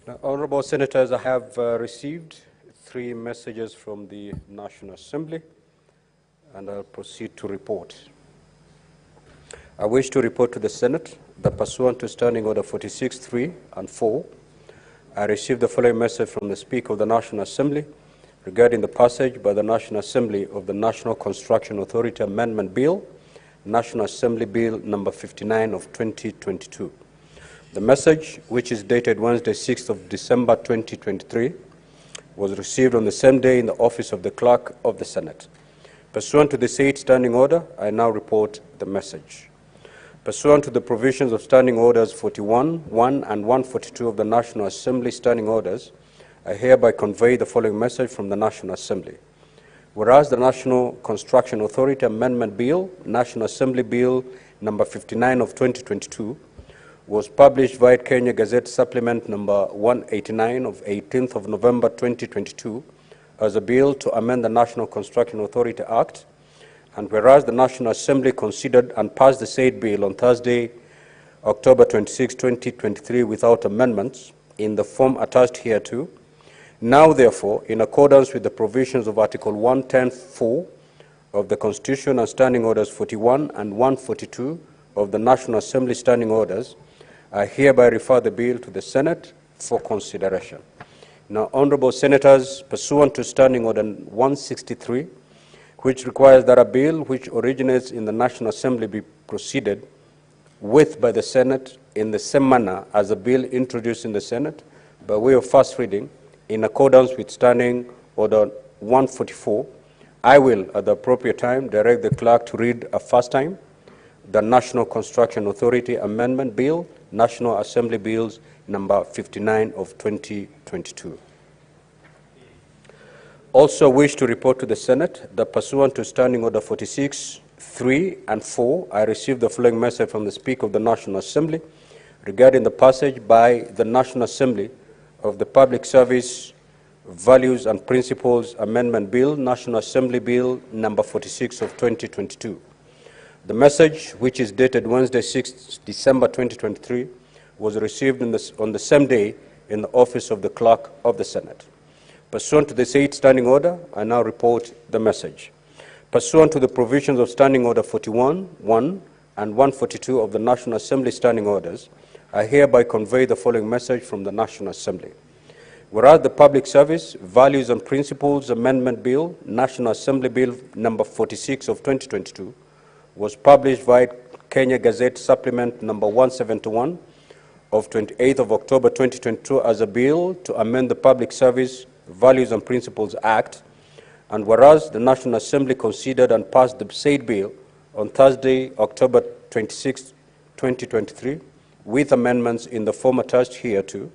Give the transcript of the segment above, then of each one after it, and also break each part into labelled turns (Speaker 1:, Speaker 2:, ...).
Speaker 1: Now, Honourable Senators, I have received 3 messages from the National Assembly, and I'll proceed to report. I wish to report to the Senate that pursuant to Standing Order 46.3 and 4, I received the following message from the Speaker of the National Assembly regarding the passage by the National Assembly of the National Construction Authority Amendment Bill, National Assembly Bill number 59 of 2022. The message, which is dated Wednesday, 6th of December 2023, was received on the same day in the office of the Clerk of the Senate. Pursuant to the said standing order, I now report the message. Pursuant to the provisions of Standing Orders 41, 1, and 142 of the National Assembly Standing Orders, I hereby convey the following message from the National Assembly. Whereas the National Construction Authority Amendment Bill, National Assembly Bill number 59 of 2022, was published via Kenya Gazette Supplement number 189 of 18th of November 2022 as a bill to amend the National Construction Authority Act, and whereas the National Assembly considered and passed the said bill on Thursday, October 26, 2023 without amendments in the form attached hereto, now therefore, in accordance with the provisions of Article 110(4) of the Constitution and Standing Orders 41 and 142 of the National Assembly Standing Orders, I hereby refer the bill to the Senate for consideration. Now, Honourable Senators, pursuant to Standing Order 163, which requires that a bill which originates in the National Assembly be proceeded with by the Senate in the same manner as a bill introduced in the Senate by way of first reading, in accordance with Standing Order 144, I will, at the appropriate time, direct the Clerk to read a first time the National Construction Authority Amendment Bill, National Assembly Bills number 59 of 2022. Also wish to report to the Senate that pursuant to Standing Order 46, 3 and 4, I received the following message from the Speaker of the National Assembly regarding the passage by the National Assembly of the Public Service Values and Principles Amendment Bill, National Assembly Bill number 46 of 2022. The message, which is dated Wednesday, 6 December 2023, was received on the same day in the office of the Clerk of the Senate. Pursuant to the said standing order, I now report the message. Pursuant to the provisions of Standing Order 41, 1, and 142 of the National Assembly Standing Orders, I hereby convey the following message from the National Assembly. Whereas the Public Service Values and Principles Amendment Bill, National Assembly Bill number 46 of 2022, was published via Kenya Gazette Supplement number 171 of 28th of October 2022 as a bill to amend the Public Service Values and Principles Act, and whereas the National Assembly considered and passed the said bill on Thursday, October 26, 2023, with amendments in the form attached hereto,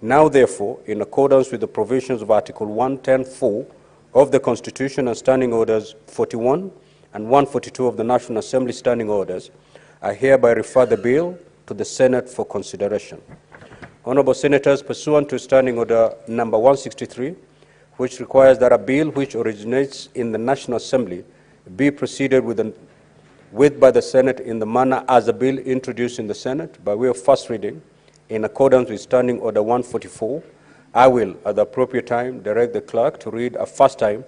Speaker 1: now therefore, in accordance with the provisions of Article 110(4) of the Constitution and Standing Orders 41 and 142 of the National Assembly Standing Orders, I hereby refer the bill to the Senate for consideration. Honourable Senators, pursuant to Standing Order number 163, which requires that a bill which originates in the National Assembly be proceeded with by the Senate in the manner as a bill introduced in the Senate by way of first reading, in accordance with Standing Order 144, I will, at the appropriate time, direct the Clerk to read a first time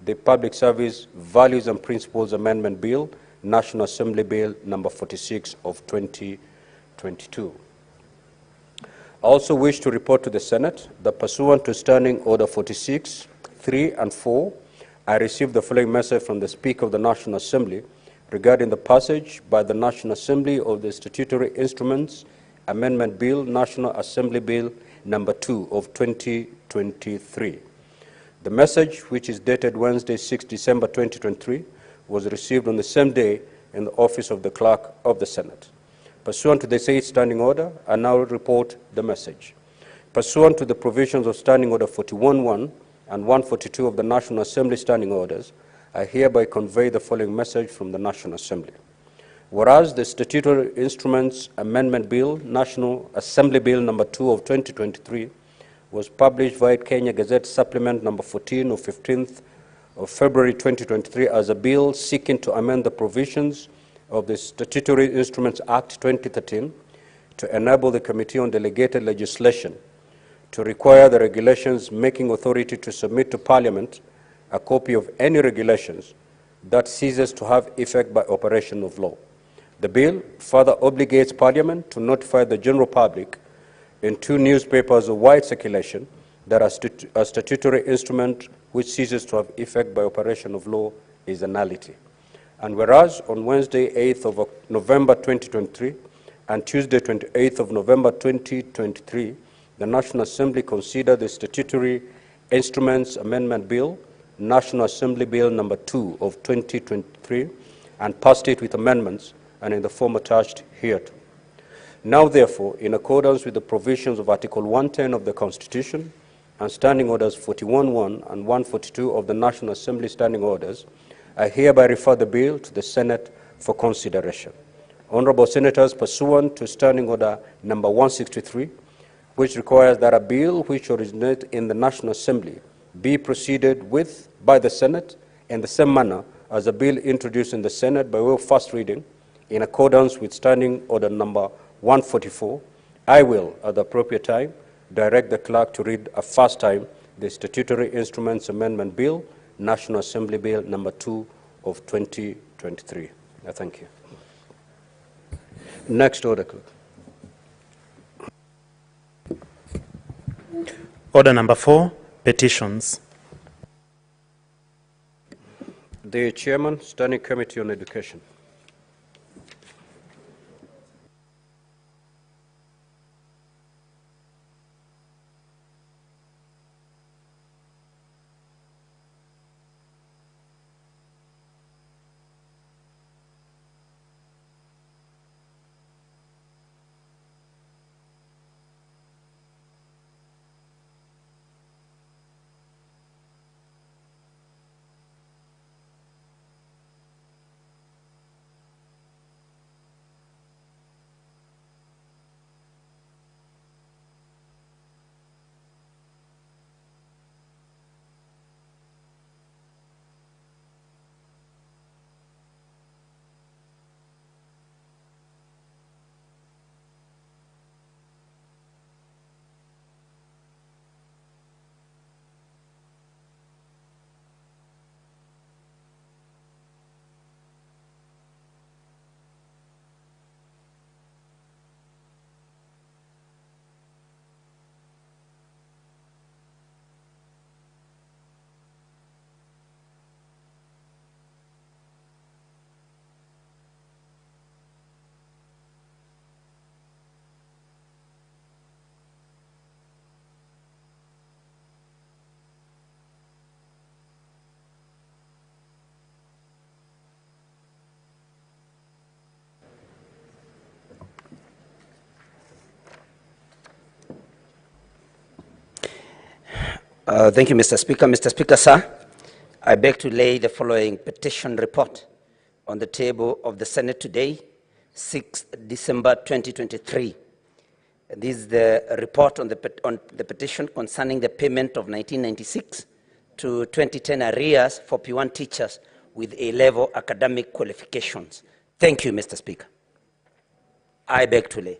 Speaker 1: the Public Service Values and Principles Amendment Bill, National Assembly Bill number 46 of 2022. I also wish to report to the Senate that pursuant to Standing Order 46, 3 and 4, I received the following message from the Speaker of the National Assembly regarding the passage by the National Assembly of the Statutory Instruments Amendment Bill, National Assembly Bill number 2 of 2023. The message, which is dated Wednesday, 6 December 2023, was received on the same day in the office of the Clerk of the Senate. Pursuant to the said standing order, I now report the message. Pursuant to the provisions of Standing Order 41.1 and 142 of the National Assembly Standing Orders, I hereby convey the following message from the National Assembly. Whereas the Statutory Instruments Amendment Bill, National Assembly Bill number 2 of 2023, was published via Kenya Gazette Supplement number 14 of 15th of February 2023 as a bill seeking to amend the provisions of the Statutory Instruments Act 2013 to enable the Committee on Delegated Legislation to require the regulations making authority to submit to Parliament a copy of any regulations that ceases to have effect by operation of law. The bill further obligates Parliament to notify the general public in 2 newspapers of wide circulation that a statutory instrument which ceases to have effect by operation of law is a nullity. And whereas on Wednesday, 8th of November 2023 and Tuesday, 28th of November 2023, the National Assembly considered the Statutory Instruments Amendment Bill, National Assembly Bill number 2 of 2023, and passed it with amendments and in the form attached hereto. Now, therefore, in accordance with the provisions of Article 110 of the Constitution and Standing Orders 41.1 and 142 of the National Assembly Standing Orders, I hereby refer the bill to the Senate for consideration. Honorable Senators, pursuant to Standing Order number 163, which requires that a bill which originates in the National Assembly be proceeded with by the Senate in the same manner as a bill introduced in the Senate by way of first reading, in accordance with Standing Order number 144, I will, at the appropriate time, direct the clerk to read a first time the Statutory Instruments Amendment Bill, National Assembly Bill number 2 of 2023. I thank you. Next order, clerk.
Speaker 2: Order number 4, petitions.
Speaker 1: The Chairman, Standing Committee on Education.
Speaker 3: Thank you, Mr. Speaker. Mr. Speaker, sir, I beg to lay the following petition report on the table of the Senate today, 6th December 2023. This is the report on the petition concerning the payment of 1996 to 2010 arrears for P1 teachers with A-level academic qualifications. Thank you, Mr. Speaker. I beg to lay.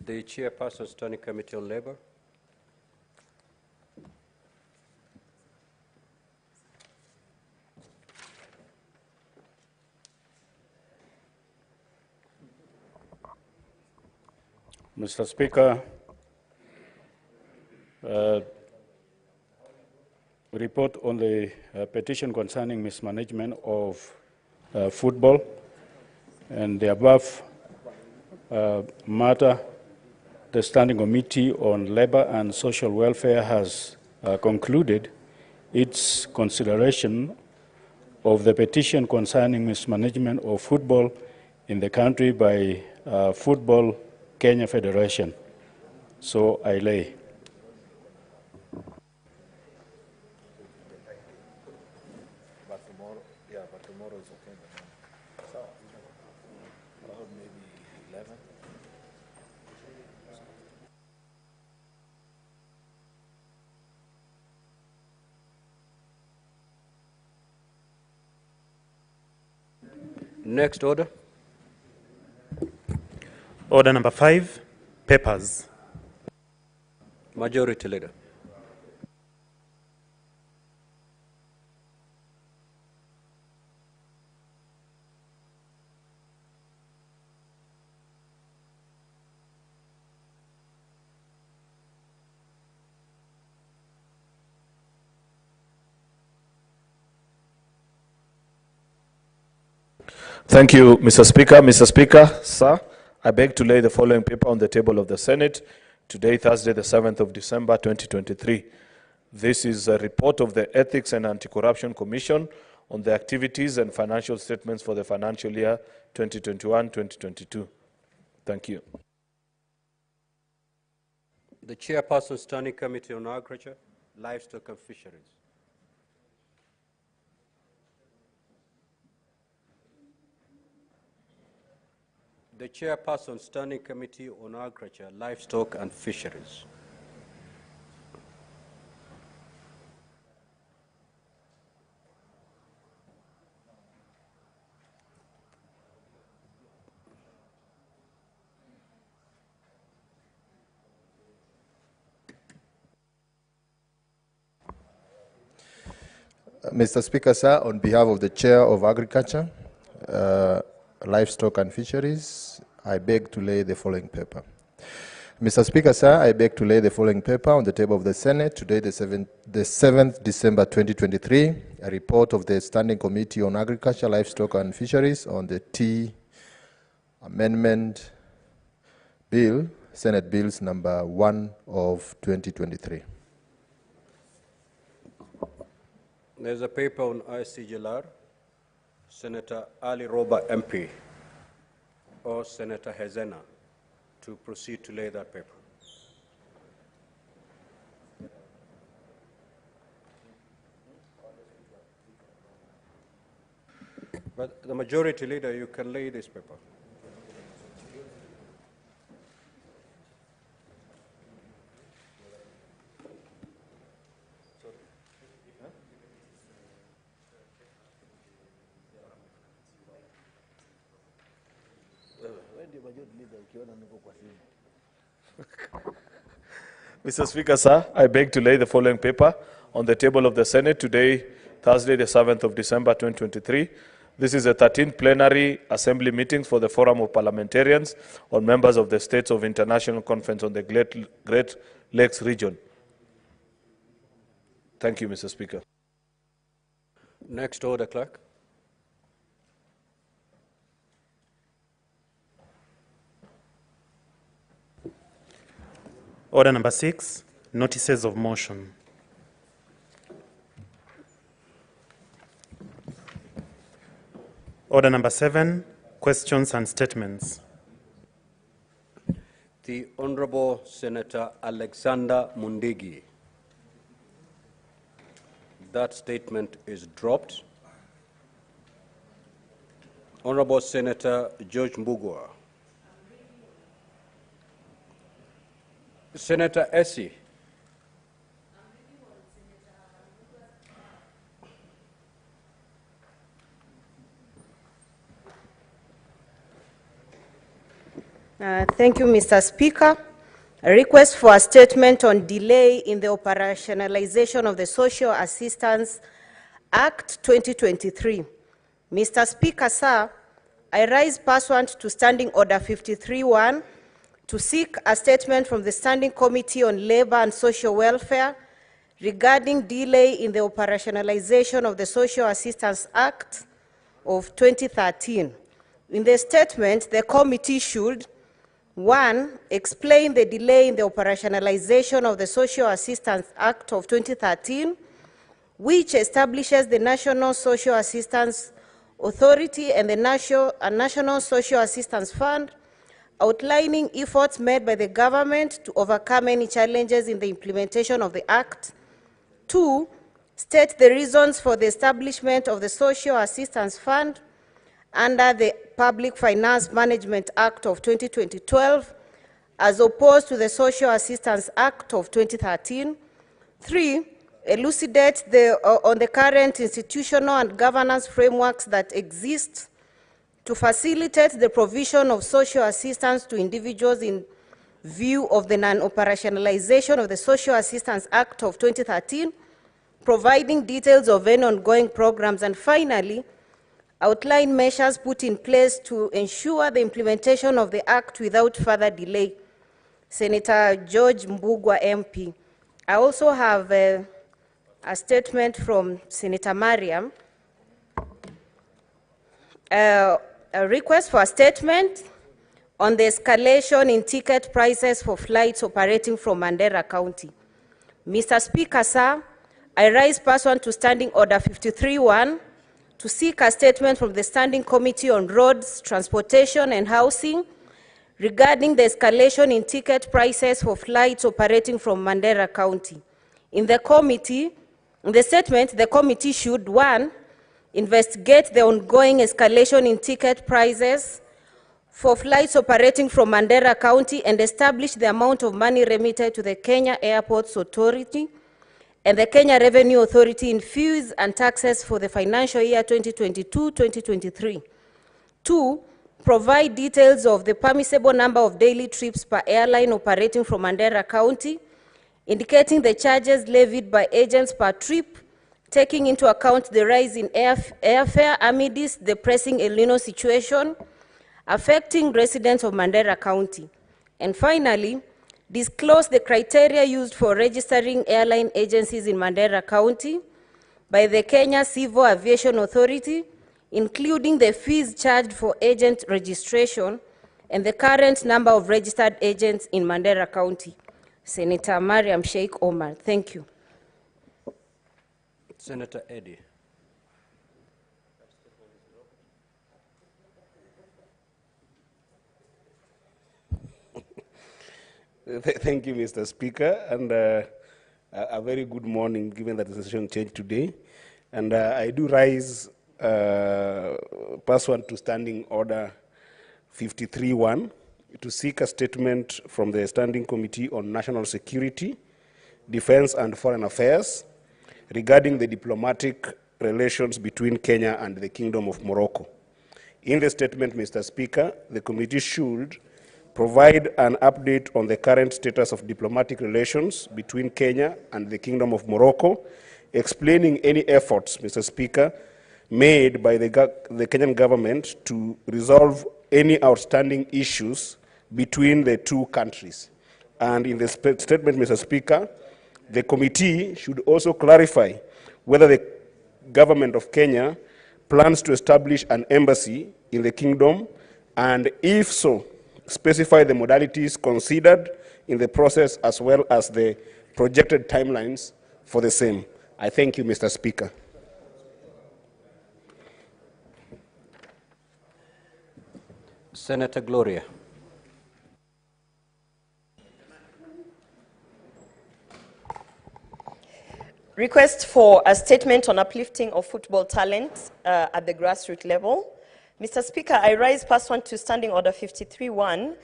Speaker 1: The Chairperson, Standing Committee on Labor.
Speaker 4: Mr. Speaker, report on the petition concerning mismanagement of football, and the above matter, the Standing Committee on Labor and Social Welfare has concluded its consideration of the petition concerning mismanagement of football in the country by Football Kenya Federation. So I lay.
Speaker 5: But tomorrow is okay. So, maybe 11.
Speaker 1: Next order.
Speaker 2: Order number 5, papers.
Speaker 1: Majority Leader.
Speaker 5: Thank you, Mr. Speaker. Mr. Speaker, sir, I beg to lay the following paper on the table of the Senate today, Thursday, the 7th of December, 2023. This is a report of the Ethics and Anti-Corruption Commission on the activities and financial statements for the financial year 2021-2022. Thank you.
Speaker 1: The Chairperson, Standing Committee on Agriculture, Livestock and Fisheries. The Chairperson, Standing Committee on Agriculture, Livestock and Fisheries.
Speaker 6: Mr. Speaker, sir, on behalf of the Chair of Agriculture, Livestock and Fisheries, I beg to lay the following paper. Mr. Speaker, sir, I beg to lay the following paper on the table of the Senate today, the 7th December 2023, a report of the Standing Committee on Agriculture, Livestock and Fisheries on the Tea Amendment Bill, Senate Bills number 1 of 2023.
Speaker 1: There's a paper on ICGLR, Senator Ali Roba MP, or Senator Hezena, to proceed to lay that paper. But the Majority Leader, you can lay this paper.
Speaker 5: Mr. Speaker, sir, I beg to lay the following paper on the table of the Senate today, Thursday, the 7th of December, 2023. This is the 13th plenary assembly meetings for the Forum of Parliamentarians on members of the States of International Conference on the Great Lakes region. Thank you, Mr. Speaker.
Speaker 1: Next order, Clerk.
Speaker 2: Order number 6, notices of motion. Order number 7, questions and statements.
Speaker 1: The Honorable Senator Alexander Mundigi. That statement is dropped. Honorable Senator George Mbugua. Senator Essie.
Speaker 7: Thank you, Mr. Speaker. A request for a statement on delay in the operationalization of the Social Assistance Act 2023. Mr. Speaker, sir, I rise pursuant to Standing Order 53-1 to seek a statement from the Standing Committee on Labor and Social Welfare regarding delay in the operationalization of the Social Assistance Act of 2013. In the statement, the committee should 1. Explain the delay in the operationalization of the Social Assistance Act of 2013, which establishes the National Social Assistance Authority and the National Social Assistance Fund, outlining efforts made by the government to overcome any challenges in the implementation of the Act. 2. State the reasons for the establishment of the Social Assistance Fund under the Public Finance Management Act of 2012, as opposed to the Social Assistance Act of 2013. 3. Elucidate on the current institutional and governance frameworks that exist to facilitate the provision of social assistance to individuals in view of the non-operationalization of the Social Assistance Act of 2013, providing details of any ongoing programs, and finally, outline measures put in place to ensure the implementation of the Act without further delay. Senator George Mbugua, MP. I also have a statement from Senator Mariam. A request for a statement on the escalation in ticket prices for flights operating from Mandera County. Mr. Speaker, sir, I rise pursuant to Standing Order 53-1 to seek a statement from the Standing Committee on Roads, Transportation and Housing regarding the escalation in ticket prices for flights operating from Mandera County. In the statement, the committee should, 1, investigate the ongoing escalation in ticket prices for flights operating from Mandera County and establish the amount of money remitted to the Kenya Airports Authority and the Kenya Revenue Authority in fees and taxes for the financial year 2022-2023. 2, provide details of the permissible number of daily trips per airline operating from Mandera County, indicating the charges levied by agents per trip, taking into account the rise in airfare amidst the pressing El Nino situation affecting residents of Mandera County. And finally, disclose the criteria used for registering airline agencies in Mandera County by the Kenya Civil Aviation Authority, including the fees charged for agent registration and the current number of registered agents in Mandera County. Senator Mariam Sheikh Omar. Thank you.
Speaker 1: Senator Eddy.
Speaker 8: Thank you, Mr. Speaker, and a very good morning, given that the session changed today. And I do rise pursuant to Standing Order 53-1 to seek a statement from the Standing Committee on National Security, Defense and Foreign Affairs regarding the diplomatic relations between Kenya and the Kingdom of Morocco. In the statement, Mr. Speaker, the committee should provide an update on the current status of diplomatic relations between Kenya and the Kingdom of Morocco, explaining any efforts, Mr. Speaker, made by the Kenyan government to resolve any outstanding issues between the two countries. And in the statement, Mr. Speaker, the committee should also clarify whether the government of Kenya plans to establish an embassy in the kingdom, and if so, specify the modalities considered in the process as well as the projected timelines for the same. I thank you, Mr. Speaker.
Speaker 1: Senator Gloria.
Speaker 9: Request for a statement on uplifting of football talent at the grassroots level. Mr. Speaker, I rise pursuant to Standing Order 53-1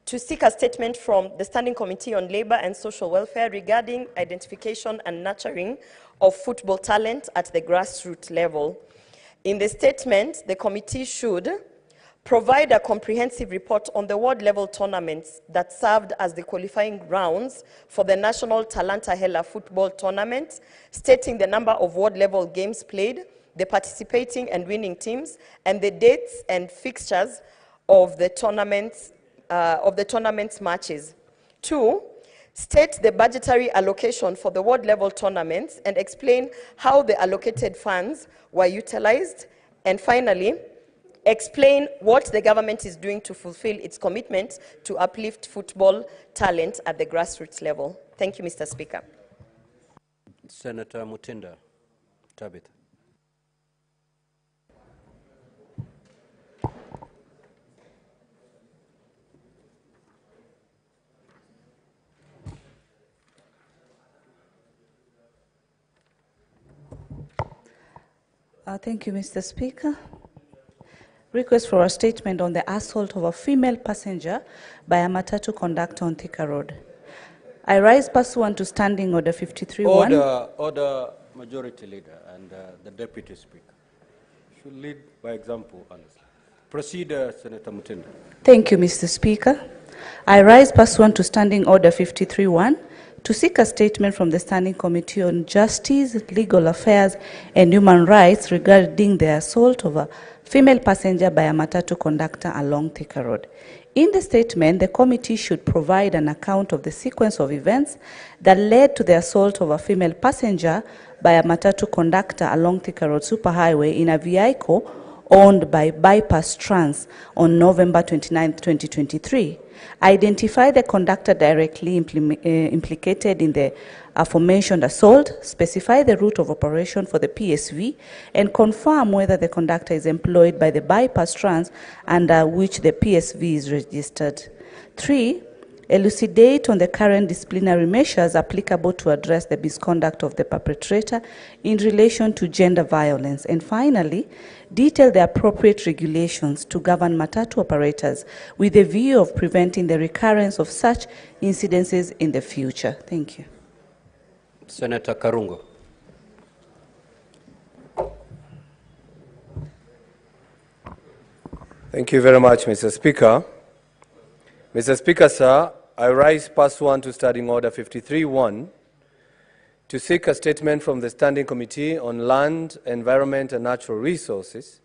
Speaker 9: to seek a statement from the Standing Committee on Labor and Social Welfare regarding identification and nurturing of football talent at the grassroots level. In the statement, the committee should provide a comprehensive report on the world-level tournaments that served as the qualifying rounds for the National Talanta Hela football tournament, stating the number of world-level games played, the participating and winning teams, and the dates and fixtures of the tournament's matches. 2, state the budgetary allocation for the world-level tournaments and explain how the allocated funds were utilized. And finally, explain what the government is doing to fulfill its commitment to uplift football talent at the grassroots level. Thank you, Mr. Speaker.
Speaker 1: Senator Mutinda Tabitha.
Speaker 10: Thank you, Mr. Speaker. Request for a statement on the assault of a female passenger by a Matatu conductor on Thika Road. I rise pursuant to Standing Order 53-1.
Speaker 1: Order, Majority Leader and the Deputy Speaker. Should lead by example, honestly. Proceed, Senator Mutinda.
Speaker 10: Thank you, Mr. Speaker. I rise pursuant to Standing Order 53-1 to seek a statement from the Standing Committee on Justice, Legal Affairs and Human Rights regarding the assault of a female passenger by a matatu conductor along Thika Road. In the statement, the committee should provide an account of the sequence of events that led to the assault of a female passenger by a matatu conductor along Thika Road Superhighway in a vehicle owned by Bypass Trans on November 29, 2023. Identify the conductor directly implicated in the aforementioned assault, specify the route of operation for the PSV, and confirm whether the conductor is employed by the Bypass Trans under which the PSV is registered. 3. Elucidate on the current disciplinary measures applicable to address the misconduct of the perpetrator in relation to gender violence. And finally, detail the appropriate regulations to govern matatu operators with a view of preventing the recurrence of such incidences in the future. Thank you.
Speaker 1: Senator Karungo.
Speaker 11: Thank you very much, Mr. Speaker. Mr. Speaker, sir, I rise pursuant to Standing Order 53-1 to seek a statement from the Standing Committee on Land, Environment and Natural Resources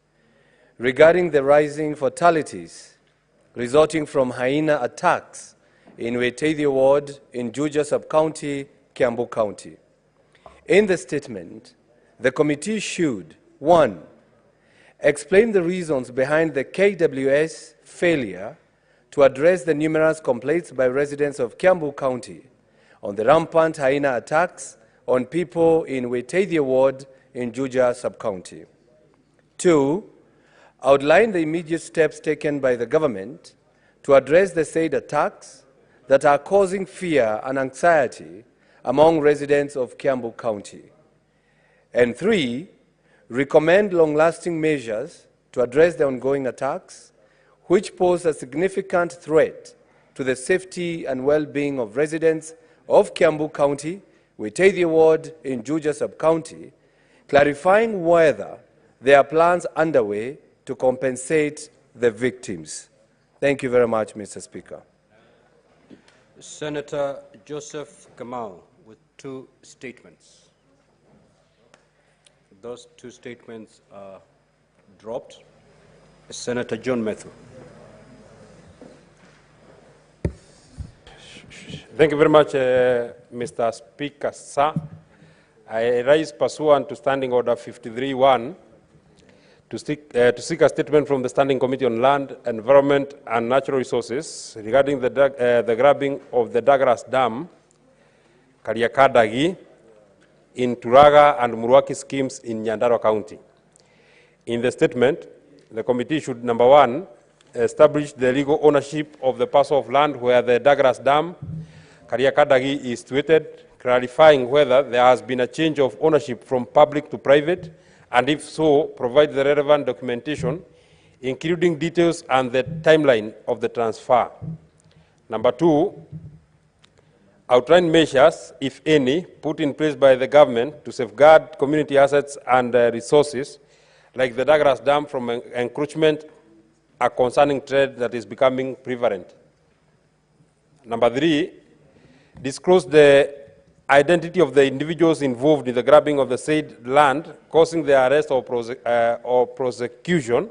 Speaker 11: regarding the rising fatalities resulting from hyena attacks in Weteithio Ward in Juja Sub-County, Kiambu County. In the statement, the committee should, 1, explain the reasons behind the KWS failure to address the numerous complaints by residents of Kiambu County on the rampant hyena attacks on people in Weteithio Ward in Juja Sub-County. 2, outline the immediate steps taken by the government to address the said attacks that are causing fear and anxiety among residents of Kiambu County. And 3, recommend long-lasting measures to address the ongoing attacks, which pose a significant threat to the safety and well-being of residents of Kiambu County, Weteithio Ward in Juja Sub-County, clarifying whether there are plans underway to compensate the victims. Thank you very much, Mr. Speaker.
Speaker 1: Senator Joseph Kamau with 2 statements. Those 2 statements are dropped. Senator John Methu.
Speaker 12: Thank you very much, Mr. Speaker, sir. I rise pursuant to Standing Order 53-1 to seek a statement from the Standing Committee on Land, Environment and Natural Resources regarding the grabbing of the Douglas Dam, Kariakadagi, in Turaga and Muruaki schemes in Nyandarua County. In the statement, the committee should, number 1, establish the legal ownership of the parcel of land where the Douglas Dam, Kariakadagi, is situated, clarifying whether there has been a change of ownership from public to private, and if so, provide the relevant documentation, including details and the timeline of the transfer. Number 2, outline measures, if any, put in place by the government to safeguard community assets and resources, like the Douglas Dam, from encroachment, a concerning trade that is becoming prevalent. Number 3, disclose the identity of the individuals involved in the grabbing of the said land, causing the arrest or prosecution,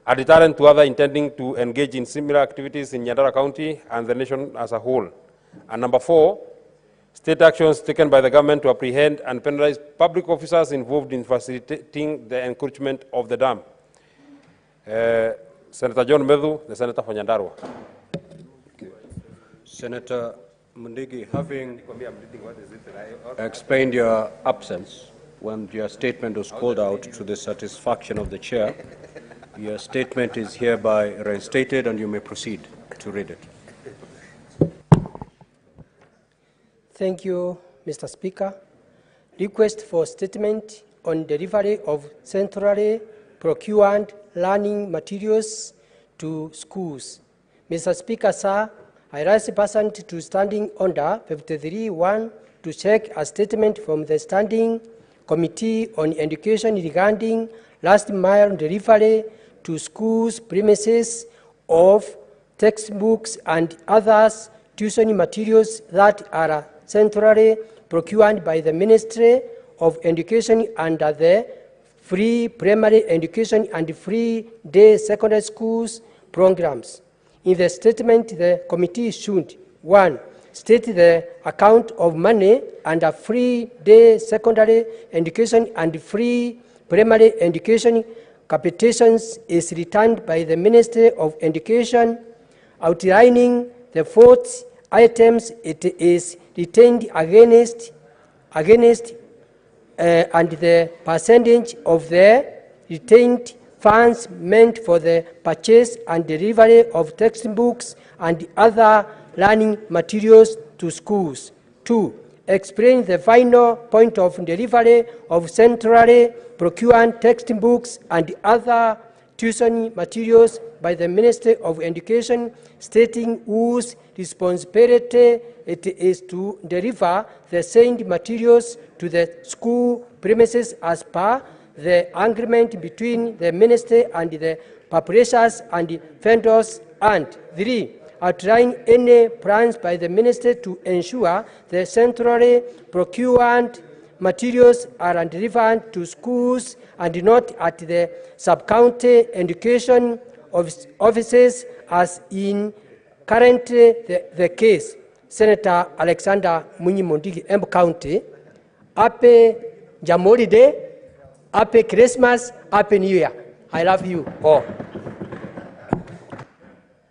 Speaker 12: a deterrent to others intending to engage in similar activities in Nyandarua County and the nation as a whole. And number 4, state actions taken by the government to apprehend and penalize public officers involved in facilitating the encroachment of the dam. Senator John Methu, the Senator for Nyandarua.
Speaker 1: Senator Mundigi, having explained your absence when your statement was called out to the satisfaction of the chair, your statement is hereby reinstated and you may proceed to read it.
Speaker 13: Thank you, Mr. Speaker. Request for statement on delivery of centrally procured learning materials to schools. Mr. Speaker, sir, I rise pursuant to Standing Order 53-1 to check a statement from the Standing Committee on Education regarding last mile delivery to schools premises of textbooks, and others tuition materials that are centrally procured by the Ministry of Education under the Free Primary Education and Free Day Secondary Schools programs. In the statement, the committee should, 1, state the account of money under Free Day Secondary Education and Free Primary Education capitations is returned by the Ministry of Education, outlining the 4 items it is retained against and the percentage of the retained funds meant for the purchase and delivery of textbooks and other learning materials to schools. 2, explain the final point of delivery of centrally procured textbooks and other tuition materials by the Ministry of Education, stating whose responsibility it is to deliver the same materials to the school premises as per the agreement between the Ministry and the publishers and vendors. And 3, outline any plans by the Ministry to ensure the centrally procured materials are delivered to schools and not at the sub-county education offices as in currently the case. Senator Alexander Munyimondigi, Embu County. Happy Jamhuri Day, Happy Christmas, Happy New Year. I love you all.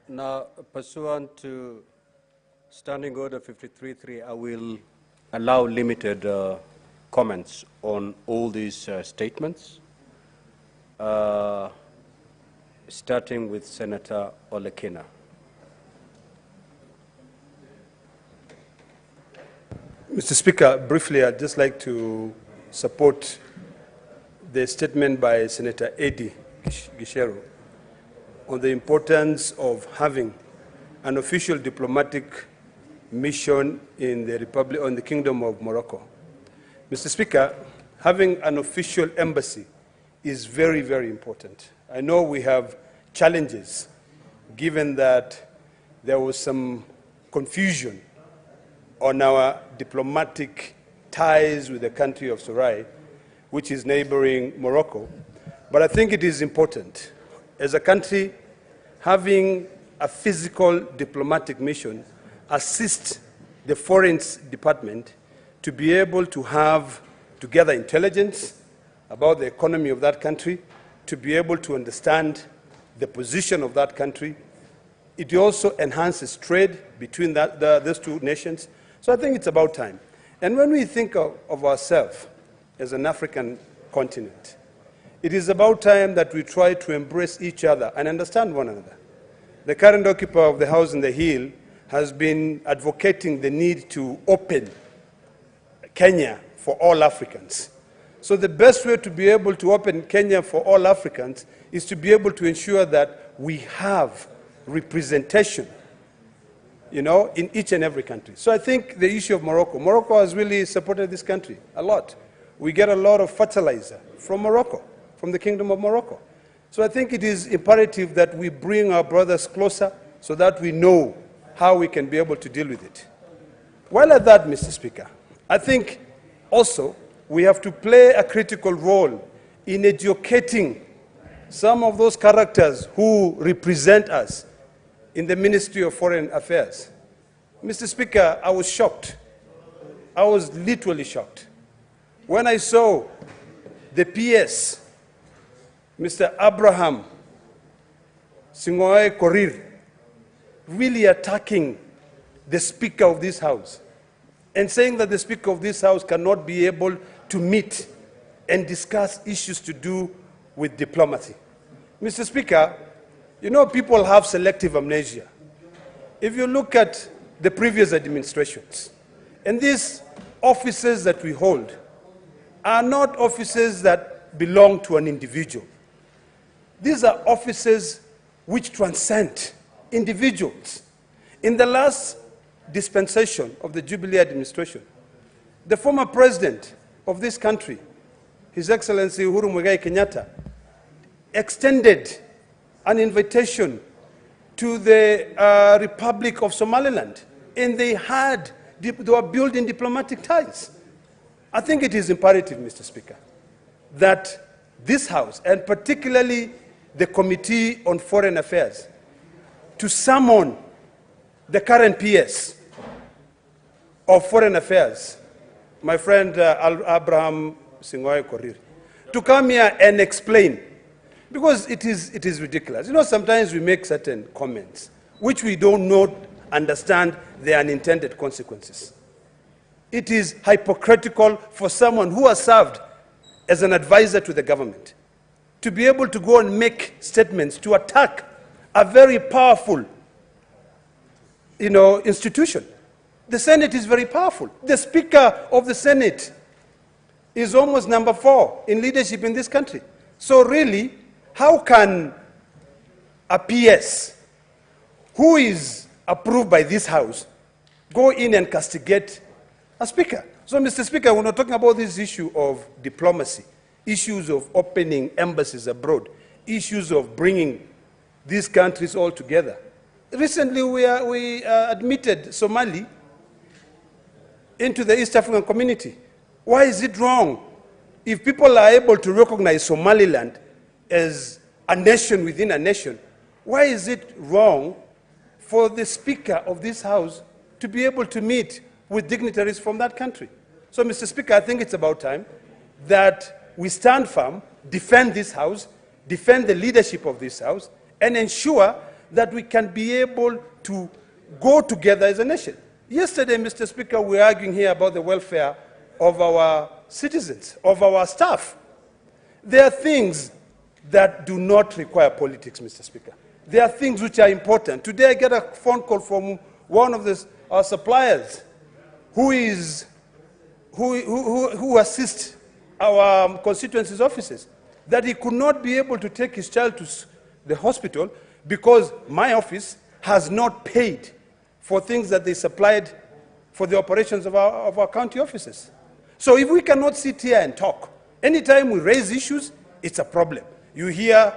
Speaker 1: Now, pursuant to Standing Order 53.3, I will allow limited comments on all these statements, starting with Senator Olekina.
Speaker 14: Mr. Speaker, briefly, I'd just like to support the statement by Senator Eddie Gicheru on the importance of having an official diplomatic mission in the Kingdom of Morocco. Mr. Speaker, having an official embassy is very, very important. I know we have challenges, given that there was some confusion on our diplomatic ties with the country of Sorai, which is neighboring Morocco. But I think it is important, as a country, having a physical diplomatic mission assist the Foreign Department to be able to gather intelligence about the economy of that country, to be able to understand the position of that country. It also enhances trade between those two nations. So I think it's about time. And when we think of ourselves as an African continent, it is about time that we try to embrace each other and understand one another. The current occupier of the House in the Hill has been advocating the need to open Kenya for all Africans. So the best way to be able to open Kenya for all Africans is to be able to ensure that we have representation, in each and every country. So I think the issue of Morocco has really supported this country a lot. We get a lot of fertilizer from Morocco, from the Kingdom of Morocco. So I think it is imperative that we bring our brothers closer so that we know how we can be able to deal with it. While at that, Mr. Speaker, I think also we have to play a critical role in educating some of those characters who represent us in the Ministry of Foreign Affairs. Mr. Speaker, I was shocked. I was literally shocked when I saw the PS, Mr. Abraham Singoe Korir, really attacking the Speaker of this House and saying that the Speaker of this House cannot be able to meet and discuss issues to do with diplomacy. Mr. Speaker, people have selective amnesia. If you look at the previous administrations, and these offices that we hold are not offices that belong to an individual. These are offices which transcend individuals. In the last dispensation of the Jubilee administration, the former president of this country, His Excellency Uhuru Muigai Kenyatta, extended an invitation to the Republic of Somaliland, and they were building diplomatic ties. I think it is imperative, Mr. Speaker, that this House, and particularly the Committee on Foreign Affairs, to summon the current PS of Foreign Affairs, my friend Abraham Singoy Korir, to come here and explain, because it is ridiculous. You know, sometimes we make certain comments which we don't understand their unintended consequences. It is hypocritical for someone who has served as an advisor to the government to be able to go and make statements to attack a very powerful, institution. The Senate is very powerful. The Speaker of the Senate is almost number 4 in leadership in this country. So really, how can a PS who is approved by this House go in and castigate a Speaker? So, Mr. Speaker, we're not talking about this issue of diplomacy, issues of opening embassies abroad, issues of bringing these countries all together. Recently, we admitted Somali into the East African community. Why is it wrong if people are able to recognize Somaliland as a nation within a nation? Why is it wrong for the Speaker of this House to be able to meet with dignitaries from that country? So, Mr. Speaker, I think it's about time that we stand firm, defend this House, defend the leadership of this House, and ensure that we can be able to go together as a nation. Yesterday, Mr. Speaker, we were arguing here about the welfare of our citizens, of our staff. There are things that do not require politics, Mr. Speaker. There are things which are important. Today, I get a phone call from one of our suppliers who assists our constituencies' offices, that he could not be able to take his child to the hospital because my office has not paid for things that they supplied for the operations of our county offices. So if we cannot sit here and talk, anytime we raise issues, it's a problem. You hear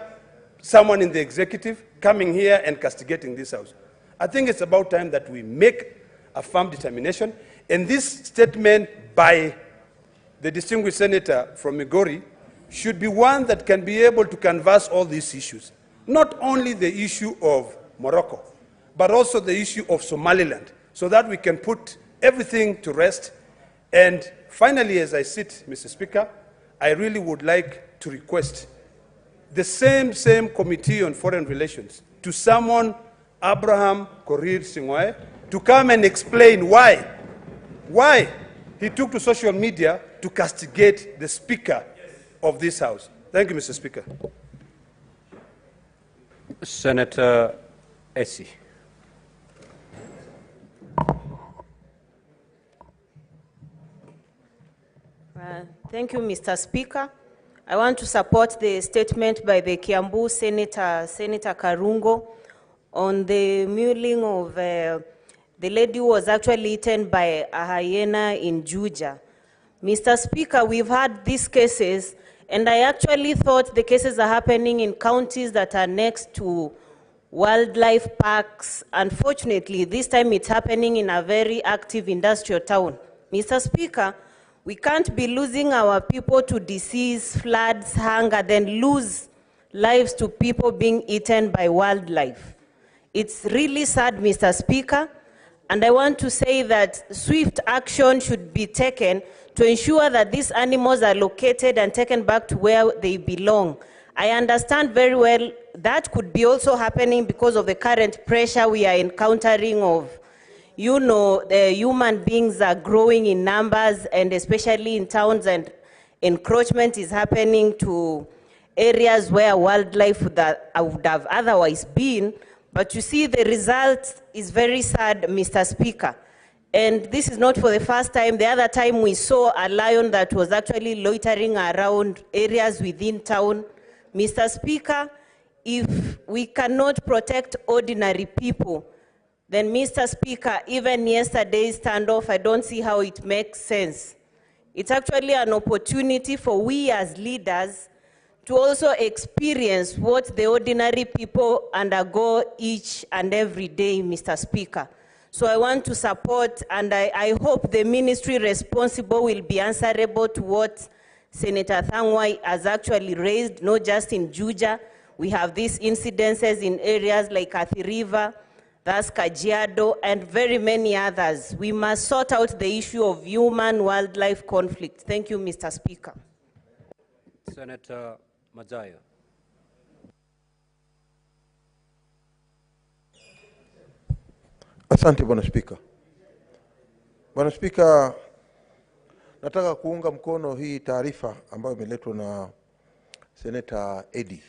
Speaker 14: someone in the executive coming here and castigating this House. I think it's about time that we make a firm determination, and this statement by the distinguished senator from Migori should be one that can be able to canvass all these issues. Not only the issue of Morocco, but also the issue of Somaliland, so that we can put everything to rest. And finally, as I sit, Mr. Speaker, I really would like to request the same Committee on Foreign Relations to summon Abraham Korir Singoy to come and explain why he took to social media to castigate the Speaker of this House. Thank you, Mr. Speaker.
Speaker 1: Senator Essie.
Speaker 7: Thank you, Mr. Speaker. I want to support the statement by the Kiambu Senator Karungo on the mulling of the lady who was actually eaten by a hyena in Juja. Mr. Speaker, we've had these cases, and I actually thought the cases are happening in counties that are next to wildlife parks. Unfortunately, this time it's happening in a very active industrial town. Mr. Speaker, we can't be losing our people to disease, floods, hunger, then lose lives to people being eaten by wildlife. It's really sad, Mr. Speaker, and I want to say that swift action should be taken to ensure that these animals are located and taken back to where they belong. I understand very well that could be also happening because of the current pressure we are encountering of, the human beings are growing in numbers, and especially in towns, and encroachment is happening to areas where wildlife would have otherwise been. But you see, the result is very sad, Mr. Speaker. And this is not for the first time. The other time we saw a lion that was actually loitering around areas within town. Mr. Speaker, if we cannot protect ordinary people, then, Mr. Speaker, even yesterday's standoff, I don't see how it makes sense. It's actually an opportunity for we as leaders to also experience what the ordinary people undergo each and every day, Mr. Speaker. So I want to support, and I hope the ministry responsible will be answerable to what Senator Thangwai has actually raised, not just in Juja. We have these incidences in areas like Athi River, that's Kajiado, and very many others. We must sort out the issue of human-wildlife conflict. Thank you, Mr. Speaker.
Speaker 1: Senator Majaya.
Speaker 15: Asante Bwana Spika. Bwana Spika, nataka kuunga mkono hii taarifa ambayo imeletwa na Senator Eddie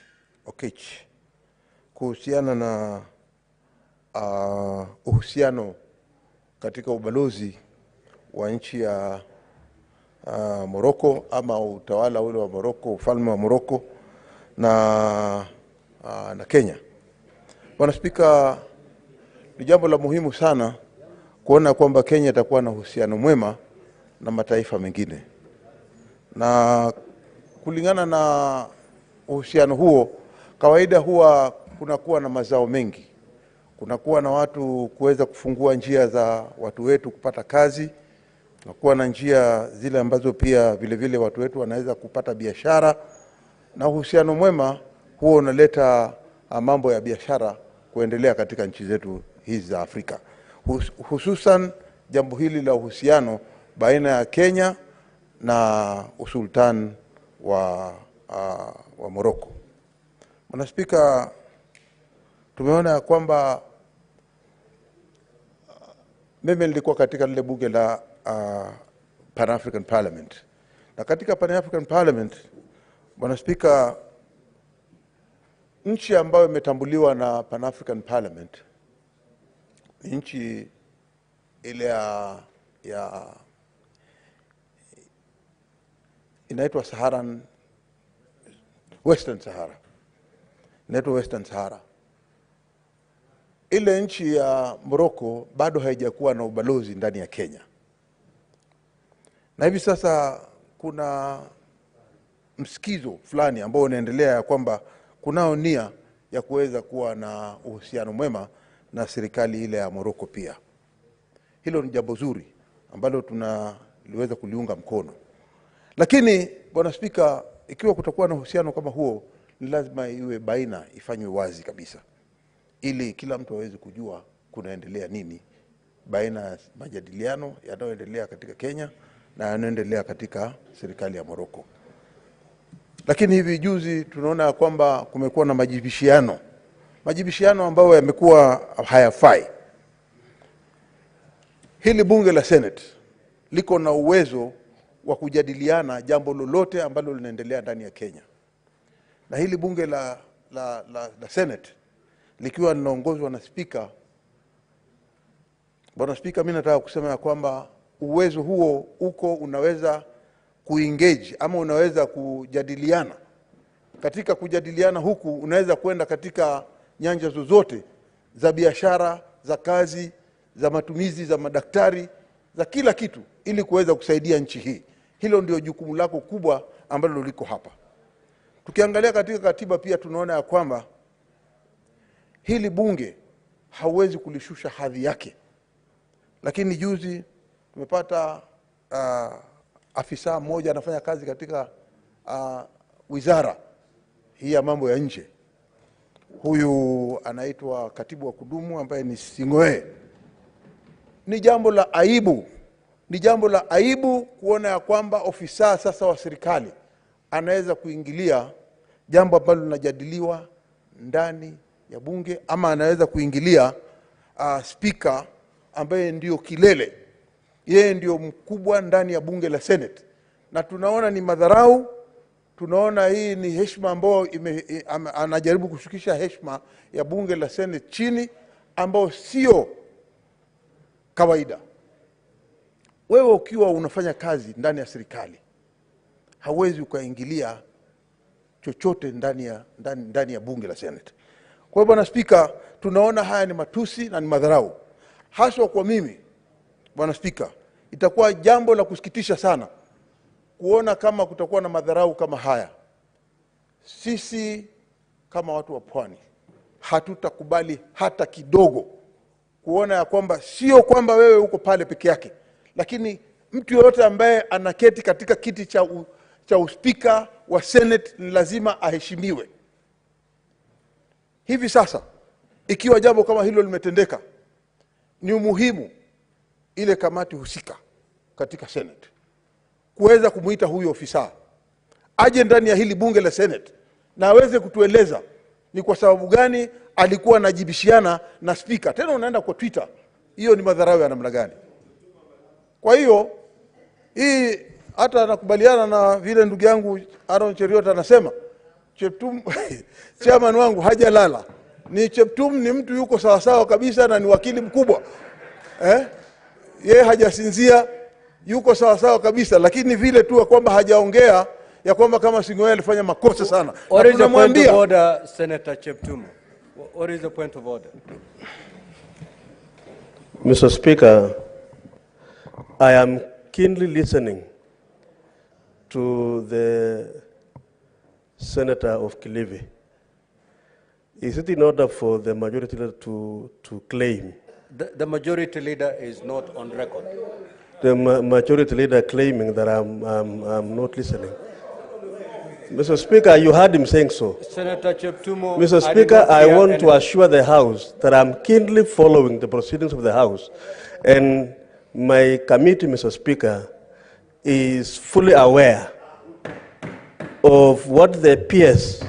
Speaker 15: Okech kuhusiana na uhusiano katika ubalozi wa nchi ya Morocco ama utawala ule wa Morocco, ufalme wa Morocco na Kenya. Bwana Spika, ni jambo la muhimu sana kuona kwamba Kenya itakuwa na uhusiano mwema na mataifa mengine. Na kulingana na uhusiano huo, kawaida huwa kunakuwa na mazao mengi. Kunakuwa na watu kuweza kufungua njia za watu wetu kupata kazi. Kunakuwa na njia zile ambazo pia vile vile watu wetu wanaweza kupata biashara. Na uhusiano mwema huo unaleta mambo ya biashara kuendelea katika nchi zetu hizi za Afrika. Hususan jambo hili la uhusiano baina ya Kenya na usultan wa Morocco. Bwana Spika, tumeona kwamba mimi nilikuwa katika lile bunge la Pan African Parliament. Na katika Pan African Parliament, Bwana Spika, nchi ambayo imetambuliwa na Pan African Parliament ni nchi ile ya inaitwa Western Sahara. Inaitwa Western Sahara. Ile nchi ya Morocco bado haijakuwa na ubalozi ndani ya Kenya. Na hivi sasa kuna msikizo fulani ambao unaendelea ya kwamba kunao nia ya kuweza kuwa na uhusiano mwema na serikali ile ya Morocco pia. Hilo ni jambo zuri ambalo tunaliweza kuliunga mkono. Lakini Bwana Spika, ikiwa kutakuwa na uhusiano kama huo, ni lazima iwe baina, ifanywe wazi kabisa, ili kila mtu aweze kujua kunaendelea nini baina ya majadiliano yanayoendelea katika Kenya na yanayoendelea katika serikali ya Morocco. Lakini hivi juzi tunaona kwamba kumekuwa na majibishiano ambayo yamekuwa hayafai. Hili bunge la Senate liko na uwezo wa kujadiliana jambo lolote ambalo linaendelea ndani ya Kenya. Na hili bunge la Senate likiwa linaongozwa na Speaker, Bwana Speaker, mimi nataka kusema ya kwamba uwezo huo unaweza kuengage ama unaweza kujadiliana. Katika kujadiliana huku unaweza kwenda katika nyanja zozote za biashara, za kazi, za matumizi, za madaktari, za kila kitu, ili kuweza kusaidia nchi hii. Hilo ndio jukumu lako kubwa ambalo liko hapa. Tukiangalia katika katiba pia tunaona ya kwamba hili bunge hauwezi kulishusha hadhi yake. Lakini juzi tumepata afisa mmoja anafanya kazi katika wizara hii ya mambo ya nje. Huyu anaitwa katibu wa kudumu ambaye ni Singoe. Ni jambo la aibu kuona ya kwamba ofisa sasa wa serikali anaweza kuingilia jambo ambalo linajadiliwa ndani ya bunge, ama anaweza kuingilia speaker ambaye ndio kilele. Yeye ndio mkubwa ndani ya bunge la Senate. Na tunaona ni madharau, tunaona hii ni heshima ambayo anajaribu kushukisha heshima ya bunge la Senate chini, ambao sio kawaida. Wewe ukiwa unafanya kazi ndani ya serikali, hauwezi ukaingilia chochote ndani ya bunge la Senate. Kwa hivyo Bwana Speaker, tunaona haya ni matusi na ni madharau. Haswa kwa mimi, Bwana Speaker, itakuwa jambo la kusikitisha sana kuona kama kutakuwa na madharau kama haya. sisi kama watu wa pwani hatutakubali hata kidogo kuona ya kwamba sio kwamba wewe uko pale peke yake, lakini mtu yoyote ambaye anaketi katika kiti cha uspika wa Senate ni lazima aheshimiwe. Hivi sasa ikiwa jambo kama hilo limetendeka, ni umuhimu ile kamati husika katika Senate kuweza kumuita huyo ofisa aje ndani ya hili bunge la Senate na aweze kutueleza ni kwa sababu gani alikuwa anajibishiana na speaker. Tena unaenda kwa Twitter, hiyo ni madharau ya namna gani? Kwa hiyo hii hata nakubaliana na vile ndugu yangu Aaron Cheriot anasema, Cheptum chairman wangu hajalala. Ni Cheptum ni mtu yuko sawa sawa kabisa na ni wakili mkubwa. Yeye hajasinzia, yuko sawa sawa kabisa, lakini vile tu kwamba hajaongea ya kwamba kama Sing'oei alifanya makosa sana.
Speaker 1: What is the point of order, Senator Cheptum? What is the point of order?
Speaker 16: Mr. Speaker, I am keenly listening to the Senator of Kilifi. Is it in order for the majority leader to claim?
Speaker 1: The majority leader is not on record.
Speaker 16: The majority leader claiming that I'm not listening. Mr. Speaker, you heard him saying so.
Speaker 1: Senator Cheptumo,
Speaker 16: Mr. Speaker, I want to assure the House that I'm keenly following the proceedings of the House, and my committee, Mr. Speaker, is fully aware of what the PS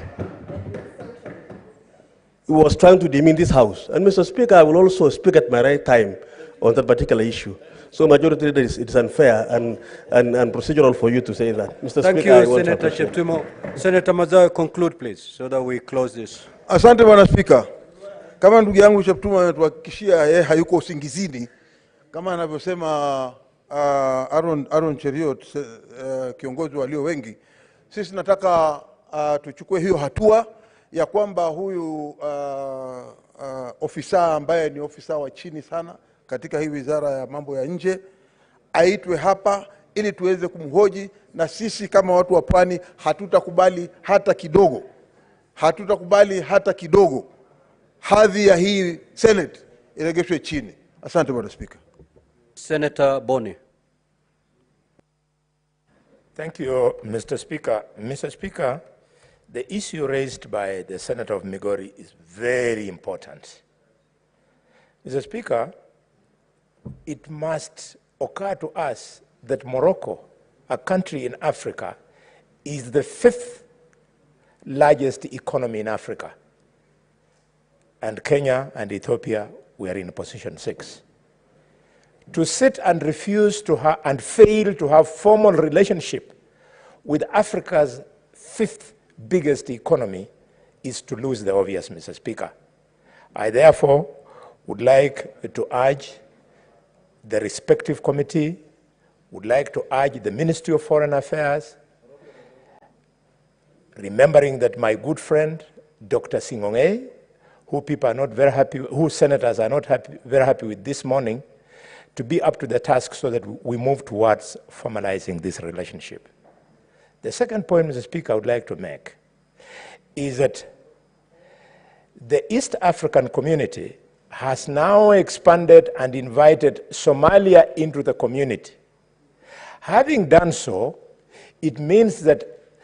Speaker 16: was trying to demean this House. And Mr. Speaker, I will also speak at my right time on that particular issue. So majority leader, it's unfair and procedural for you to say that. Mr.
Speaker 1: Thank
Speaker 16: Speaker,
Speaker 1: you, Senator Cheptumo. Senator Mazawe, conclude please, so that we close this.
Speaker 15: Asante Bwana Spika. Kama ndugu yangu Cheptumo anatuhakikishia yeye hayuko usingizini, kama anavyosema Aaron Cheriot, kiongozi walio wengi, sisi nataka tuchukue hiyo hatua ya kwamba huyu ofisa ambaye ni ofisa wa chini sana katika hii wizara ya mambo ya nje aitwe hapa ili tuweze kumhoji, na sisi kama watu wa pwani hatutakubali hata kidogo. Hatutakubali hata kidogo hadhi ya hii Senate iregeshwe chini. Asante Bwana Speaker.
Speaker 1: Senator Boni.
Speaker 17: Thank you, Mr. Speaker. Mr. Speaker, the issue raised by the Senator of Migori is very important. Mr. Speaker, it must occur to us that Morocco, a country in Africa, is the 5th largest economy in Africa. And Kenya and Ethiopia were in position 6. To sit and refuse to have and fail to have formal relationship with Africa's 5th biggest economy is to lose the obvious, Mr. Speaker. I therefore would like to urge the respective committee, would like to urge the Ministry of Foreign Affairs, remembering that my good friend, Dr. Sing'oei, who people are not very happy, who senators are not very happy with this morning, to be up to the task so that we move towards formalizing this relationship. The second point, Mr. Speaker, I would like to make is that the East African community has now expanded and invited Somalia into the community. Having done so, it means that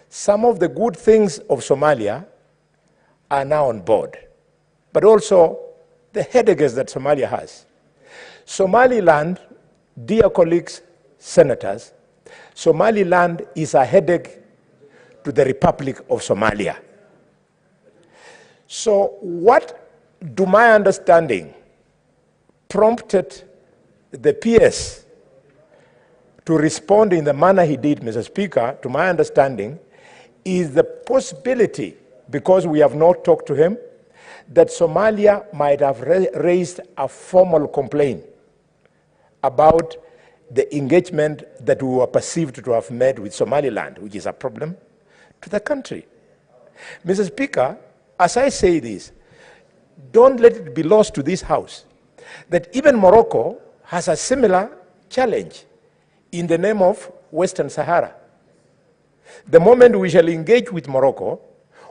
Speaker 17: some of the good things of Somalia are now on board, but also the headaches that Somalia has. Somaliland, dear colleagues, senators, Somaliland is a headache to the Republic of Somalia. So what, to my understanding, prompted the PS to respond in the manner he did, Mr. Speaker, to my understanding, is the possibility, because we have not talked to him, that Somalia might have raised a formal complaint about the engagement that we were perceived to have made with Somaliland, which is a problem to the country. Mr. Speaker, as I say this, don't let it be lost to this House that even Morocco has a similar challenge in the name of Western Sahara. The moment we shall engage with Morocco,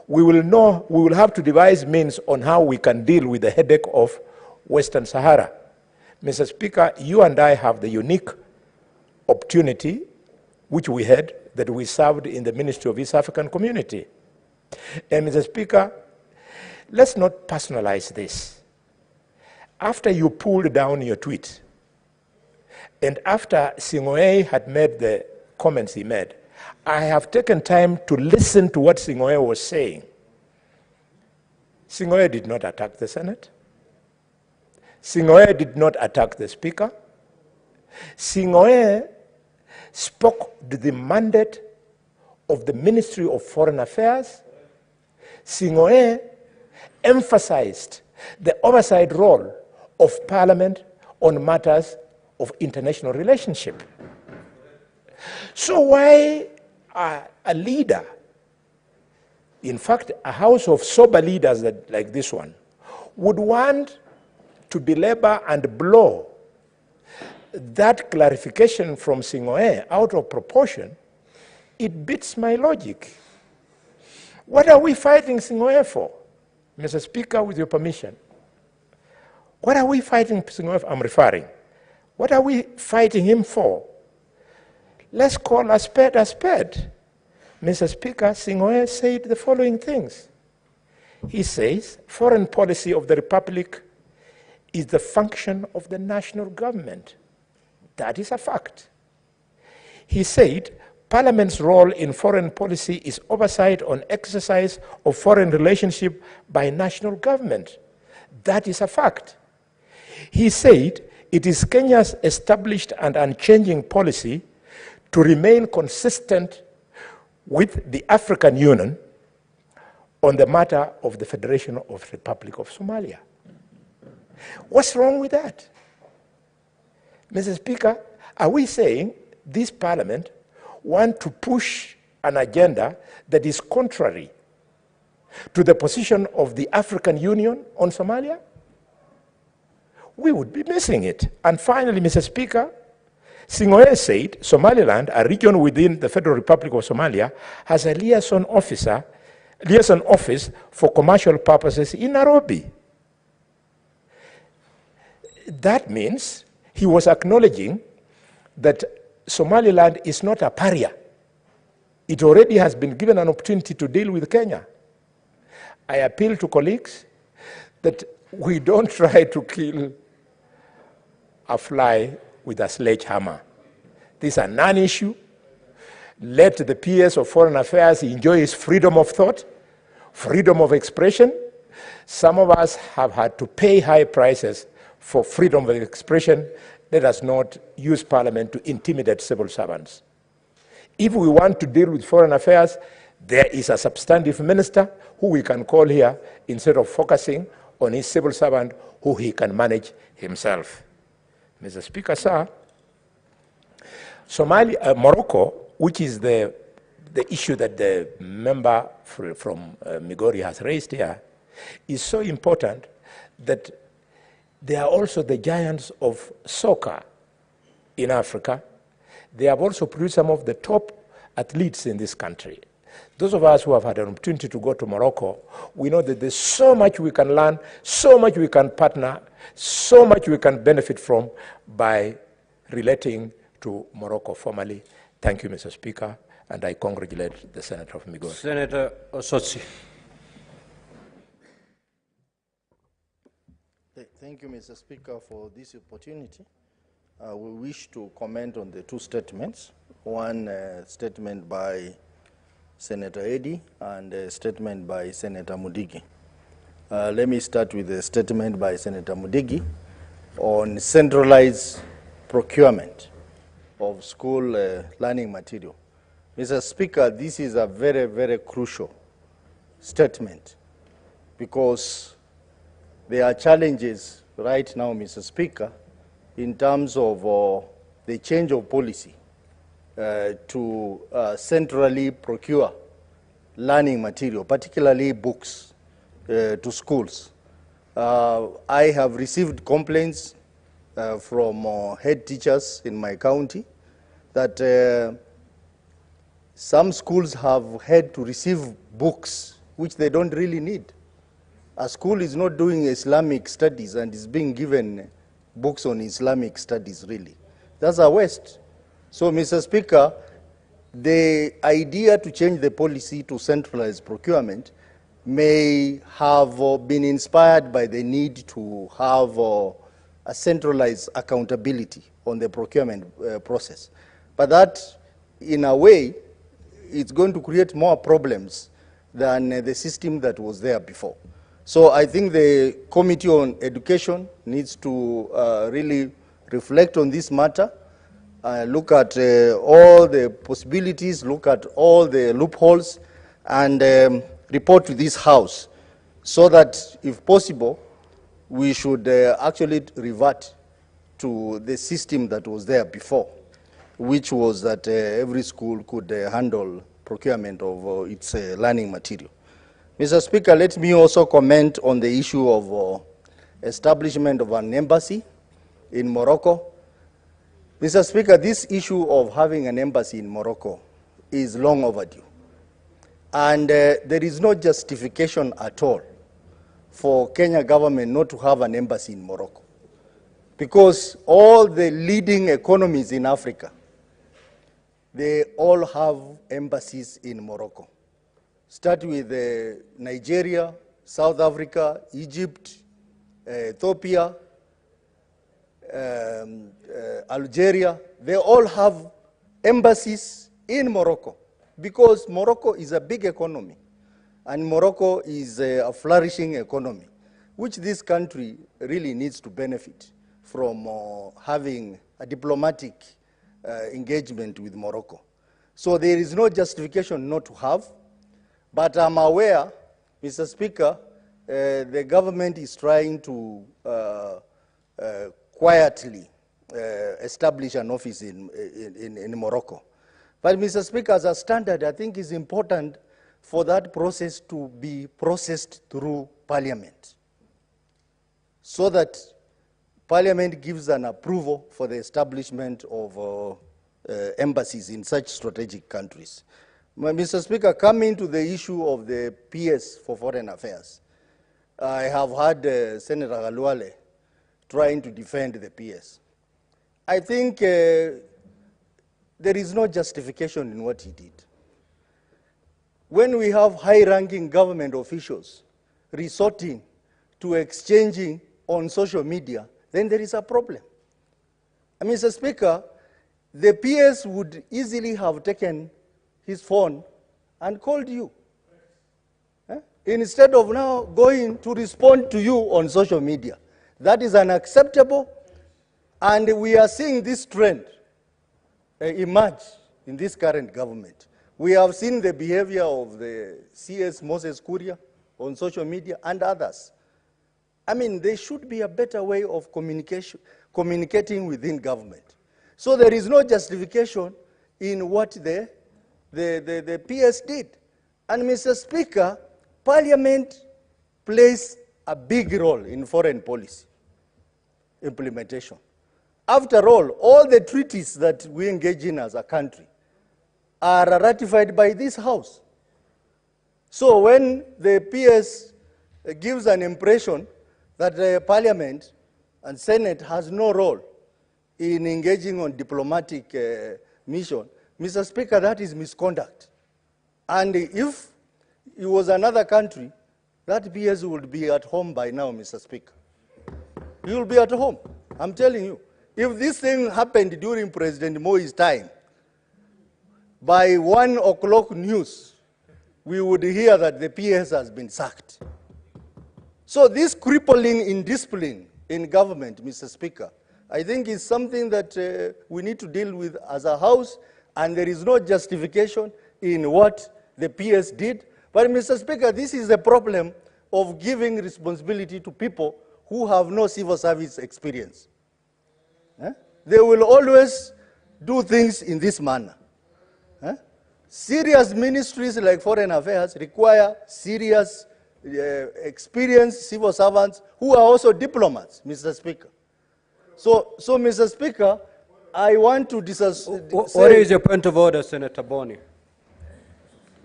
Speaker 17: we will have to devise means on how we can deal with the headache of Western Sahara. Mr. Speaker, you and I have the unique opportunity, which we had, that we served in the Ministry of East African Community. And Mr. Speaker, let's not personalize this. After you pulled down your tweet, and after Singoe had made the comments he made, I have taken time to listen to what Singoe was saying. Singoe did not attack the Senate. Singoe did not attack the Speaker. Singoe spoke to the mandate of the Ministry of Foreign Affairs. Singoe emphasized the oversight role of Parliament on matters of international relationship. So why a leader, in fact, a house of sober leaders like this one, would want to belabor and blow that clarification from Singoe out of proportion, it beats my logic. What are we fighting Singoe for? Mr. Speaker, with your permission. What are we fighting Singoe for? I'm referring. What are we fighting him for? Let's call a spade a spade. Mr. Speaker, Singoe said the following things. He says, foreign policy of the Republic is the function of the national government. That is a fact. He said, Parliament's role in foreign policy is oversight on exercise of foreign relationship by national government. That is a fact. He said, it is Kenya's established and unchanging policy to remain consistent with the African Union on the matter of the Federation of the Republic of Somalia. What's wrong with that? Mr. Speaker, are we saying this Parliament want to push an agenda that is contrary to the position of the African Union on Somalia? We would be missing it. And finally, Mr. Speaker, Singoe said Somaliland, a region within the Federal Republic of Somalia, has a liaison office for commercial purposes in Nairobi. That means he was acknowledging that Somaliland is not a pariah. It already has been given an opportunity to deal with Kenya. I appeal to colleagues that we don't try to kill a fly with a sledgehammer. This is a non-issue. Let the PS of Foreign Affairs enjoy his freedom of thought, freedom of expression. Some of us have had to pay high prices for freedom of expression. Let us not use Parliament to intimidate civil servants. If we want to deal with foreign affairs, there is a substantive minister who we can call here instead of focusing on his civil servant who he can manage himself. Mr. Speaker, sir, Morocco, which is the issue that the member from Migori has raised here, is so important that they are also the giants of soccer in Africa. They have also produced some of the top athletes in this country. Those of us who have had an opportunity to go to Morocco, we know that there's so much we can learn, so much we can partner, so much we can benefit from by relating to Morocco formally. Thank you, Mr. Speaker, and I congratulate the Senator of Migori.
Speaker 1: Senator Osotsi.
Speaker 6: Thank you, Mr. Speaker, for this opportunity. We wish to comment on the two statements. One statement by Senator Eddy and a statement by Senator Mudigi. Let me start with the statement by Senator Mudigi on centralized procurement of school learning material. Mr. Speaker, this is a very, very crucial statement because there are challenges right now, Mr. Speaker, in terms of the change of policy to centrally procure learning material, particularly books, to schools. I have received complaints from head teachers in my county that some schools have had to receive books
Speaker 18: which they don't really need. A school is not doing Islamic studies and is being given books on Islamic studies, really. That's a waste. So, Mr. Speaker, the idea to change the policy to centralized procurement may have been inspired by the need to have a centralized accountability on the procurement process. But that, in a way, it's going to create more problems than the system that was there before. So I think the Committee on Education needs to really reflect on this matter, look at all the possibilities, look at all the loopholes, and report to this House so that, if possible, we should actually revert to the system that was there before, which was that every school could handle procurement of its learning material. Mr. Speaker, let me also comment on the issue of establishment of an embassy in Morocco. Mr. Speaker, this issue of having an embassy in Morocco is long overdue. And there is no justification at all for Kenya government not to have an embassy in Morocco. Because all the leading economies in Africa, they all have embassies in Morocco. Start with Nigeria, South Africa, Egypt, Ethiopia, Algeria. They all have embassies in Morocco because Morocco is a big economy and Morocco is a flourishing economy, which this country really needs to benefit from having a diplomatic engagement with Morocco. So there is no justification not to have. But I'm aware, Mr. Speaker, the government is trying to quietly establish an office in Morocco. But, Mr. Speaker, as a standard, I think it's important for that process to be processed through Parliament, so that Parliament gives an approval for the establishment of embassies in such strategic countries. Mr. Speaker, coming to the issue of the PS for Foreign Affairs, I have heard Senator Galuale trying to defend the PS. I think there is no justification in what he did. When we have high-ranking government officials resorting to exchanging on social media, then there is a problem. And Mr. Speaker, the PS would easily have taken his phone and called you. Instead of now going to respond to you on social media. That is unacceptable, and we are seeing this trend emerge in this current government. We have seen the behavior of the CS Moses Kuria on social media and others. I mean, there should be a better way of communicating within government. So there is no justification in what the PS did. And Mr. Speaker, Parliament plays a big role in foreign policy implementation. After all the treaties that we engage in as a country are ratified by this House. So when the PS gives an impression that the Parliament and Senate has no role in engaging on diplomatic mission, Mr. Speaker, that is misconduct. And if it was another country, that PS would be at home by now, Mr. Speaker. He will be at home, I'm telling you. If this thing happened during President Moi's time, by 1 o'clock news, we would hear that the PS has been sacked. So this crippling indiscipline in government, Mr. Speaker, I think is something that we need to deal with as a House, and there is no justification in what the PS did. But, Mr. Speaker, this is the problem of giving responsibility to people who have no civil service experience. They will always do things in this manner. Serious ministries like Foreign Affairs require serious, experienced civil servants who are also diplomats, Mr. Speaker. So Mr. Speaker, I want to
Speaker 1: What is your point of order, Senator Boni?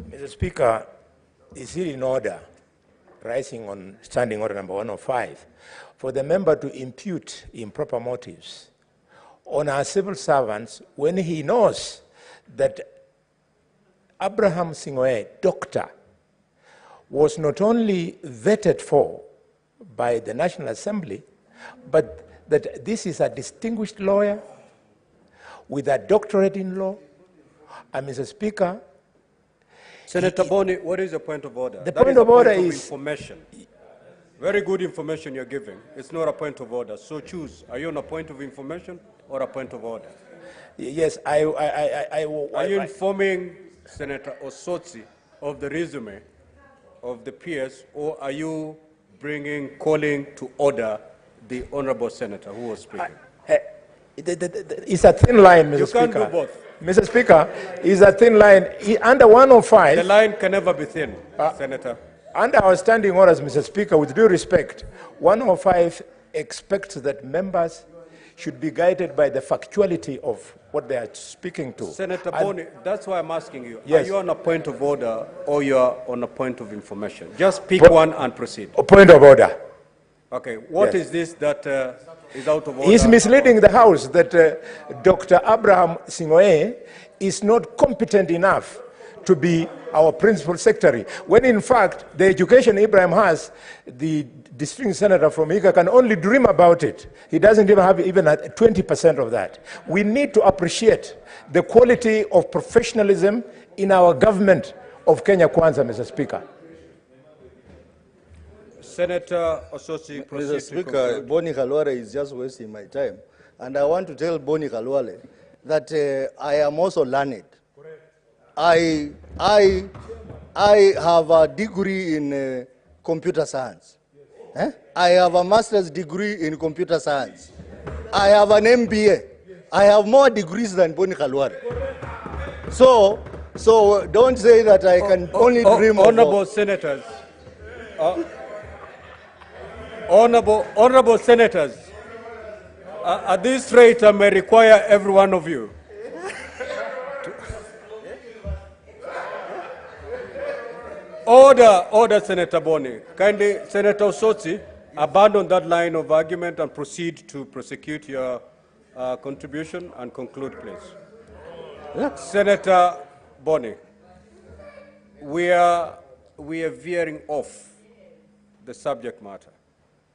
Speaker 17: Mr. Speaker, is it in order, rising on standing order number 105, for the member to impute improper motives on our civil servants when he knows that Abraham Singoe, doctor, was not only vetted for by the National Assembly, but that this is a distinguished lawyer with a doctorate in law. And Mr. Speaker,
Speaker 1: Senator Boni, what is the point of order?
Speaker 17: The
Speaker 1: That
Speaker 17: point
Speaker 1: is
Speaker 17: of
Speaker 1: a
Speaker 17: order
Speaker 1: point of
Speaker 17: is-
Speaker 1: information. Very good information you're giving. It's not a point of order. So choose. Are you on a point of information or a point of order?
Speaker 17: yes,
Speaker 1: Are you informing Senator Osotsi of the resume of the peers, or are you calling to order the honorable senator who was speaking?
Speaker 17: It's a thin line, Mr.
Speaker 1: You
Speaker 17: Speaker.
Speaker 1: can't do both.
Speaker 17: Mr. Speaker, it's a thin line. Under 105...
Speaker 1: The line can never be thin, Senator.
Speaker 17: Under our standing orders, Mr. Speaker, with due respect, 105 expects that members should be guided by the factuality of what they are speaking to.
Speaker 1: Senator Boni, that's why I'm asking you.
Speaker 17: Yes.
Speaker 1: Are you on a point of order or you are on a point of information? Just pick one and proceed.
Speaker 17: A point of order.
Speaker 1: Okay. What
Speaker 17: Yes.
Speaker 1: is this that is out of order?
Speaker 17: He's misleading the House that Dr. Abraham Singoe is not competent enough to be our principal secretary, when in fact the education Ibrahim has, the district senator from Iga can only dream about it. He doesn't even have even 20% of that. We need to appreciate the quality of professionalism in our government of Kenya Kwanza, Mr. Speaker.
Speaker 1: Senator Osotsi, proceed
Speaker 18: Mr.
Speaker 1: to
Speaker 18: Speaker,
Speaker 1: conclude.
Speaker 18: Boni Khalwale is just wasting my time. And I want to tell Boni Khalwale that I am also learned. I have a degree in computer science. I have a master's degree in computer science. I have an MBA. I have more degrees than Boni Khalwale. So don't say that I can only dream of...
Speaker 1: Honorable senators, honorable senators, at this rate I may require every one of you. Order, Senator Boni. Kindly, Senator Osotsi, abandon that line of argument and proceed to prosecute your contribution and conclude, please. Senator Boni, we are veering off the subject matter.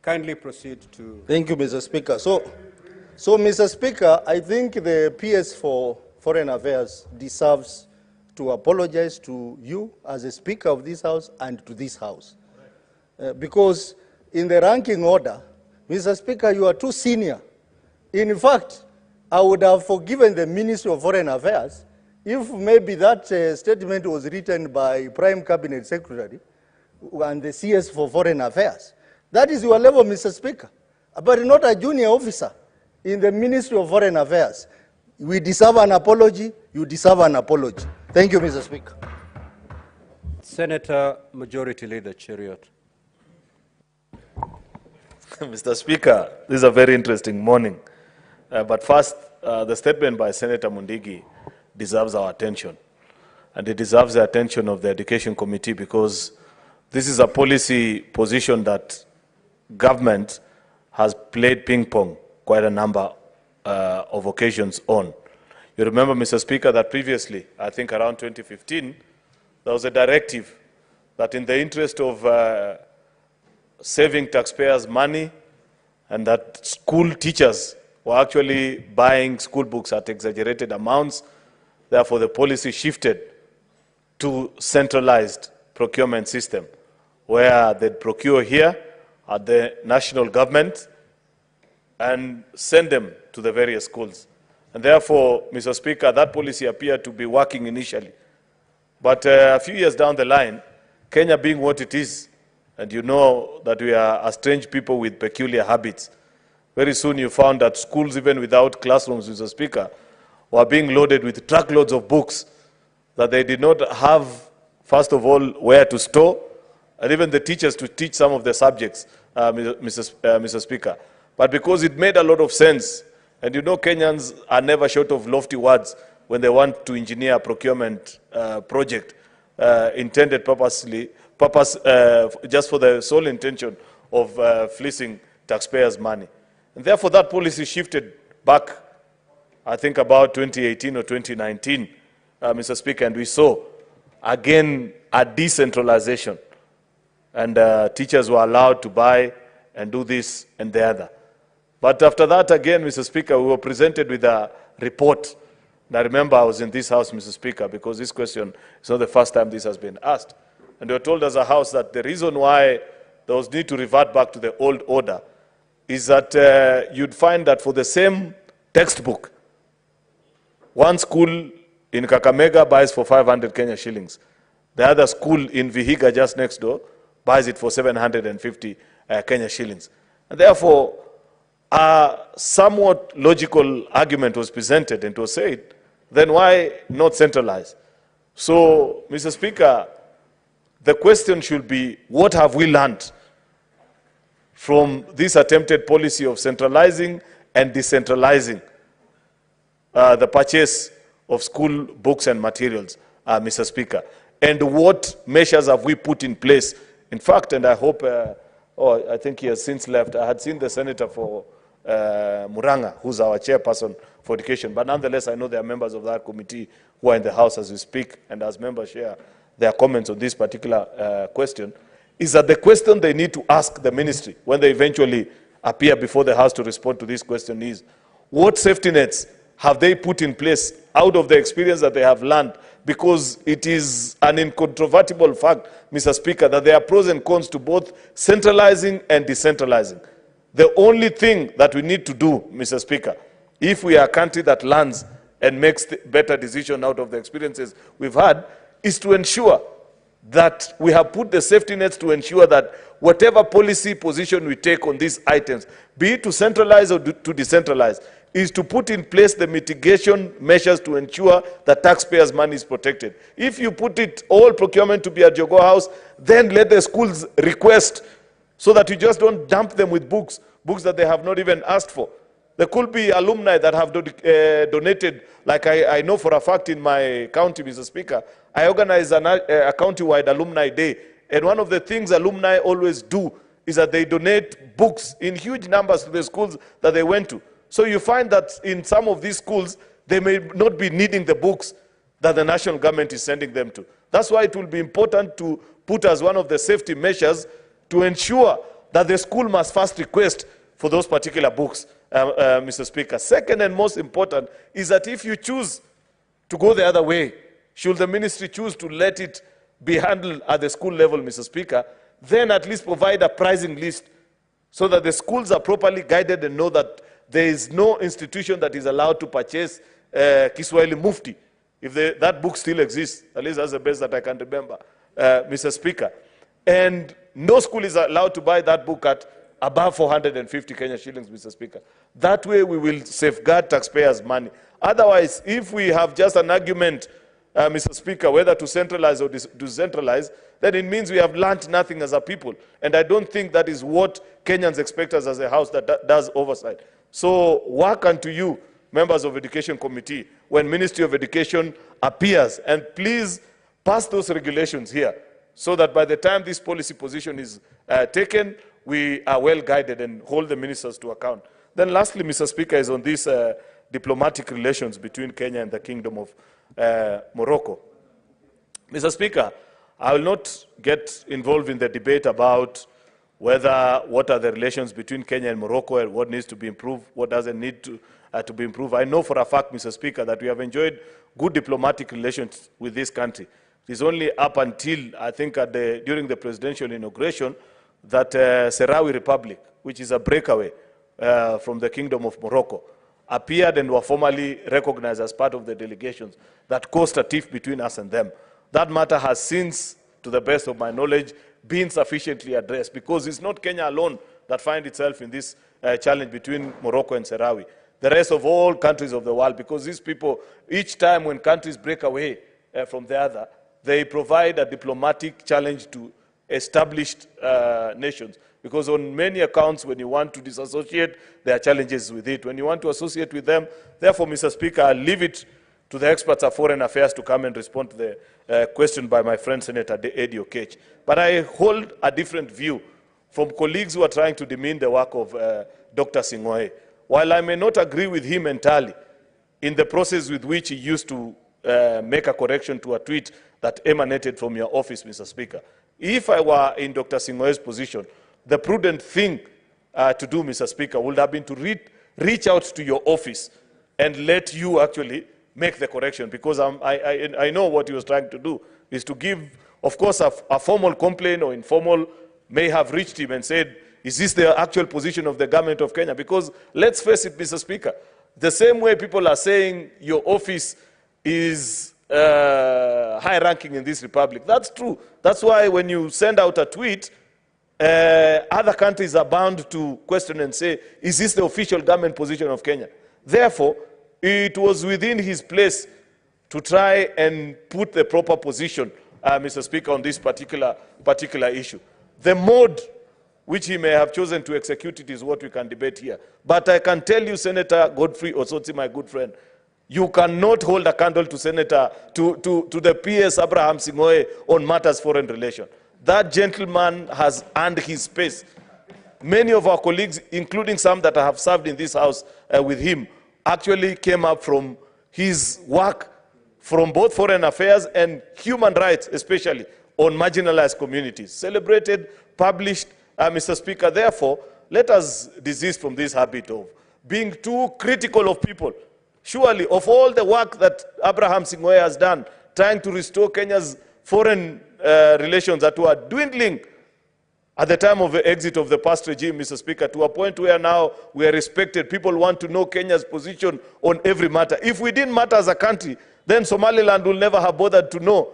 Speaker 1: Kindly proceed to...
Speaker 18: Thank you, Mr. Speaker. So, Mr. Speaker, I think the PS for Foreign Affairs deserves to apologize to you as a Speaker of this House and to this House. Because in the ranking order, Mr. Speaker, you are too senior. In fact, I would have forgiven the Ministry of Foreign Affairs if maybe that statement was written by Prime Cabinet Secretary and the CS for Foreign Affairs. That is your level, Mr. Speaker, but not a junior officer in the Ministry of Foreign Affairs. We deserve an apology. You deserve an apology. Thank you, Mr. Speaker.
Speaker 1: Senator Majority Leader Cheriot.
Speaker 5: Mr. Speaker, this is a very interesting morning. But first, the statement by Senator Mundigi deserves our attention. And it deserves the attention of the Education Committee because this is a policy position that government has played ping pong quite a number of occasions on. You remember, Mr. Speaker, that previously, I think around 2015, there was a directive that in the interest of saving taxpayers' money and that school teachers were actually buying school books at exaggerated amounts. Therefore, the policy shifted to centralized procurement system where they'd procure here at the national government and send them to the various schools. And therefore, Mr. Speaker, that policy appeared to be working initially. But a few years down the line, Kenya being what it is, and you know that we are a strange people with peculiar habits, very soon you found that schools, even without classrooms, Mr. Speaker, were being loaded with truckloads of books that they did not have, first of all, where to store, and even the teachers to teach some of the subjects, Mr. Speaker. But because it made a lot of sense, and you know Kenyans are never short of lofty words when they want to engineer a procurement project intended purposely purpose, just for the sole intention of fleecing taxpayers' money. And therefore, that policy shifted back, I think, about 2018 or 2019, Mr. Speaker, and we saw, again, a decentralization. And teachers were allowed to buy and do this and the other. But after that, again, Mr. Speaker, we were presented with a report. And I remember I was in this house, Mr. Speaker, because this question is not the first time this has been asked. And we were told as a house that the reason why there was need to revert back to the old order is that you'd find that for the same textbook, one school in Kakamega buys for 500 Kenya shillings. The other school in Vihiga, just next door, buys it for 750 Kenya shillings. And therefore, a somewhat logical argument was presented and was said, then why not centralize? So, Mr. Speaker, the question should be, what have we learned from this attempted policy of centralizing and decentralizing the purchase of school books and materials, Mr. Speaker? And what measures have we put in place? In fact, and I hope, I think he has since left, I had seen the Senator for Muranga, who's our chairperson for education, but nonetheless, I know there are members of that committee who are in the House as we speak, and as members share their comments on this particular question, is that the question they need to ask the ministry when they eventually appear before the House to respond to this question is, what safety nets have they put in place out of the experience that they have learned? Because it is an incontrovertible fact, Mr. Speaker, that there are pros and cons to both centralizing and decentralizing. The only thing that we need to do, Mr. Speaker, if we are a country that learns and makes better decisions out of the experiences we've had, is to ensure that we have put the safety nets to ensure that whatever policy position we take on these items, be it to centralize or to decentralize, is to put in place the mitigation measures to ensure that taxpayers' money is protected. If you put it all procurement to be at Jogoo House, then let the schools request so that you just don't dump them with books that they have not even asked for. There could be alumni that have donated, like I know for a fact in my county, Mr. Speaker, I organize a county-wide alumni day, and one of the things alumni always do is that they donate books in huge numbers to the schools that they went to. So you find that in some of these schools, they may not be needing the books that the national government is sending them to. That's why it will be important to put as one of the safety measures to ensure that the school must first request for those particular books, Mr. Speaker. Second and most important is that if you choose to go the other way, should the ministry choose to let it be handled at the school level, Mr. Speaker, then at least provide a pricing list so that the schools are properly guided and know that there is no institution that is allowed to purchase Kiswahili Mufti, if that book still exists. At least that's the best that I can remember, Mr. Speaker. And no school is allowed to buy that book at above 450 Kenya shillings, Mr. Speaker. That way we will safeguard taxpayers' money. Otherwise, if we have just an argument, Mr. Speaker, whether to centralize or decentralize, then it means we have learned nothing as a people. And I don't think that is what Kenyans expect us as a house that does oversight. So work unto you, members of Education Committee, when Ministry of Education appears, and please pass those regulations here so that by the time this policy position is taken, we are well guided and hold the ministers to account. Then lastly, Mr. Speaker, is on these diplomatic relations between Kenya and the Kingdom of Morocco. Mr. Speaker, I will not get involved in the debate about what are the relations between Kenya and Morocco and what needs to be improved, what doesn't need to be improved. I know for a fact, Mr. Speaker, that we have enjoyed good diplomatic relations with this country. It is only up until, I think, during the presidential inauguration that Sahrawi Republic, which is a breakaway from the Kingdom of Morocco, appeared and were formally recognized as part of the delegations that caused a tiff between us and them. That matter has since, to the best of my knowledge, been sufficiently addressed, because it's not Kenya alone that finds itself in this challenge between Morocco and Sahrawi. The rest of all countries of the world, because these people, each time when countries break away from the other, they provide a diplomatic challenge to established nations. Because on many accounts, when you want to disassociate, there are challenges with it. When you want to associate with them, therefore, Mr. Speaker, I'll leave it to the experts of foreign affairs to come and respond to the question by my friend Senator Eddie Okech. But I hold a different view from colleagues who are trying to demean the work of Dr. Sing'oei. While I may not agree with him entirely in the process with which he used to make a correction to a tweet that emanated from your office, Mr. Speaker, if I were in Dr. Sing'oei's position, the prudent thing to do, Mr. Speaker, would have been to reach out to your office and let you actually make the correction, because I know what he was trying to do is to give, of course, a formal complaint or informal may have reached him and said, is this the actual position of the government of Kenya? Because let's face it, Mr. Speaker, the same way people are saying your office is high-ranking in this republic, that's true. That's why when you send out a tweet, other countries are bound to question and say, is this the official government position of Kenya? Therefore, it was within his place to try and put the proper position, Mr. Speaker, on this particular issue. The mode which he may have chosen to execute it is what we can debate here. But I can tell you, Senator Godfrey Osotsi, my good friend, you cannot hold a candle to the PS Abraham Sing'oei on matters foreign relations. That gentleman has earned his space. Many of our colleagues, including some that have served in this house with him, actually came up from his work from both foreign affairs and human rights, especially on marginalized communities. Celebrated, published, Mr. Speaker. Therefore, let us desist from this habit of being too critical of people. Surely, of all the work that Abraham Sing'oei has done, trying to restore Kenya's foreign relations that were dwindling at the time of the exit of the past regime, Mr. Speaker, to a point where now we are respected. People want to know Kenya's position on every matter. If we didn't matter as a country, then Somaliland will never have bothered to know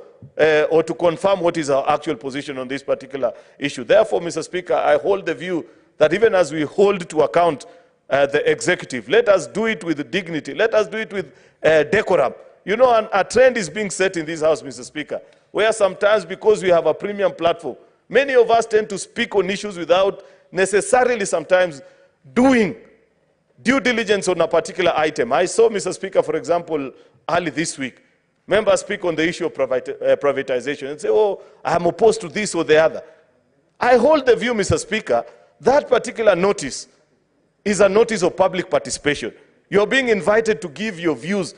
Speaker 5: or to confirm what is our actual position on this particular issue. Therefore, Mr. Speaker, I hold the view that even as we hold to account the executive, let us do it with dignity. Let us do it with decorum. You know, a trend is being set in this house, Mr. Speaker, where sometimes because we have a premium platform, many of us tend to speak on issues without necessarily sometimes doing due diligence on a particular item. I saw, Mr. Speaker, for example, early this week, members speak on the issue of privatization and say, oh, I'm opposed to this or the other. I hold the view, Mr. Speaker, that particular notice is a notice of public participation. You're being invited to give your views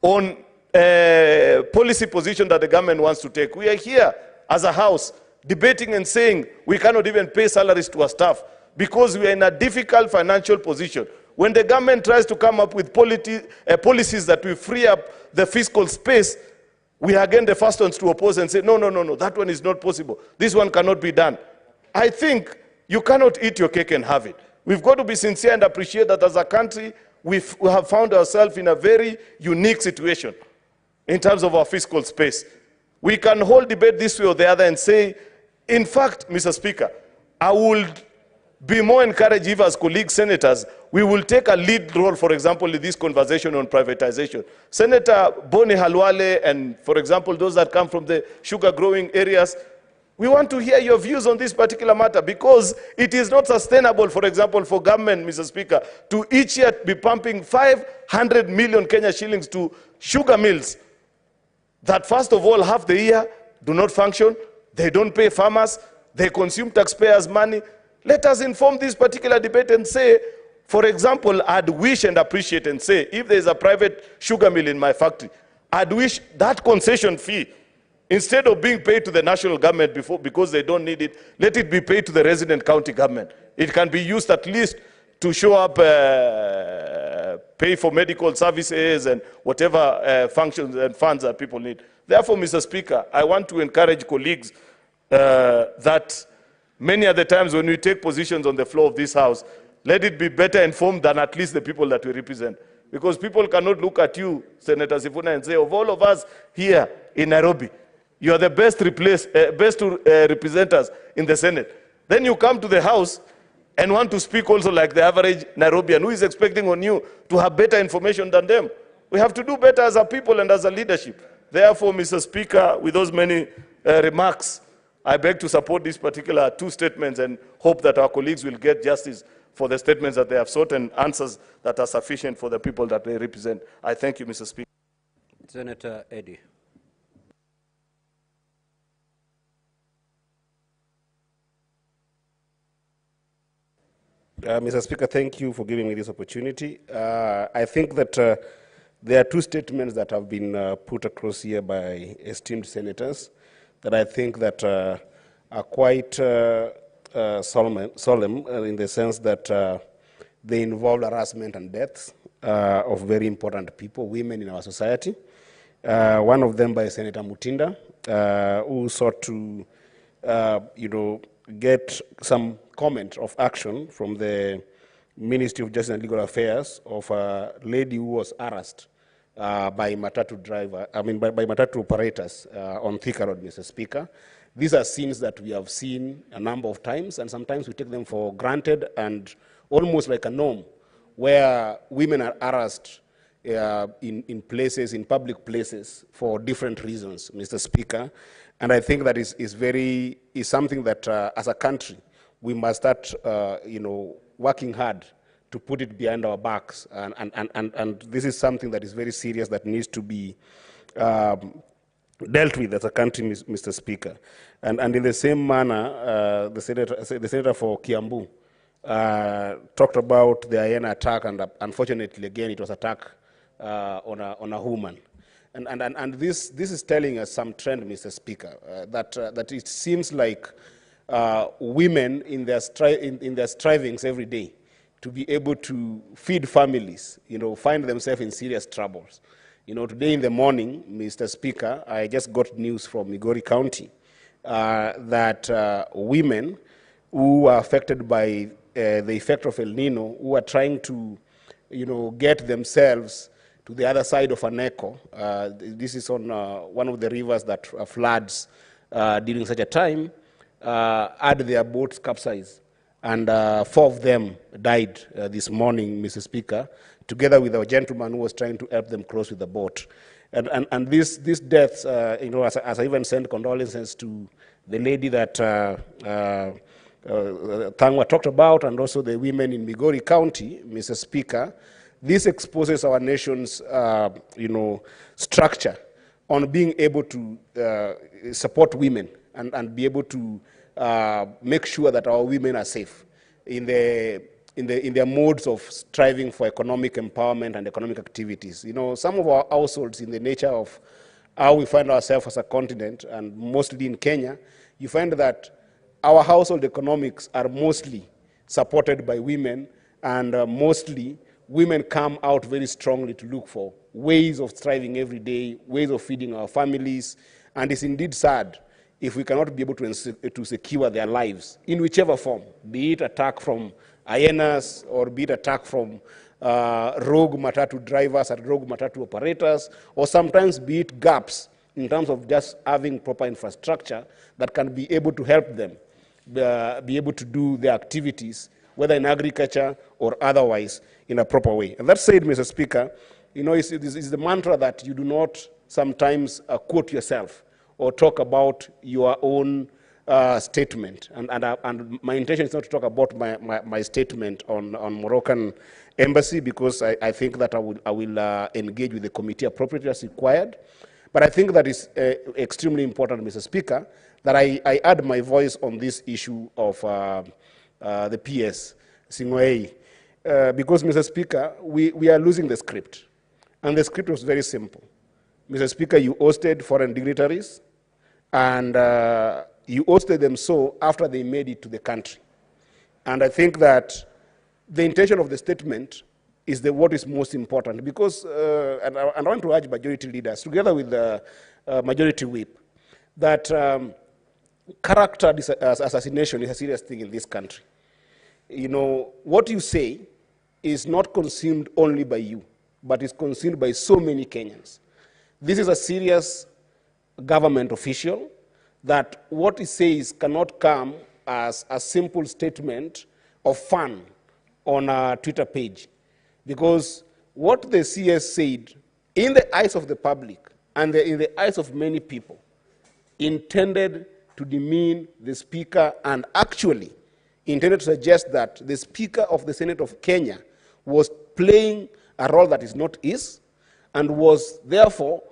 Speaker 5: on policy position that the government wants to take. We are here as a house debating and saying we cannot even pay salaries to our staff because we are in a difficult financial position. When the government tries to come up with policies that will free up the fiscal space, we are again the first ones to oppose and say, no, that one is not possible. This one cannot be done. I think you cannot eat your cake and have it. We've got to be sincere and appreciate that as a country, we have found ourselves in a very unique situation in terms of our fiscal space. We can hold debate this way or the other and say, in fact, Mr. Speaker, I would be more encouraged if as colleagues senators, we will take a lead role, for example, in this conversation on privatization. Senator Boni Halwale and, for example, those that come from the sugar growing areas, we want to hear your views on this particular matter because it is not sustainable, for example, for government, Mr. Speaker, to each year be pumping 500 million Kenya shillings to sugar mills that, first of all, half the year do not function, they don't pay farmers, they consume taxpayers' money. Let us inform this particular debate and say, for example, I'd wish and appreciate and say, if there's a private sugar mill in my factory, I'd wish that concession fee, instead of being paid to the national government because they don't need it, let it be paid to the resident county government. It can be used at least to show up, pay for medical services and whatever functions and funds that people need. Therefore, Mr. Speaker, I want to encourage colleagues that many other times when we take positions on the floor of this house, let it be better informed than at least the people that we represent. Because people cannot look at you, Senator Sifuna, and say, of all of us here in Nairobi, you are the best representatives in the Senate. Then you come to the House and want to speak also like the average Nairobian who is expecting on you to have better information than them. We have to do better as a people and as a leadership. Therefore, Mr. Speaker, with those many remarks, I beg to support these particular two statements and hope that our colleagues will get justice for the statements that they have sought and answers that are sufficient for the people that they represent. I thank you, Mr. Speaker.
Speaker 1: Senator Eddy.
Speaker 8: Mr. Speaker, thank you for giving me this opportunity. I think that there are two statements that have been put across here by esteemed senators that I think that are quite solemn in the sense that they involve harassment and deaths of very important people, women in our society. One of them by Senator Mutinda, who sought to, get some comment of action from the Ministry of Justice and Legal Affairs of a lady who was harassed by matatu by matatu operators on Thika Road, Mr. Speaker. These are scenes that we have seen a number of times, and sometimes we take them for granted and almost like a norm, where women are harassed in places, in public places, for different reasons, Mr. Speaker. And I think that is something that, as a country, we must start, working hard to put it behind our backs. And this is something that is very serious that needs to be dealt with as a country, Mr. Speaker. And in the same manner, the senator for Kiambu talked about the Ayena attack, and unfortunately, again, it was attack on a woman. And this is telling us some trend, Mr. Speaker, that it seems like women in their strivings every day to be able to feed families, find themselves in serious troubles. Today in the morning, Mr. Speaker, I just got news from Migori County that women who are affected by the effect of El Nino, who are trying to, get themselves to the other side of Aneko. This is on one of the rivers that floods during such a time, had their boats capsized. And 4 of them died this morning, Mr. Speaker, together with a gentleman who was trying to help them cross with the boat. And these deaths, as I even sent condolences to the lady that Thangwa talked about, and also the women in Migori County, Mr. Speaker, this exposes our nation's, structure on being able to support women and be able to make sure that our women are safe in their modes of striving for economic empowerment and economic activities. Some of our households, in the nature of how we find ourselves as a continent, and mostly in Kenya, you find that our household economics are mostly supported by women, and mostly women come out very strongly to look for ways of striving every day, ways of feeding our families, and it's indeed sad if we cannot be able to secure their lives in whichever form, be it attack from hyenas or be it attack from rogue matatu drivers and rogue matatu operators, or sometimes be it gaps in terms of just having proper infrastructure that can be able to help them be able to do their activities, whether in agriculture or otherwise, in a proper way. And that said, Mr. Speaker, it's the mantra that you do not sometimes quote yourself or talk about your own statement. And my intention is not to talk about my statement on Moroccan embassy, because I think that I will engage with the committee appropriately as required. But I think that is extremely important, Mr. Speaker, that I add my voice on this issue of the PS, Sing'oei, because, Mr. Speaker, we are losing the script. And the script was very simple. Mr. Speaker, you hosted foreign dignitaries, and you hosted them so after they made it to the country. And I think that the intention of the statement is what is most important, because, and I want to urge majority leaders, together with the majority whip, that character assassination is a serious thing in this country. What you say is not consumed only by you, but is consumed by so many Kenyans. This is a serious government official that what he says cannot come as a simple statement of fun on a Twitter page. Because what the CS said, in the eyes of the public and in the eyes of many people, intended to demean the Speaker, and actually intended to suggest that the Speaker of the Senate of Kenya was playing a role that is not his, and was therefore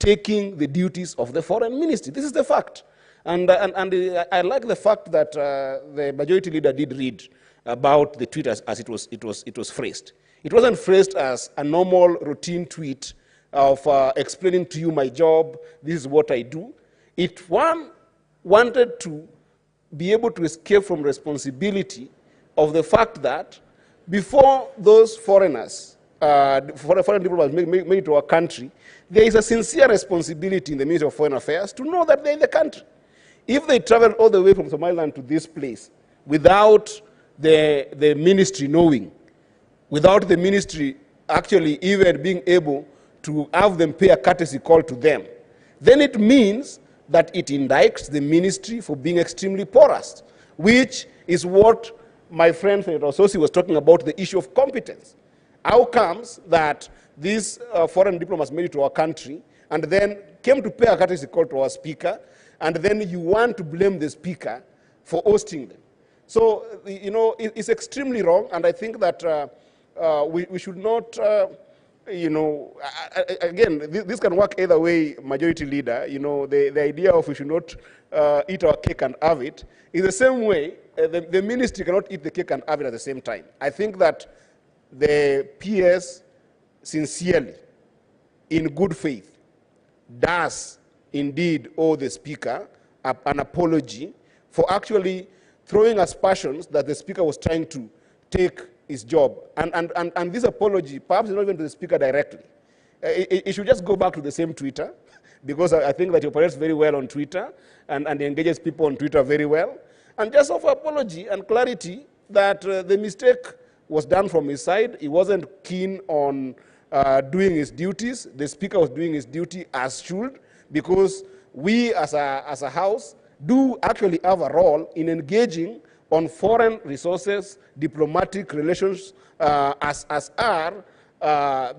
Speaker 8: taking the duties of the foreign ministry. This is the fact. And I like the fact that the majority leader did read about the tweet as it was phrased. It wasn't phrased as a normal routine tweet of explaining to you my job, this is what I do. It wanted to be able to escape from responsibility of the fact that before those foreigners, foreign diplomats make it to our country, there is a sincere responsibility in the Ministry of Foreign Affairs to know that they're in the country. If they travel all the way from Somaliland to this place without the ministry knowing, without the ministry actually even being able to have them pay a courtesy call to them, then it means that it indicts the ministry for being extremely porous, which is what my friend Senator Ososi was talking about, the issue of competence. How comes that these foreign diplomats made it to our country and then came to pay a courtesy call to our speaker, and then you want to blame the speaker for hosting them? So, you know, it's extremely wrong, and I think that we should not, you know, again, this can work either way, majority leader. You know, the idea of we should not eat our cake and have it is the same way the ministry cannot eat the cake and have it at the same time. I think that the PS sincerely, in good faith, does indeed owe the speaker an apology for actually throwing aspersions that the speaker was trying to take his job. And this apology, perhaps not even to the speaker directly. It should just go back to the same Twitter, because I think that he operates very well on Twitter and engages people on Twitter very well. And just offer apology and clarity that the mistake was done from his side. He wasn't keen on doing his duties. The speaker was doing his duty as should, because we as a house do actually have a role in engaging on foreign resources, diplomatic relations, as are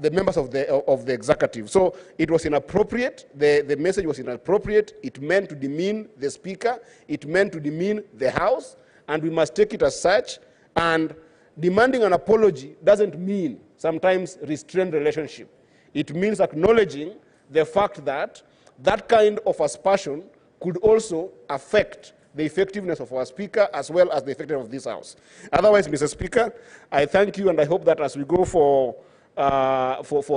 Speaker 8: the members of the executive. So it was inappropriate. The message was inappropriate. It meant to demean the speaker. It meant to demean the House, and we must take it as such. And demanding an apology doesn't mean sometimes restrained relationship. It means acknowledging the fact that that kind of aspersion could also affect the effectiveness of our speaker as well as the effectiveness of this House. Otherwise, Mr. Speaker, I thank you, and I hope that as we go for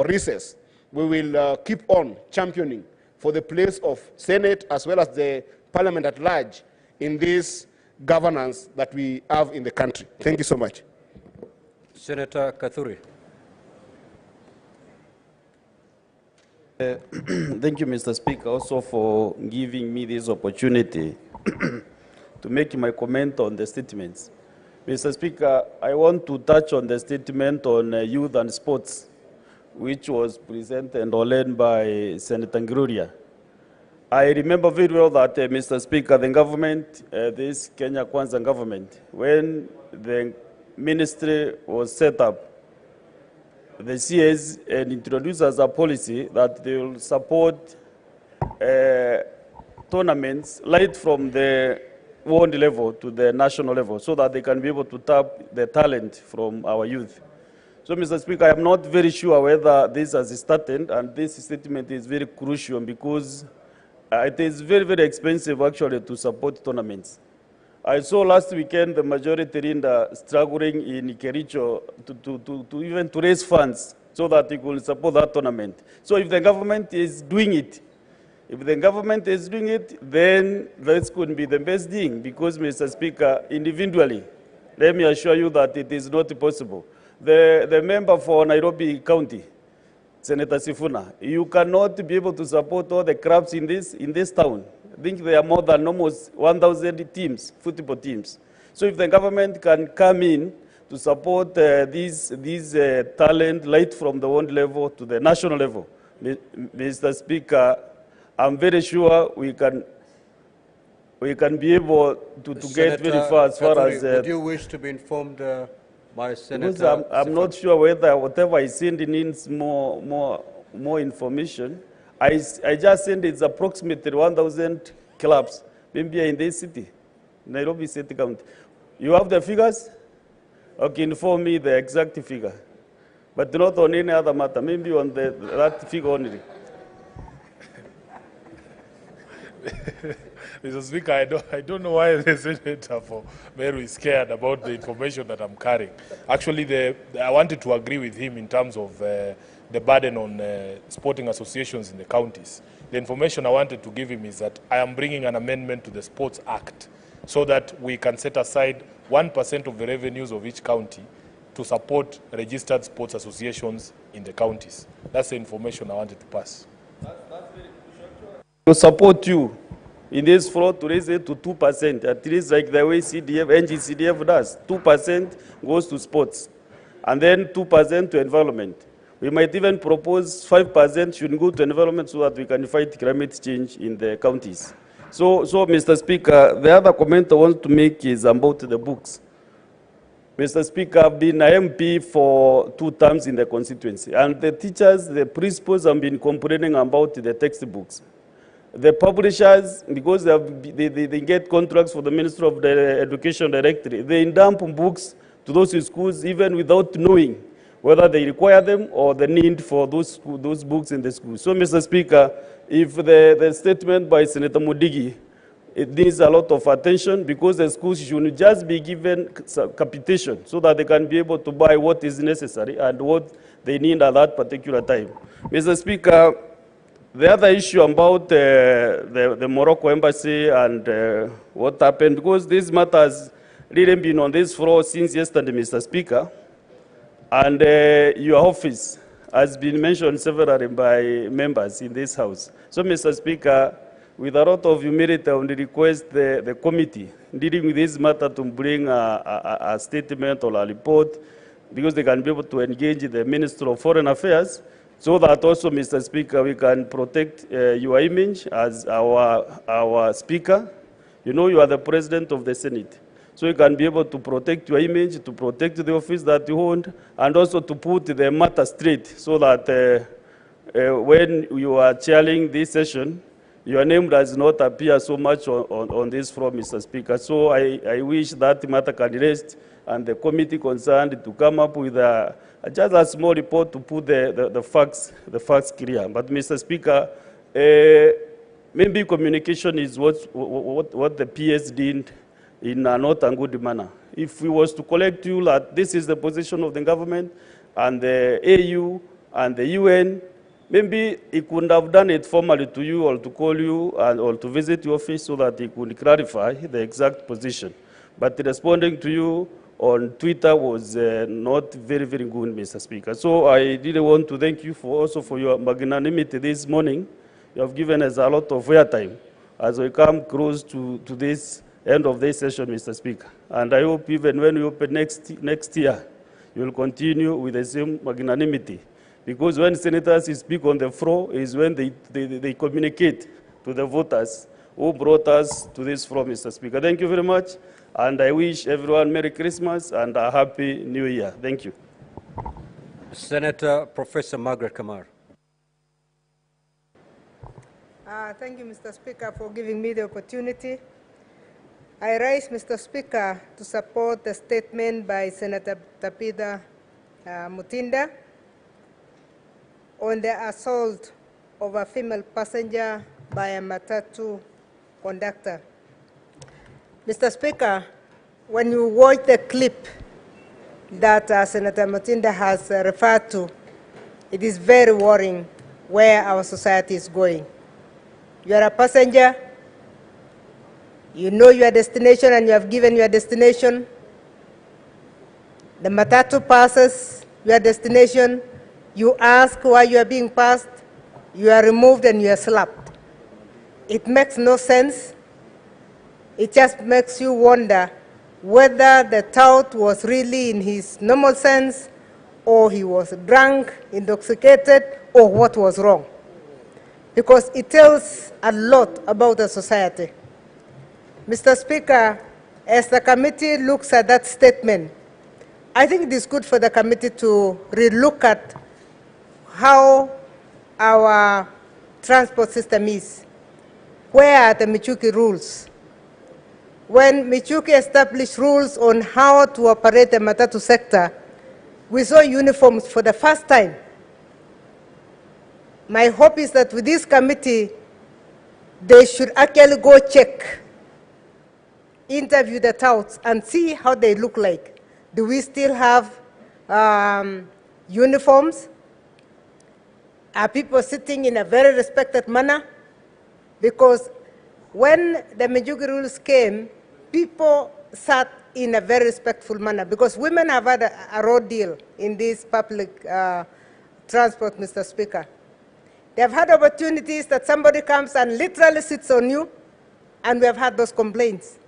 Speaker 8: recess, we will keep on championing for the place of Senate as well as the Parliament at large in this governance that we have in the country. Thank you so much.
Speaker 1: Senator Kathuri.
Speaker 19: Thank you, Mr. Speaker, also for giving me this opportunity to make my comment on the statements. Mr. Speaker, I want to touch on the statement on youth and sports, which was presented or led by Senator Ngururia. I remember very well that, Mr. Speaker, the government, this Kenya Kwanza government, when the ministry was set up, the CS introduced as a policy that they will support tournaments right from the world level to the national level, so that they can be able to tap the talent from our youth. So, Mr. Speaker, I am not very sure whether this has started, and this statement is very crucial because it is very, very expensive actually to support tournaments. I saw last weekend the majority leader struggling in Kericho to even to raise funds so that he could support that tournament. So if the government is doing it, then this could be the best thing, because, Mr. Speaker, individually, let me assure you that it is not possible. The member for Nairobi County, Senator Sifuna, you cannot be able to support all the clubs in this town. I think there are more than almost 1,000 teams, football teams. So if the government can come in to support these talent right from the world level to the national level, Mr. Speaker, I'm very sure we can be able to get very far as far as...
Speaker 1: would you wish to be informed by Senator?
Speaker 19: Because I'm not sure whether whatever I send needs more information. I just sent it's approximately 1,000 clubs, maybe in this city, Nairobi City County. You have the figures? Okay, inform me the exact figure. But not on any other matter, maybe on that figure only.
Speaker 5: Mr. Speaker, I don't know why the Senator for Meru is scared about the information that I'm carrying. Actually, I wanted to agree with him in terms of the burden on sporting associations in the counties. The information I wanted to give him is that I am bringing an amendment to the Sports Act so that we can set aside 1% of the revenues of each county to support registered sports associations in the counties. That's the information I wanted to pass.
Speaker 19: To support you in this fraud to raise it to 2%, at least like the way CDF, NGCDF does. 2% goes to sports, and then 2% to environment. We might even propose 5% should go to environment so that we can fight climate change in the counties. So Mr. Speaker, the other comment I want to make is about the books. Mr. Speaker, I've been an MP for 2 terms in the constituency, and the teachers, the principals have been complaining about the textbooks. The publishers, because they get contracts for the Ministry of the Education Directory, they dump books to those schools even without knowing whether they require them or the need for those books in the schools. So, Mr. Speaker, if the statement by Senator Mudigi, it needs a lot of attention because the schools should just be given capitation so that they can be able to buy what is necessary and what they need at that particular time. Mr. Speaker, the other issue about the Morocco embassy and what happened, because this matter has really been on this floor since yesterday, Mr. Speaker, and your office has been mentioned severally by members in this House. So, Mr. Speaker, with a lot of humility, I will request the committee dealing with this matter to bring a statement or a report, because they can be able to engage the Minister of Foreign Affairs, so that also, Mr. Speaker, we can protect your image as our Speaker. You know you are the President of the Senate. So you can be able to protect your image, to protect the office that you hold, and also to put the matter straight so that when you are chairing this session, your name does not appear so much on this floor, Mr. Speaker. So I wish that matter can rest and the committee concerned to come up with just a small report to put the facts clear. But, Mr. Speaker, maybe communication is what the PS did in a not a good manner. If we was to collect you that this is the position of the government and the AU and the UN, maybe he couldn't have done it formally to you or to call you or to visit your office so that he could clarify the exact position. But responding to you on Twitter was not very, very good, Mr. Speaker. So I really want to thank you also for your magnanimity this morning. You have given us a lot of airtime as we come close to this end of this session, Mr. Speaker. And I hope even when we open next year, you will continue with the same magnanimity. Because when senators speak on the floor is when they communicate to the voters who brought us to this floor, Mr. Speaker. Thank you very much, and I wish everyone Merry Christmas and a Happy New Year. Thank you.
Speaker 1: Senator Professor Margaret Kamar.
Speaker 20: Thank you, Mr. Speaker, for giving me the opportunity. I rise, Mr. Speaker, to support the statement by Senator Tapida Mutinda on the assault of a female passenger by a matatu conductor. Mr. Speaker, when you watch the clip that Senator Mutinda has referred to, it is very worrying where our society is going. You are a passenger, you know your destination and you have given your destination. The matatu passes your destination. You ask why you are being passed. You are removed and you are slapped. It makes no sense. It just makes you wonder whether the tout was really in his normal sense, or he was drunk, intoxicated, or what was wrong. Because it tells a lot about the society. Mr. Speaker, as the committee looks at that statement, I think it is good for the committee to relook at how our transport system is. Where are the Michuki rules? When Michuki established rules on how to operate the matatu sector, we saw uniforms for the first time. My hope is that with this committee, they should actually go check, interview the touts and see how they look like. Do we still have uniforms? Are people sitting in a very respected manner? Because when the Mijugi rules came, people sat in a very respectful manner, because women have had a raw deal in this public transport, Mr. Speaker. They have had opportunities that somebody comes and literally sits on you, and we have had those complaints.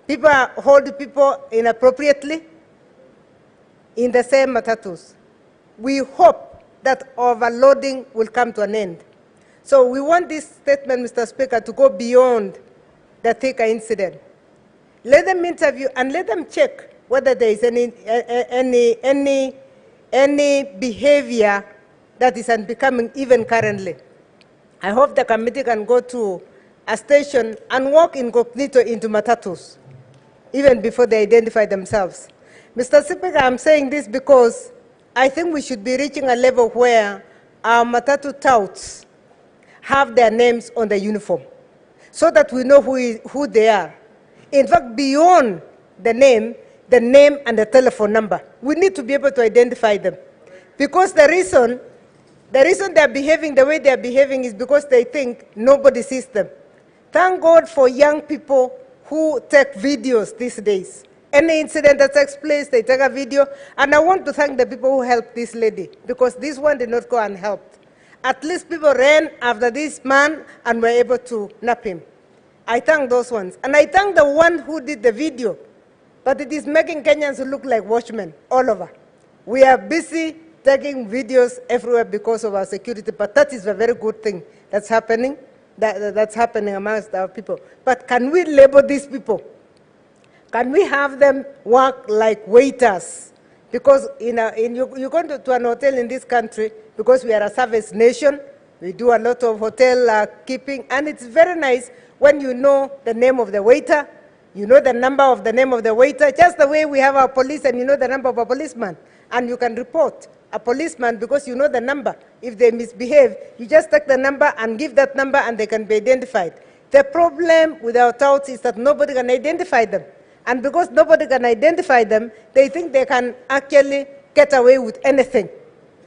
Speaker 20: People hold people inappropriately in the same matatus. We hope that overloading will come to an end. So we want this statement, Mr. Speaker, to go beyond the Thika incident. Let them interview and let them check whether there is any behavior that is unbecoming even currently. I hope the committee can go to a station and walk incognito into matatus, even before they identify themselves. Mr. Speaker, I'm saying this because I think we should be reaching a level where our matatu touts have their names on the uniform, so that we know who they are. In fact, beyond the name and the telephone number, we need to be able to identify them. Because the reason they're behaving the way they're behaving is because they think nobody sees them. Thank God for young people who take videos these days. Any incident that takes place, they take a video. And I want to thank the people who helped this lady, because this one did not go unhelped. At least people ran after this man and were able to nab him. I thank those ones. And I thank the one who did the video. But it is making Kenyans look like watchmen all over. We are busy taking videos everywhere because of our security, but that is a very good thing that's happening, that's happening amongst our people. But can we label these people? Can we have them work like waiters? Because you go to an hotel in this country, because we are a service nation, we do a lot of hotel keeping, and it's very nice when you know the name of the waiter, you know the number of the name of the waiter, just the way we have our police and you know the number of a policeman, and you can report a policeman because you know the number. If they misbehave, you just take the number and give that number and they can be identified. The problem with our touts is that nobody can identify them. And because nobody can identify them, they think they can actually get away with anything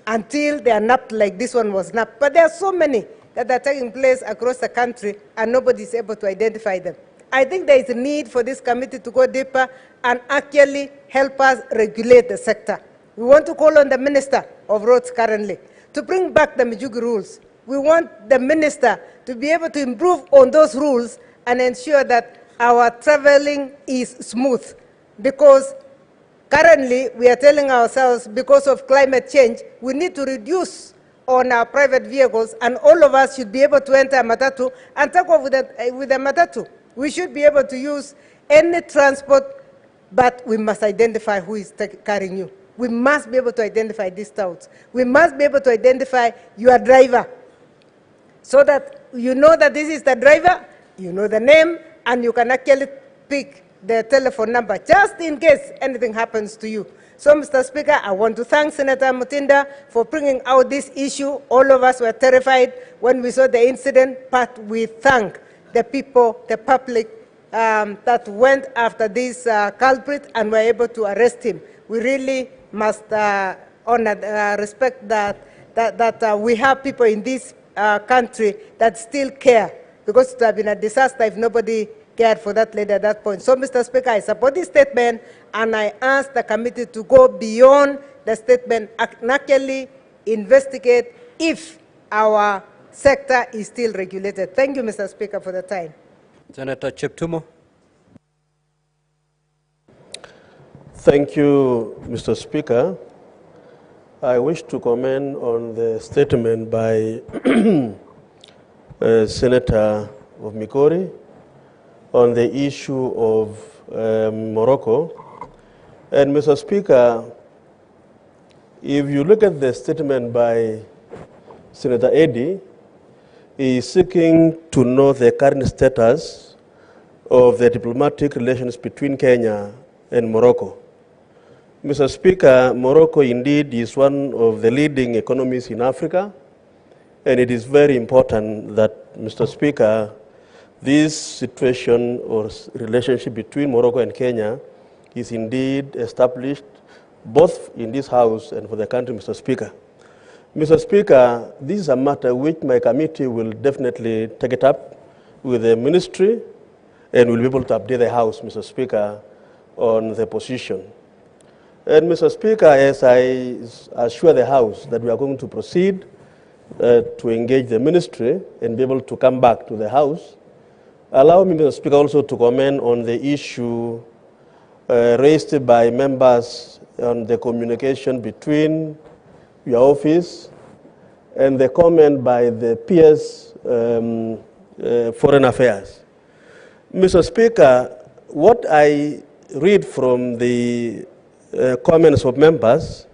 Speaker 20: until they are napped like this one was napped. But there are so many that are taking place across the country and nobody is able to identify them. I think there is a need for this committee to go deeper and actually help us regulate the sector. We want to call on the Minister of Roads currently to bring back the Mijugi rules. We want the Minister to be able to improve on those rules and ensure that our traveling is smooth, because currently we are telling ourselves because of climate change, we need to reduce on our private vehicles, and all of us should be able to enter a matatu and take off with a matatu. We should be able to use any transport, but we must identify who is carrying you. We must be able to identify these touts. We must be able to identify your driver so that you know that this is the driver, you know the name, and you can actually pick the telephone number just in case anything happens to you. So, Mr. Speaker, I want to thank Senator Mutinda for bringing out this issue. All of us were terrified when we saw the incident, but we thank the people, the public, that went after this culprit and were able to arrest him. We really must honor, respect that we have people in this country that still care, because it would have been a disaster if nobody cared for that lady at that point. So, Mr. Speaker, I support this statement, and I ask the committee to go beyond the statement and actually investigate if our sector is still regulated. Thank you, Mr. Speaker, for the time.
Speaker 1: Senator Cheptumo.
Speaker 16: Thank you, Mr. Speaker. I wish to comment on the statement by Senator of Migori on the issue of Morocco. And Mr. Speaker, if you look at the statement by Senator Eddy, he is seeking to know the current status of the diplomatic relations between Kenya and Morocco. Mr. Speaker, Morocco indeed is one of the leading economies in Africa. And it is very important that, Mr. Speaker, this situation or relationship between Morocco and Kenya is indeed established both in this House and for the country, Mr. Speaker. Mr. Speaker, this is a matter which my committee will definitely take it up with the ministry and will be able to update the House, Mr. Speaker, on the position. And Mr. Speaker, as I assure the House that we are going to proceed to engage the ministry and be able to come back to the House, allow me, Mr. Speaker, also to comment on the issue raised by members on the communication between your office and the comment by the PS Foreign Affairs. Mr. Speaker, what I read from the comments of members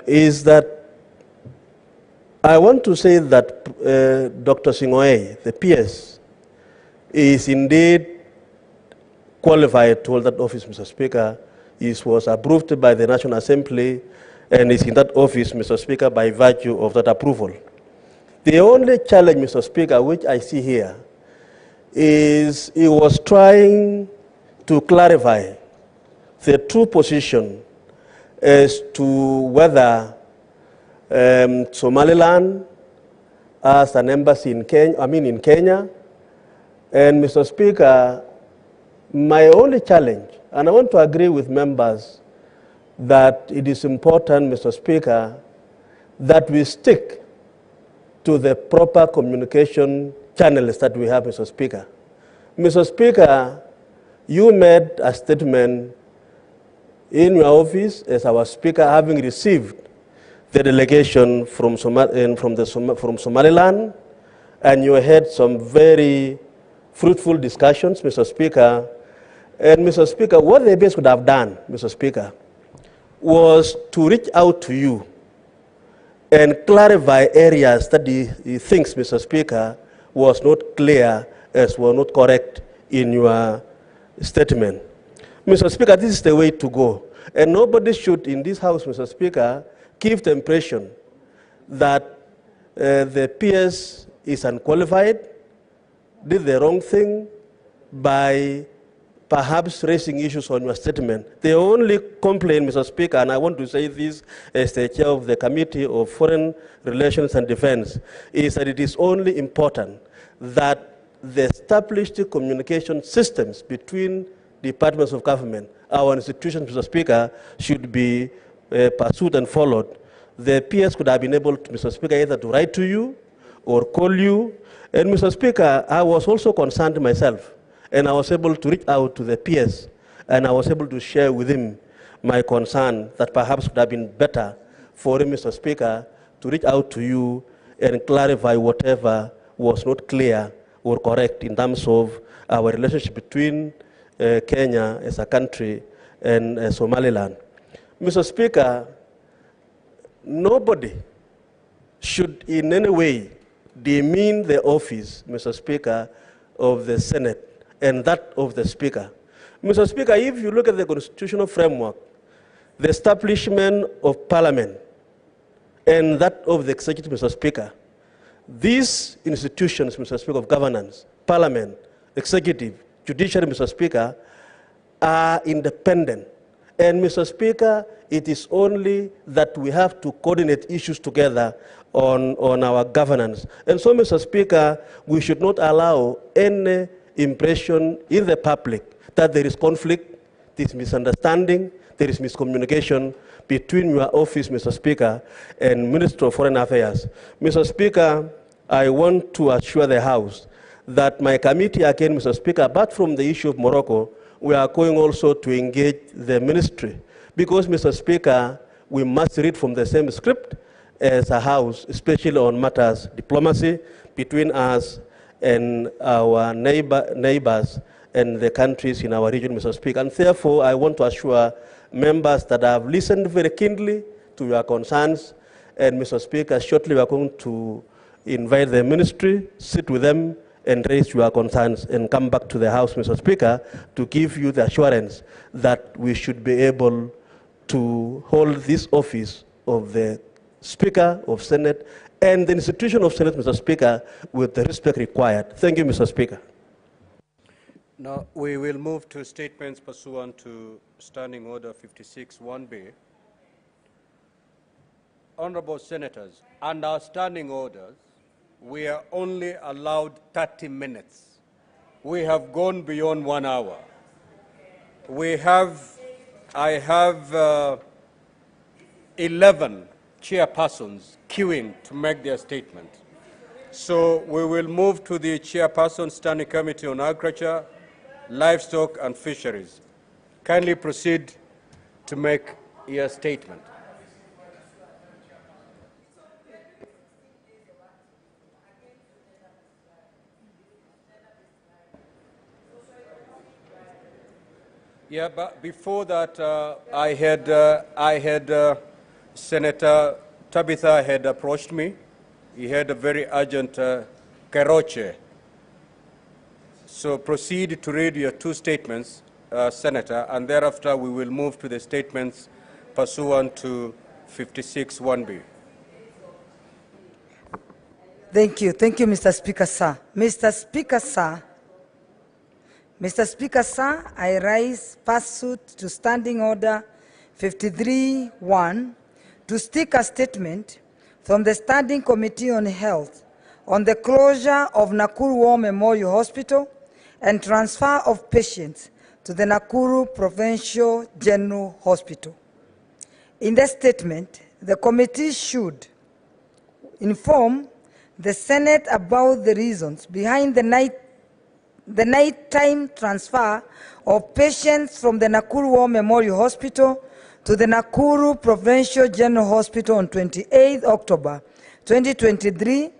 Speaker 16: is that I want to say that Dr. Singoe, the PS, is indeed qualified to hold that office, Mr. Speaker. He was approved by the National Assembly and is in that office, Mr. Speaker, by virtue of that approval. The only challenge, Mr. Speaker, which I see here is he was trying to clarify the true position as to whether Somaliland has an embassy in Kenya, And Mr. Speaker, my only challenge, and I want to agree with members that it is important, Mr. Speaker, that we stick to the proper communication channels that we have, Mr. Speaker. Mr. Speaker, you made a statement in your office as our Speaker, having received the delegation from Somaliland, and you had some very fruitful discussions, Mr. Speaker. And Mr. Speaker, what the best could have done, Mr. Speaker, was to reach out to you and clarify areas that he thinks, Mr. Speaker, was not clear as were not correct in your statement. Mr. Speaker, this is the way to go. And nobody should in this House, Mr. Speaker, give the impression that the PS is unqualified, did the wrong thing by perhaps raising issues on your statement. The only complaint, Mr. Speaker, and I want to say this as the chair of the Committee of Foreign Relations and Defense, is that it is only important that the established communication systems between departments of government, our institutions, Mr. Speaker, should be pursued and followed. The PS could have been able to, Mr. Speaker, either to write to you or call you. And Mr. Speaker, I was also concerned myself, and I was able to reach out to the PS, and I was able to share with him my concern that perhaps would have been better for him, Mr. Speaker, to reach out to you and clarify whatever was not clear or correct in terms of our relationship between Kenya as a country and Somaliland. Mr. Speaker, nobody should in any way demean the office, Mr. Speaker, of the Senate and that of the Speaker. Mr. Speaker, if you look at the constitutional framework, the establishment of Parliament and that of the Executive, Mr. Speaker, these institutions, Mr. Speaker, of governance, Parliament, Executive, Judiciary, Mr. Speaker, are independent. And Mr. Speaker, it is only that we have to coordinate issues together on our governance. And so, Mr. Speaker, we should not allow any impression in the public that there is conflict, there is misunderstanding, there is miscommunication between your office, Mr. Speaker, and Minister of Foreign Affairs. Mr. Speaker, I want to assure the House that my committee, again, Mr. Speaker, apart from the issue of Morocco, we are going also to engage the ministry. Because, Mr. Speaker, we must read from the same script as a House, especially on matters diplomacy between us and our neighbors and the countries in our region, Mr. Speaker. And therefore, I want to assure members that I have listened very keenly to your concerns. And, Mr. Speaker, shortly we are going to invite the ministry, sit with them, and raise your concerns and come back to the House, Mr. Speaker, to give you the assurance that we should be able to hold this office of the Speaker of Senate, and the institution of Senate, Mr. Speaker, with the respect required. Thank you, Mr. Speaker.
Speaker 1: Now, we will move to statements pursuant to Standing Order 56-1B. Honorable Senators, under our standing orders, we are only allowed 30 minutes. We have gone beyond 1 hour. I have 11 chairpersons queuing to make their statement. So we will move to the Chairperson Standing Committee on Agriculture, Livestock and Fisheries. Kindly proceed to make your statement. Yeah, but before that, I had Senator Tabitha had approached me. He had a very urgent Keroche. So proceed to read your two statements, Senator, and thereafter we will move to the statements pursuant to 56-1B.
Speaker 21: Thank you, Mr. Speaker, sir. Mr. Speaker, sir, I rise pursuant to Standing Order 53-1 to seek a statement from the Standing Committee on Health on the closure of Nakuru War Memorial Hospital and transfer of patients to the Nakuru Provincial General Hospital. In the statement, the committee should inform the Senate about the reasons behind the nighttime transfer of patients from the Nakuru War Memorial Hospital to the Nakuru Provincial General Hospital on 28 October 2023,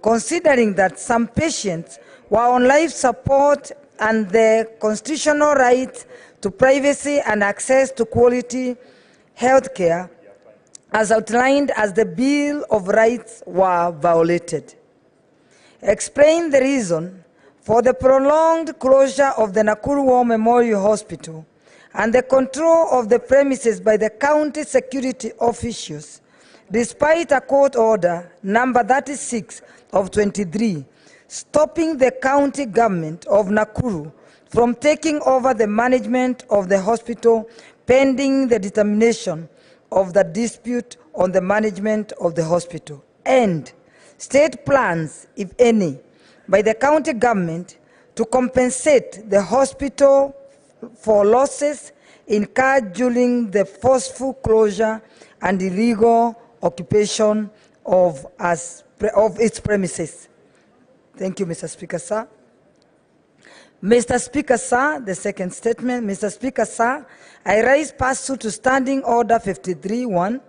Speaker 21: considering that some patients were on life support and the constitutional right to privacy and access to quality health care, as outlined as the Bill of Rights, were violated. Explain the reason for the prolonged closure of the Nakuru War Memorial Hospital and the control of the premises by the county security officials, despite a court order number 36 of 23, stopping the county government of Nakuru from taking over the management of the hospital pending the determination of the dispute on the management of the hospital, and state plans, if any, by the county government to compensate the hospital for losses incurred during the forceful closure and illegal occupation of its premises. Thank you, Mr. Speaker, sir. Mr. Speaker, sir, the second statement. Mr. Speaker, sir, I rise pursuant to Standing Order 53-1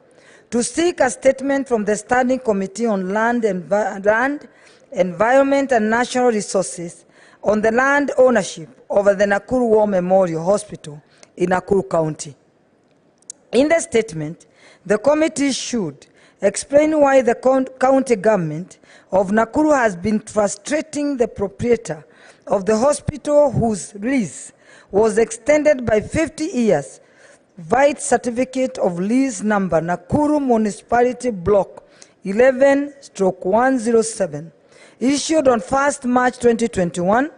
Speaker 21: to seek a statement from the Standing Committee on Land, Environment and Natural Resources on the land ownership over the Nakuru War Memorial Hospital in Nakuru County. In the statement, the committee should explain why the county government of Nakuru has been frustrating the proprietor of the hospital whose lease was extended by 50 years via certificate of lease number Nakuru Municipality Block 11/107, issued on 1st March 2021,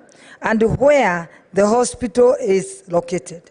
Speaker 21: and where the hospital is located.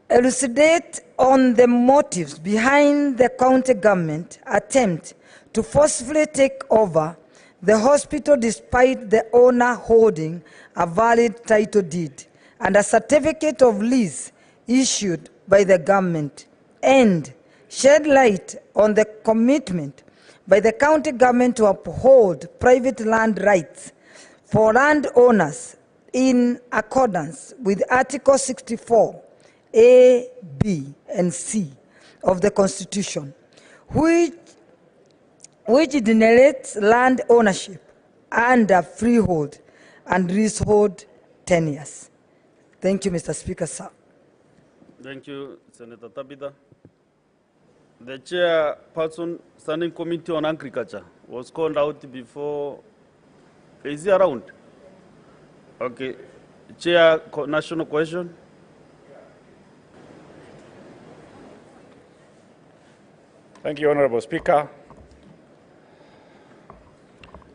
Speaker 21: Elucidate on the motives behind the county government attempt to forcefully take over the hospital despite the owner holding a valid title deed and a certificate of lease issued by the government, and shed light on the commitment by the county government to uphold private land rights for landowners in accordance with Article 64, A, B, and C of the Constitution, which generates land ownership under freehold and leasehold tenures. Thank you, Mr. Speaker, sir.
Speaker 19: Thank you, Senator Tabitha. The chairperson, Standing Committee on Agriculture, was called out before. Is he around? Okay. Chair, national question.
Speaker 17: Thank you, Honorable Speaker.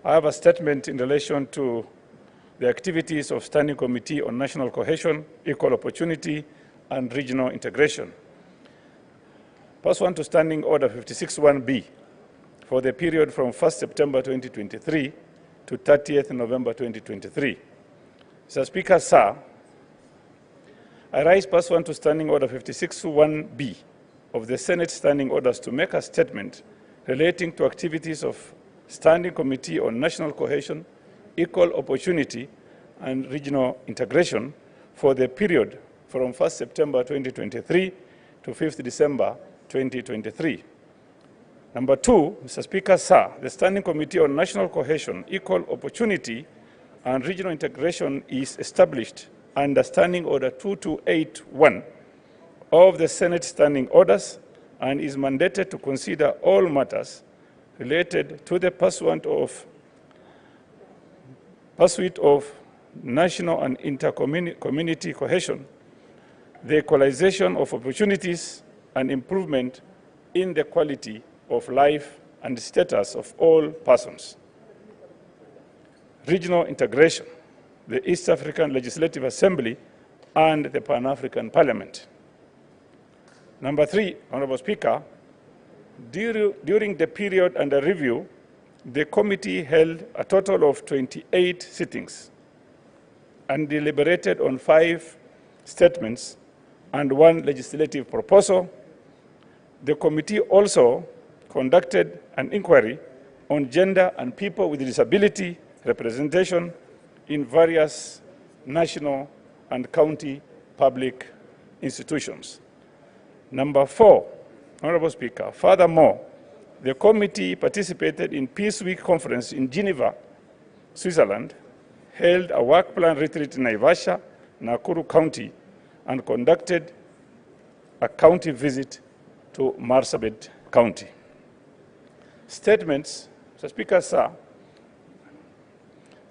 Speaker 17: I have a statement in relation to the activities of Standing Committee on National Cohesion, Equal Opportunity, and Regional Integration. Pursuant to Standing Order 56.1b for the period from 1st September 2023 to 30th November 2023. Mr. Speaker, sir, I rise pursuant to Standing Order 56.1b of the Senate Standing Orders to make a statement relating to activities of Standing Committee on National Cohesion, Equal Opportunity, and Regional Integration for the period from 1st September 2023 to 5th December 2023. Number two, Mr. Speaker, sir, the Standing Committee on National Cohesion, Equal Opportunity, and Regional Integration is established under Standing Order 2281 of the Senate Standing Orders and is mandated to consider all matters related to the pursuit of national and inter-community cohesion, the equalization of opportunities, and improvement in the quality of life and status of all persons. Regional integration, the East African Legislative Assembly, and the Pan-African Parliament. Number three, Honorable Speaker, during the period under review, the committee held a total of 28 sittings and deliberated on 5 statements and 1 legislative proposal. The committee also conducted an inquiry on gender and people with disability representation in various national and county public institutions. Number 4, Honorable Speaker, furthermore, the committee participated in Peace Week conference in Geneva, Switzerland, held a work plan retreat in Naivasha, Nakuru County, and conducted a county visit to Marsabit County. Statements, Mr. Speaker, sir,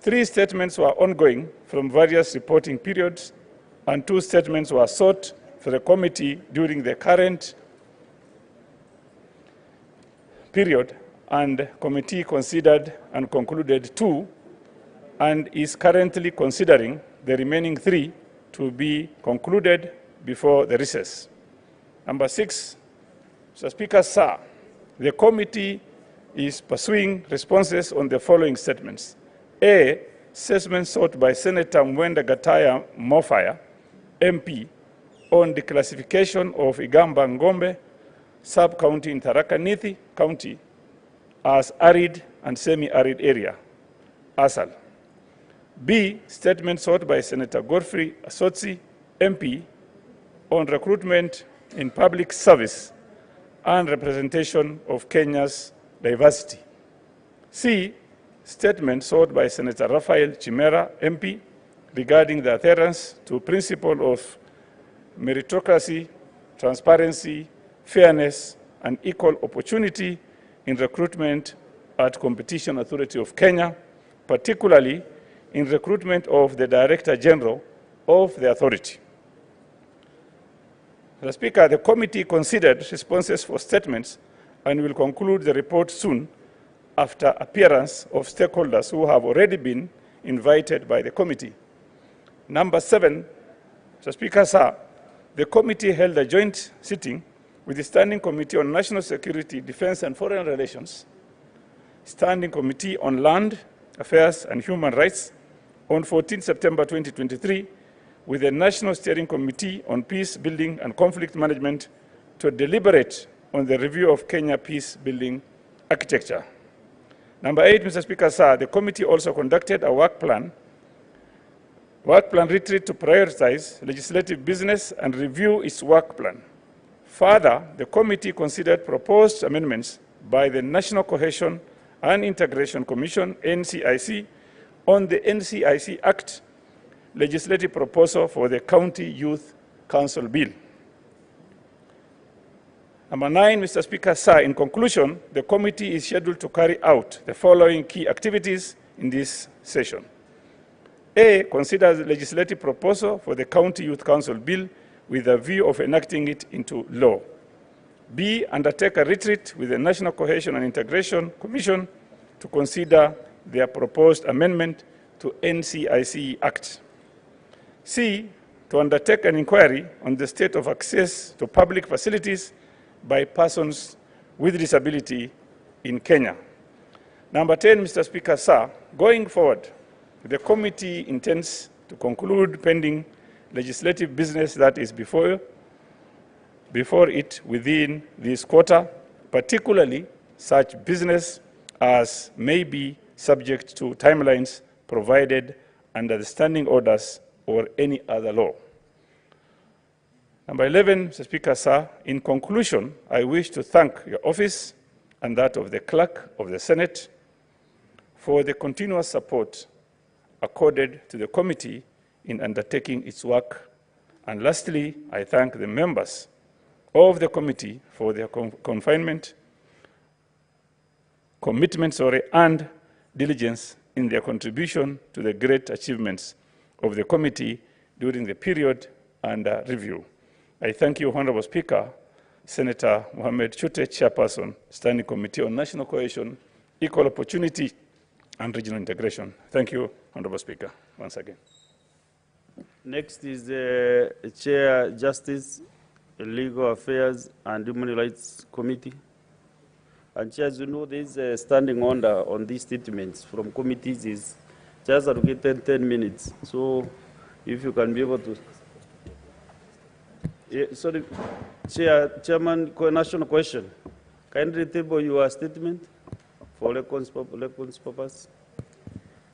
Speaker 17: 3 statements were ongoing from various reporting periods, and 2 statements were sought for the committee during the current period, and committee considered and concluded 2 and is currently considering the remaining 3 to be concluded before the recess. Number 6, Mr. Speaker, sir, the committee is pursuing responses on the following statements. A, statement sought by Senator Mwenda Gataya Mofaya, MP, on the classification of Igamba Ngombe sub-county in Tharaka Nithi County as arid and semi-arid area, ASAL. B, statement sought by Senator Godfrey Asotsi, MP, on recruitment in public service and representation of Kenya's diversity. C, statement sought by Senator Raphael Chimera, MP, regarding the adherence to principle of meritocracy, transparency, fairness, and equal opportunity in recruitment at Competition Authority of Kenya, particularly in recruitment of the Director General of the authority. Mr. Speaker, the committee considered responses for statements and will conclude the report soon after appearance of stakeholders who have already been invited by the committee. Number 7, Mr. Speaker, sir, the committee held a joint sitting with the Standing Committee on National Security, Defense and Foreign Relations, Standing Committee on Land Affairs and Human Rights on 14 September 2023, with the National Steering Committee on Peace Building and Conflict Management to deliberate on the review of Kenya peace building architecture. Number 8, Mr. Speaker, sir, the committee also conducted a work plan retreat to prioritize legislative business and review its work plan. Further, the committee considered proposed amendments by the National Cohesion and Integration Commission, NCIC, on the NCIC Act legislative proposal for the County Youth Council Bill. Number 9, Mr. Speaker, sir, in conclusion, the committee is scheduled to carry out the following key activities in this session. A, consider the legislative proposal for the County Youth Council Bill with a view of enacting it into law. B, undertake a retreat with the National Cohesion and Integration Commission to consider their proposed amendment to NCIC Act. C, to undertake an inquiry on the state of access to public facilities by persons with disability in Kenya. Number 10, Mr. Speaker, sir, going forward, the committee intends to conclude pending legislative business that is before it within this quarter, particularly such business as may be subject to timelines provided under the standing orders or any other law. Number 11, Mr. Speaker, sir, in conclusion, I wish to thank your office and that of the Clerk of the Senate for the continuous support accorded to the committee in undertaking its work. And lastly, I thank the members of the committee for their commitment, and diligence in their contribution to the great achievements of the committee during the period under review. I thank you, Honorable Speaker, Senator Mohamed Chute, Chairperson, Standing Committee on National Cohesion, Equal Opportunity, and Regional Integration. Thank you, Honorable Speaker, once again.
Speaker 19: Next is the Chair, Justice, Legal Affairs and Human Rights Committee. And Chair, as you know, there is a standing order on these statements from committees is just allocated 10 minutes. So if you can be able to... sorry, Chairman, national question. Kindly table your statement for records purpose.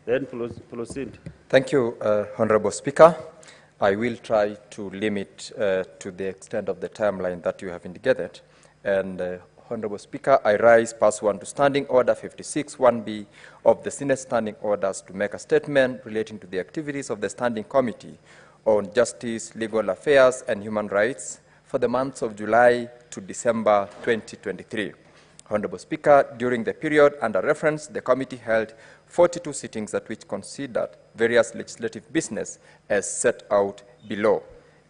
Speaker 19: Then proceed.
Speaker 3: Thank you, Honorable Speaker. I will try to limit to the extent of the timeline that you have indicated. And Honorable Speaker, I rise pursuant to Standing Order 56-1B of the Senate Standing Orders to make a statement relating to the activities of the Standing Committee on Justice, Legal Affairs, and Human Rights for the months of July to December 2023. Honorable Speaker, during the period under reference, the committee held 42 sittings at which considered various legislative business as set out below.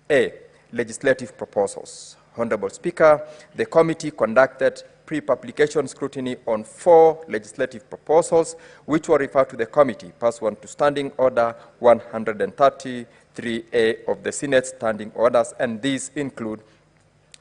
Speaker 3: A, legislative proposals. Honorable Speaker, the committee conducted pre-publication scrutiny on 4 legislative proposals, which were referred to the committee pursuant to Standing Order 133A of the Senate Standing Orders, and these include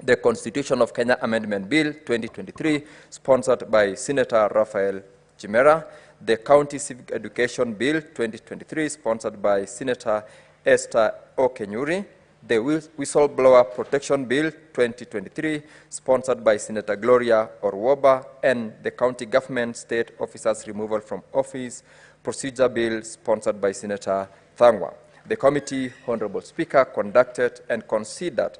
Speaker 3: the Constitution of Kenya Amendment Bill 2023, sponsored by Senator Raphael Chimera, the County Civic Education Bill 2023, sponsored by Senator Esther Okenyuri, the Whistleblower Protection Bill 2023, sponsored by Senator Gloria Orwoba, and the County Government State Officers Removal from Office Procedure Bill, sponsored by Senator Thangwa. The committee, Honorable Speaker, conducted and considered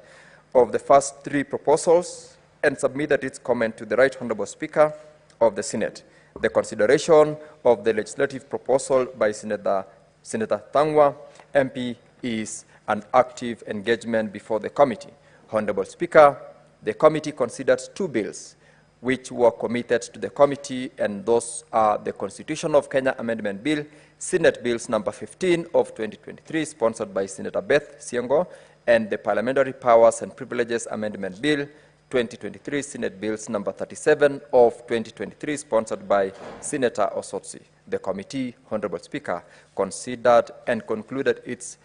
Speaker 3: of the first 3 proposals and submitted its comment to the Right Honorable Speaker of the Senate. The consideration of the legislative proposal by Senator Thangwa, MP, is an active engagement before the committee. Honorable Speaker, the committee considered 2 bills which were committed to the committee, and those are the Constitution of Kenya Amendment Bill, Senate Bills number 15 of 2023, sponsored by Senator Beth Siengo, and the Parliamentary Powers and Privileges Amendment Bill 2023, Senate Bills number 37 of 2023, sponsored by Senator Osotsi. The committee, Honorable Speaker, considered and concluded its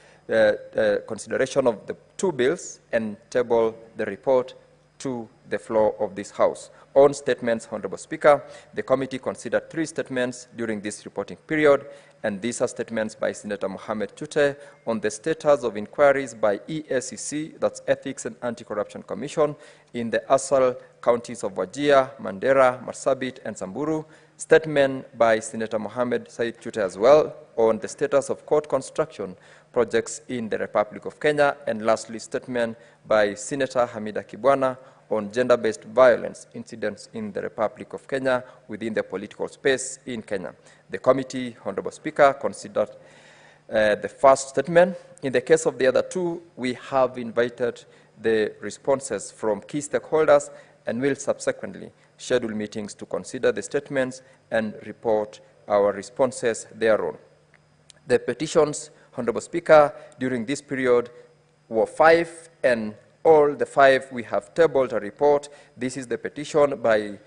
Speaker 3: consideration of the 2 bills and tabled the report to the floor of this House. On statements, Honorable Speaker, the committee considered 3 statements during this reporting period, and these are statements by Senator Mohamed Chute on the status of inquiries by EACC, that's Ethics and Anti-Corruption Commission, in the ASAL counties of Wajir, Mandera, Marsabit, and Samburu, statement by Senator Mohamed Said Chute as well on the status of court construction projects in the Republic of Kenya, and lastly, statement by Senator Hamida Kibwana on gender-based violence incidents in the Republic of Kenya within the political space in Kenya. The committee, Honorable Speaker, considered the first statement. In the case of the other 2, we have invited the responses from key stakeholders and will subsequently schedule meetings to consider the statements and report our responses thereon. The petitions, Honorable Speaker, during this period were 5, and all the five, we have tabled a report. This is the petition by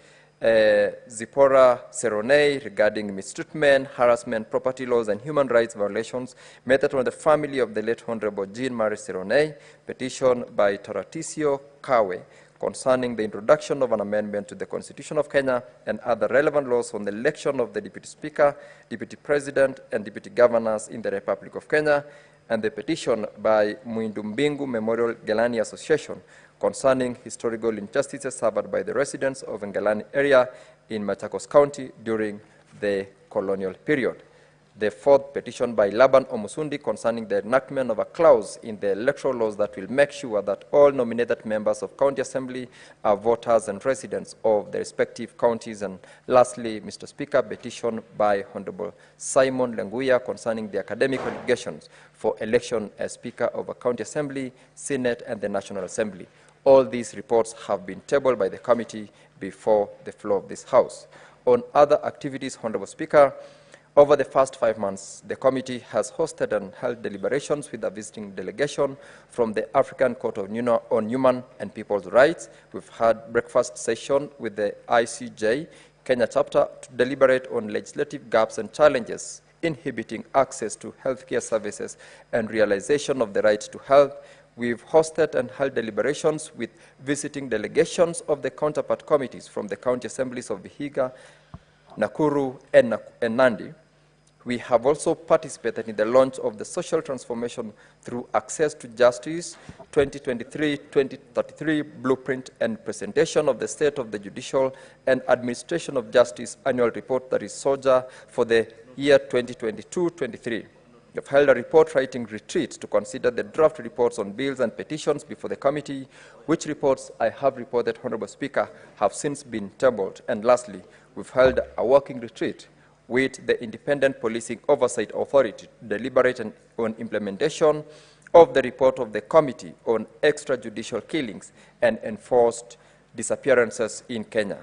Speaker 3: Zipporah Seronei regarding mistreatment, harassment, property laws, and human rights violations meted on the family of the late Honorable Jean-Marie Seronei. Petition by Taraticio Kawe concerning the introduction of an amendment to the Constitution of Kenya and other relevant laws on the election of the Deputy Speaker, Deputy President, and Deputy Governors in the Republic of Kenya, and the petition by Muindumbingu Memorial Gelani Association concerning historical injustices suffered by the residents of Ngelani area in Machakos County during the colonial period. The fourth petition by Laban Omusundi concerning the enactment of a clause in the electoral laws that will make sure that all nominated members of County Assembly are voters and residents of the respective counties. And lastly, Mr. Speaker, petition by Honorable Simon Lenguya concerning the academic obligations for election as Speaker of a County Assembly, Senate, and the National Assembly. All these reports have been tabled by the committee before the floor of this House. On other activities, Honorable Speaker, over the past 5 months, the committee has hosted and held deliberations with a visiting delegation from the African Court of on Human and People's Rights. We've had breakfast session with the ICJ Kenya chapter to deliberate on legislative gaps and challenges inhibiting access to healthcare services and realization of the right to health. We've hosted and held deliberations with visiting delegations of the counterpart committees from the county assemblies of Vihiga, Nakuru, and Nandi. We have also participated in the launch of the Social Transformation Through Access to Justice 2023-2033 Blueprint and presentation of the State of the Judicial and Administration of Justice Annual Report, that is SOJA, for the year 2022-23. We have held a report-writing retreat to consider the draft reports on bills and petitions before the committee, which reports I have reported, Honorable Speaker, have since been tabled. And lastly, we've held a working retreat with the Independent Policing Oversight Authority to deliberate on implementation of the report of the Committee on Extrajudicial Killings and Enforced Disappearances in Kenya.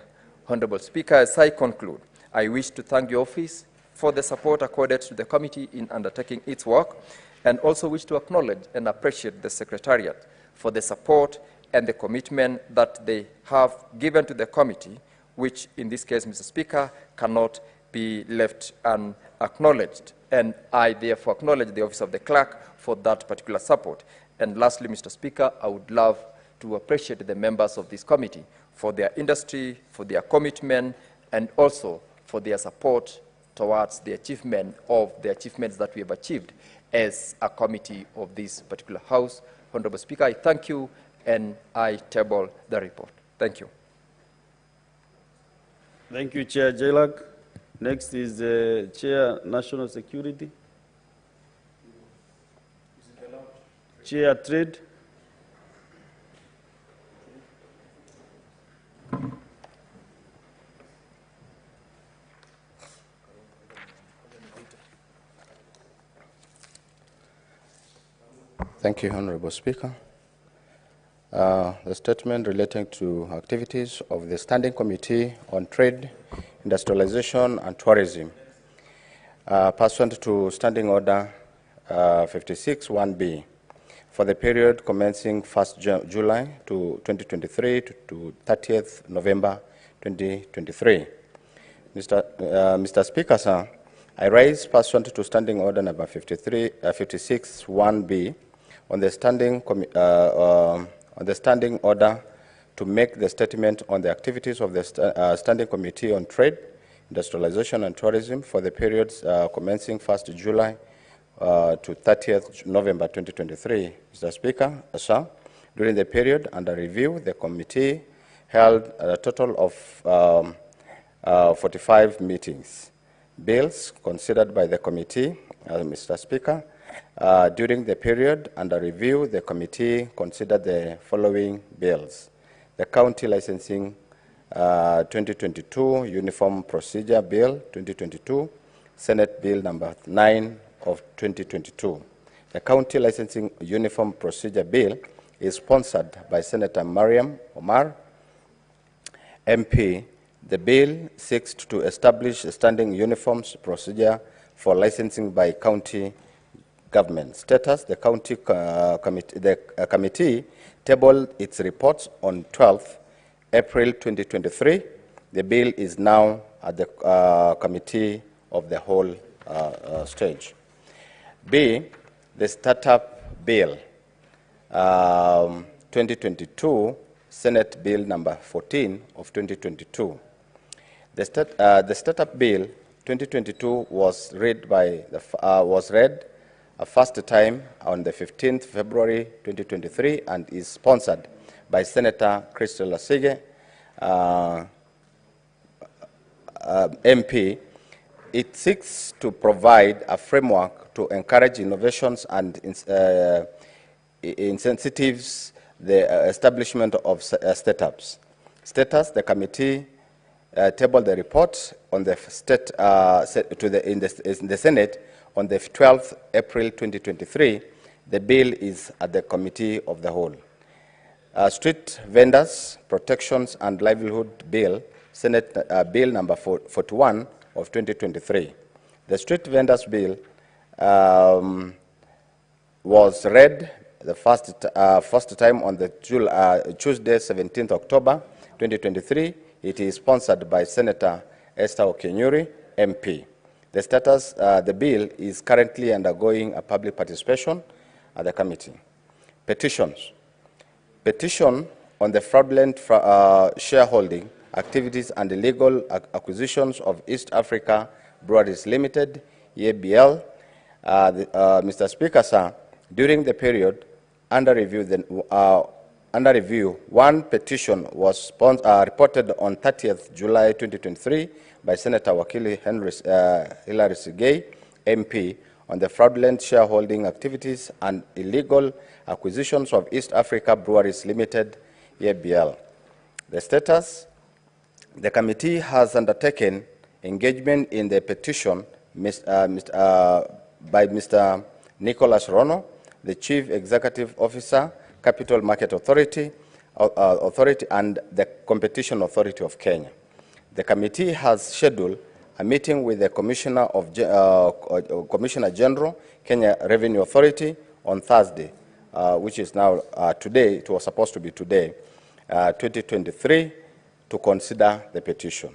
Speaker 3: Honorable Speaker, as I conclude, I wish to thank the office for the support accorded to the committee in undertaking its work, and also wish to acknowledge and appreciate the Secretariat for the support and the commitment that they have given to the committee, which in this case, Mr. Speaker, cannot be left unacknowledged. And I therefore acknowledge the Office of the Clerk for that particular support. And lastly, Mr. Speaker, I would love to appreciate the members of this committee for their industry, for their commitment, and also for their support towards the achievement of the achievements that we have achieved as a committee of this particular House. Honorable Speaker, I thank you, and I table the report. Thank you.
Speaker 19: Thank you, Chair Jailak. Next is Chair National Security. Chair Trade.
Speaker 4: Thank you, Honorable Speaker. The statement relating to activities of the Standing Committee on Trade, Industrialization and Tourism, pursuant to Standing Order 56-1B, for the period commencing 1st July to 2023 to 30th November 2023. Mr. Speaker, sir, I raise pursuant to Standing Order number 56-1B on the standing order to make the statement on the activities of the Standing Committee on Trade, Industrialization and Tourism for the periods commencing 1st July to 30th November 2023. Mr. Speaker, sir, during the period under review, the committee held a total of 45 meetings. Bills considered by the committee, Mr. Speaker, during the period under review, the committee considered the following bills: the County Licensing 2022 Uniform Procedure Bill 2022, Senate Bill number 9 of 2022. The County Licensing Uniform Procedure Bill is sponsored by Senator Mariam Omar, MP. The bill seeks to establish a standing uniforms procedure for licensing by county government. Status: the committee tabled its reports on 12th April 2023. The bill is now at the committee of the whole stage. B, the Startup Bill 2022, Senate Bill number 14 of 2022. The Startup Bill 2022 was read a first time on the 15th February 2023 and is sponsored by Senator Crystal Lasige, MP. It seeks to provide a framework to encourage innovations and incentives the establishment of startups. Status: the committee tabled the report on the in the Senate on the 12th April 2023. The bill is at the committee of the whole. Street Vendors Protections and Livelihood Bill, Senate Bill number 41 of 2023. The Street Vendors Bill was read the first time on the Tuesday, 17th October 2023. It is sponsored by Senator Esther Okenyuri, MP. The status, the bill is currently undergoing a public participation at the committee. Petitions. Petition on the fraudulent shareholding activities and illegal acquisitions of East Africa Breweries Limited, EABL. Mr. Speaker, sir, during the period under review, one petition was reported on 30th July 2023 by Senator Wakili Hilary Sigei, MP, on the fraudulent shareholding activities and illegal acquisitions of East Africa Breweries Limited, EABL. The status: the committee has undertaken engagement in the petition by Mr. Nicholas Rono, the Chief Executive Officer, Capital Market Authority, and the Competition Authority of Kenya. The committee has scheduled a meeting with the Commissioner General, Kenya Revenue Authority, on Thursday, which is now today. It was supposed to be today, 2023, to consider the petition.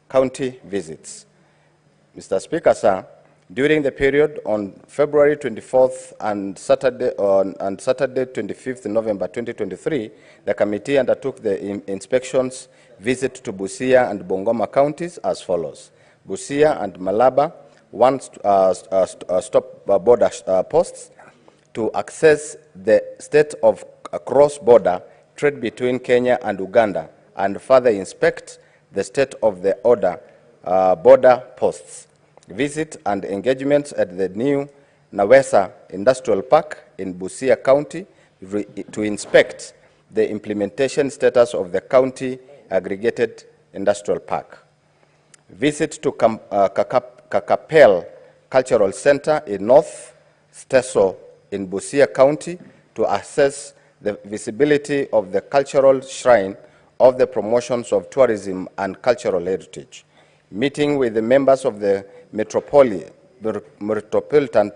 Speaker 4: County visits. Mr. Speaker, sir, during the period on February 24th and Saturday 25th November 2023, the committee undertook the inspections visit to Busia and Bungoma counties as follows. Busia and Malaba, one stop border posts to access the state of cross-border trade between Kenya and Uganda, and further inspect the state of the border posts. Visit and engagements at the new Nawesa Industrial Park in Busia County to inspect the implementation status of the county aggregated industrial park. Visit to Kakapel Cultural Center in North Steso in Busia County to assess the visibility of the cultural shrine of the promotions of tourism and cultural heritage. Meeting with the members of the Metropolitan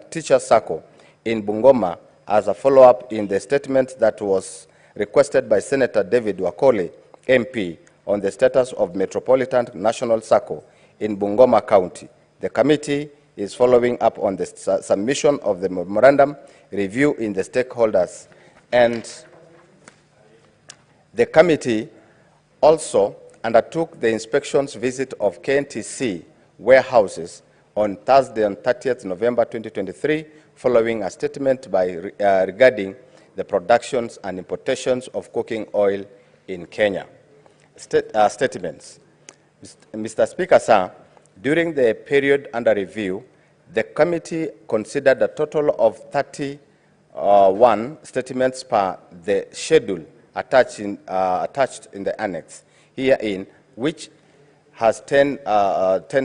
Speaker 4: Teacher Circle in Bungoma as a follow-up in the statement that was requested by Senator David Wakoli, MP, on the status of Metropolitan National Circle in Bungoma County. The committee is following up on the submission of the memorandum review in the stakeholders, and the committee also undertook the inspections visit of KNTC warehouses on Thursday, on 30th November 2023, following a statement regarding the productions and importations of cooking oil in Kenya. Statements. Mr. Speaker, sir, during the period under review, the committee considered a total of 31 statements per the schedule attached in the annex herein, which has 10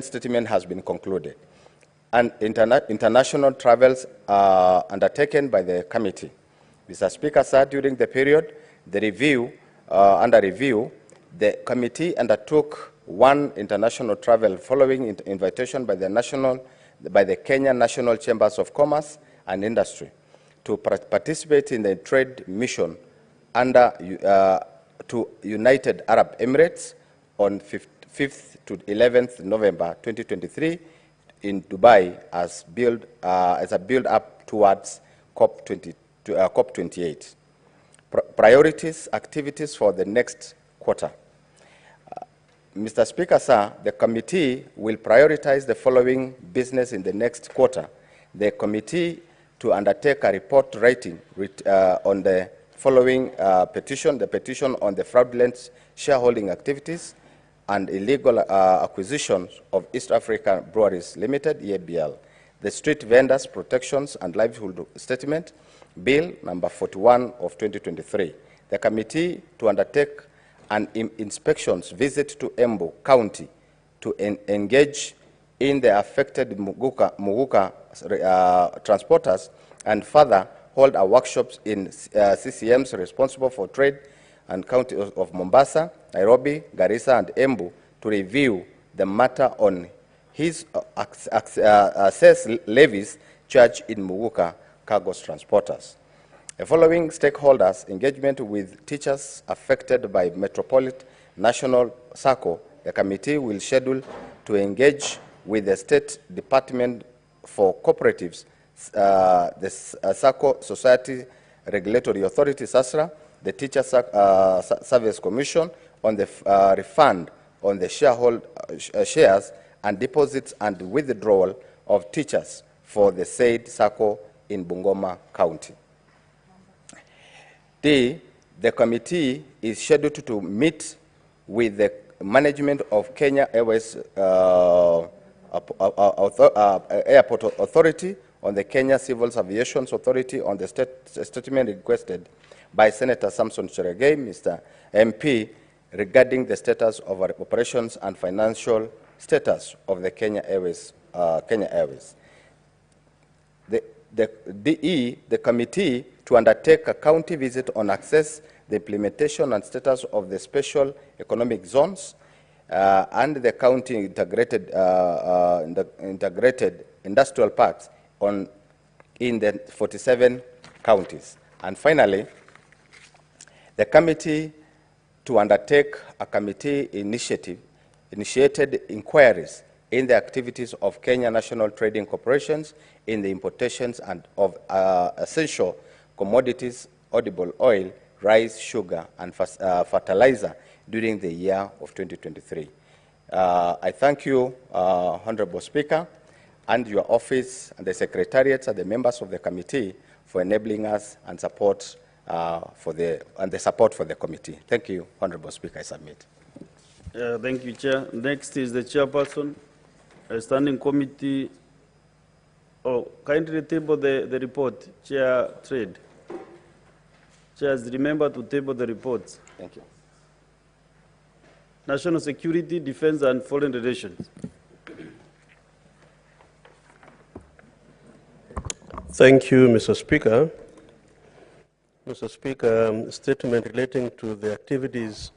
Speaker 4: statements has been concluded. And international travels undertaken by the committee. Mr. Speaker, sir, during the period, the review, under review, the committee undertook one international travel following invitation by the Kenya National Chambers of Commerce and Industry to participate in the trade mission to United Arab Emirates on 5th to 11th November 2023 in Dubai as a build-up towards COP28. Priorities, activities for the next quarter. Mr. Speaker, sir, the committee will prioritize the following business in the next quarter. The committee to undertake a report writing on the following petition, the petition on the fraudulent shareholding activities and illegal acquisitions of East African Breweries Limited, EABL, the Street Vendors Protections and Livelihood Statement, Bill number 41 of 2023. The committee to undertake an inspections visit to Embu County to engage in the affected Muguka transporters and further hold a workshops in CCMs responsible for trade and county of Mombasa, Nairobi, Garissa, and Embu to review the matter on his access levies charged in Muguka cargo transporters. The following stakeholders engagement with teachers affected by Metropolitan National SACCO, the committee will schedule to engage with the State Department for Cooperatives, the SACCO Society Regulatory Authority, SASRA, the Teacher Service Commission on the refund on the shares and deposits and withdrawal of teachers for the said SACCO in Bungoma County. D, the committee is scheduled to meet with the management of Kenya Airways Airport Authority on the Kenya Civil Aviation Authority on the statement requested by Senator Samson Cherargei, Mr. MP, regarding the status of our operations and financial status of the Kenya Airways. The committee to undertake a county visit on access, the implementation and status of the special economic zones and the county integrated industrial parks in the 47 counties. And finally, the committee to undertake a committee initiated inquiries in the activities of Kenya National Trading Corporations in the importations and of essential commodities, edible oil, rice, sugar, and fertilizer during the year of 2023. I thank you, Honorable Speaker, and your office, and the secretariats, and the members of the committee for enabling us and support the support for the committee. Thank you, Honorable Speaker. I submit.
Speaker 19: Thank you, Chair. Next is the chairperson, standing committee. Oh, kindly table the report, Chair Trade. Chairs, remember to table the reports.
Speaker 4: Thank you.
Speaker 19: National Security, Defense, and Foreign Relations.
Speaker 16: Thank you, Mr. Speaker. Mr. Speaker, statement relating to the activities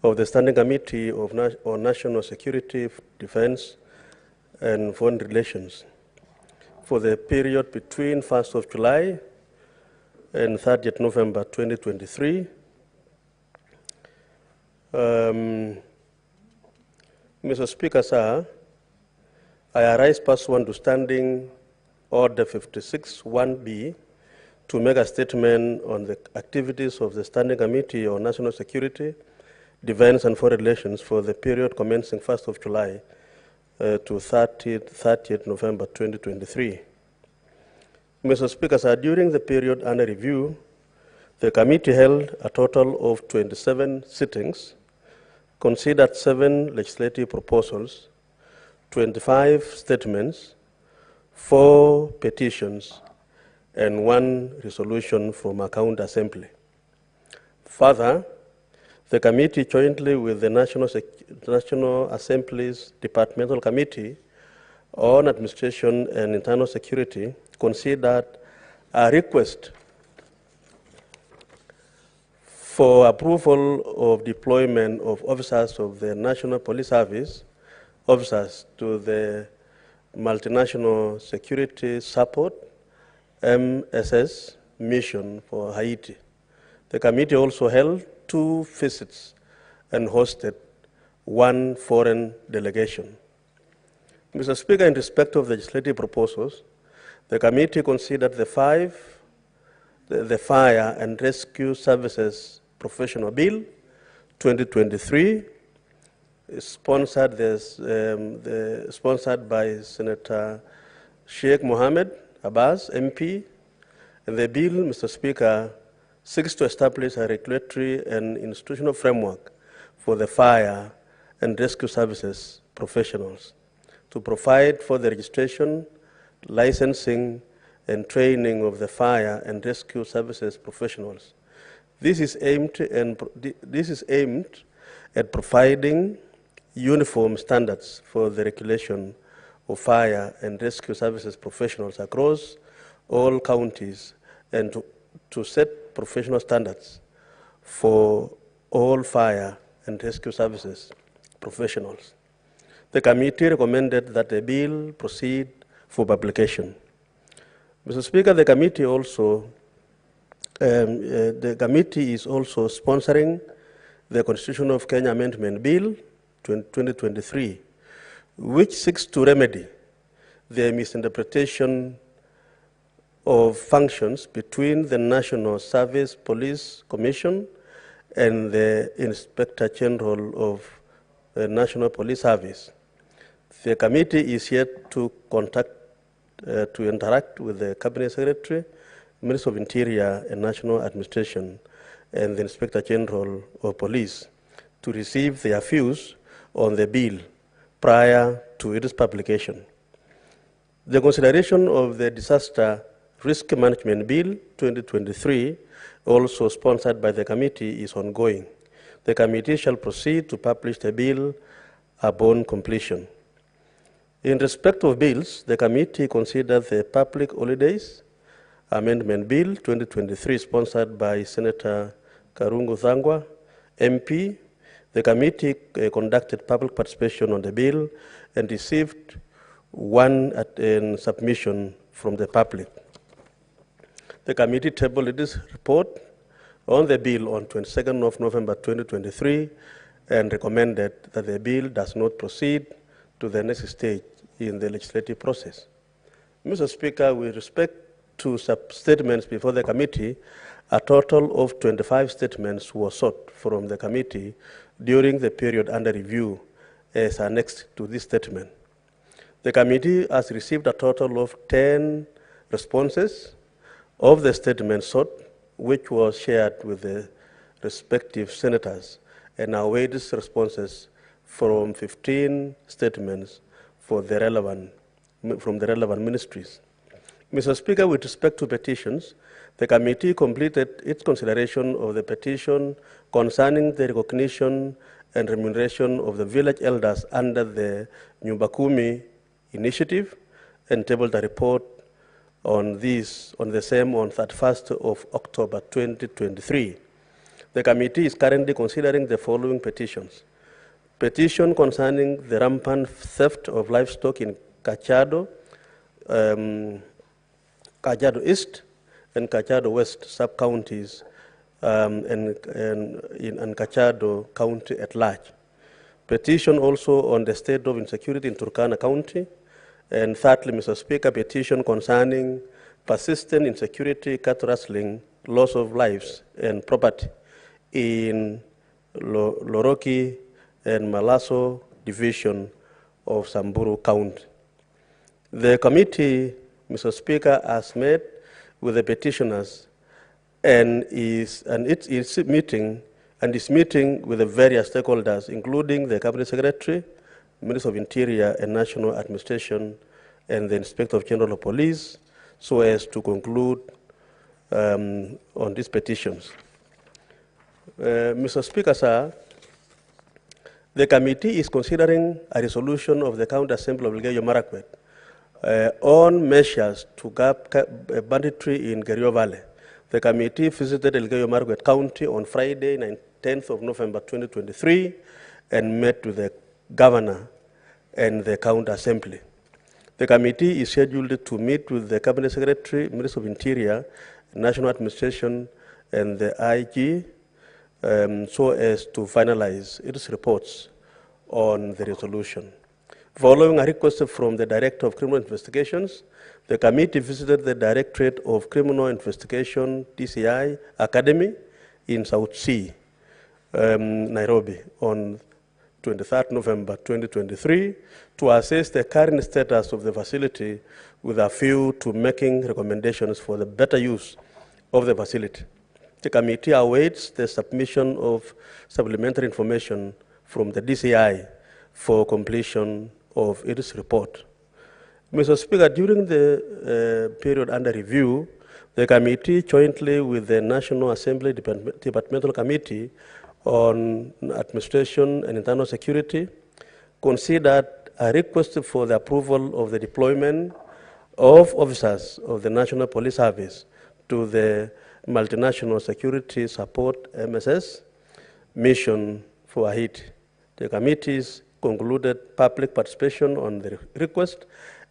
Speaker 16: of the Standing Committee on National Security, Defense, and Foreign Relations for the period between 1st of July and 30th November 2023. Mr. Speaker, sir, I arise pursuant to Standing Order 56-1B to make a statement on the activities of the Standing Committee on National Security, Defense, and Foreign Relations for the period commencing 1st of July to 30th November 2023. Mr. Speaker, sir, during the period under review, the committee held a total of 27 sittings, considered 7 legislative proposals, 25 statements, 4 petitions, and 1 resolution from Account Assembly. Further, the committee jointly with the National Assembly's Departmental Committee on Administration and Internal Security considered a request for approval of deployment of officers of the National Police Service, officers to the Multinational Security Support, MSS, mission for Haiti, The committee also held 2 visits and hosted 1 foreign delegation. Mr. Speaker, in respect of the legislative proposals, the committee considered the Fire and Rescue Services Professional Bill 2023, sponsored by Senator Sheikh Mohammed Abbas, MP. And the bill, Mr. Speaker, seeks to establish a regulatory and institutional framework for the fire and rescue services professionals to provide for the registration, licensing, and training of the fire and rescue services professionals. This is aimed at providing uniform standards for the regulation of fire and rescue services professionals across all counties and to set professional standards for all fire and rescue services professionals. The committee recommended that the bill proceed for publication. Mr. Speaker, the committee is also sponsoring the Constitution of Kenya Amendment Bill 2023, which seeks to remedy the misinterpretation of functions between the National Service Police Commission and the Inspector General of the National Police Service. The committee is yet to interact with the Cabinet Secretary, Minister of Interior and National Administration, and the Inspector General of Police to receive their views on the bill prior to its publication. The consideration of the Disaster Risk Management Bill 2023, also sponsored by the committee, is ongoing. The committee shall proceed to publish the bill upon completion. In respect of bills, the committee considered the Public Holidays Amendment Bill 2023, sponsored by Senator Karungu Thangwa, MP. The committee conducted public participation on the bill and received 1 submission from the public. The committee tabled its report on the bill on 22nd of November 2023 and recommended that the bill does not proceed to the next stage in the legislative process. Mr. Speaker, with respect to statements before the committee, a total of 25 statements were sought from the committee during the period under review as annexed to this statement. The committee has received a total of 10 responses of the statements sought, which was shared with the respective senators, and awaits responses from 15 statements from the relevant ministries. Mr. Speaker, with respect to petitions, the committee completed its consideration of the petition concerning the recognition and remuneration of the village elders under the Nyumba Kumi initiative and tabled a report on the same on 31st of October 2023. The committee is currently considering the following petitions. Petition concerning the rampant theft of livestock in Kajiado, Kajiado East and Kajiado West sub-counties and Kajiado County at large. Petition also on the state of insecurity in Turkana County. And thirdly, Mr. Speaker, petition concerning persistent insecurity, cat rustling, loss of lives and property in Loroki and Malaso Division of Samburu County. The committee, Mr. Speaker, has met with the petitioners and is meeting with the various stakeholders, including the Cabinet Secretary, Minister of Interior and National Administration, and the Inspector General of Police, so as to conclude on these petitions. Mr. Speaker, sir, the committee is considering a resolution of the County Assembly of Elgeyo Marakwet on measures to curb banditry in Kerio Valley. The committee visited Elgeyo Marakwet County on Friday, 10th of November 2023, and met with the Governor and the County Assembly. The committee is scheduled to meet with the Cabinet Secretary, Minister of Interior, National Administration, and the IG so as to finalize its reports on the resolution. Following a request from the Director of Criminal Investigations, the committee visited the Directorate of Criminal Investigation, DCI, Academy in South Sea, Nairobi, on 23rd November 2023 to assess the current status of the facility with a view to making recommendations for the better use of the facility. The committee awaits the submission of supplementary information from the DCI for completion of its report. Mr. Speaker, during the period under review, the committee, jointly with the National Assembly Departmental Committee on Administration and Internal Security, considered a request for the approval of the deployment of officers of the National Police Service to the Multinational Security Support MSS mission for Haiti. The committees concluded public participation on the request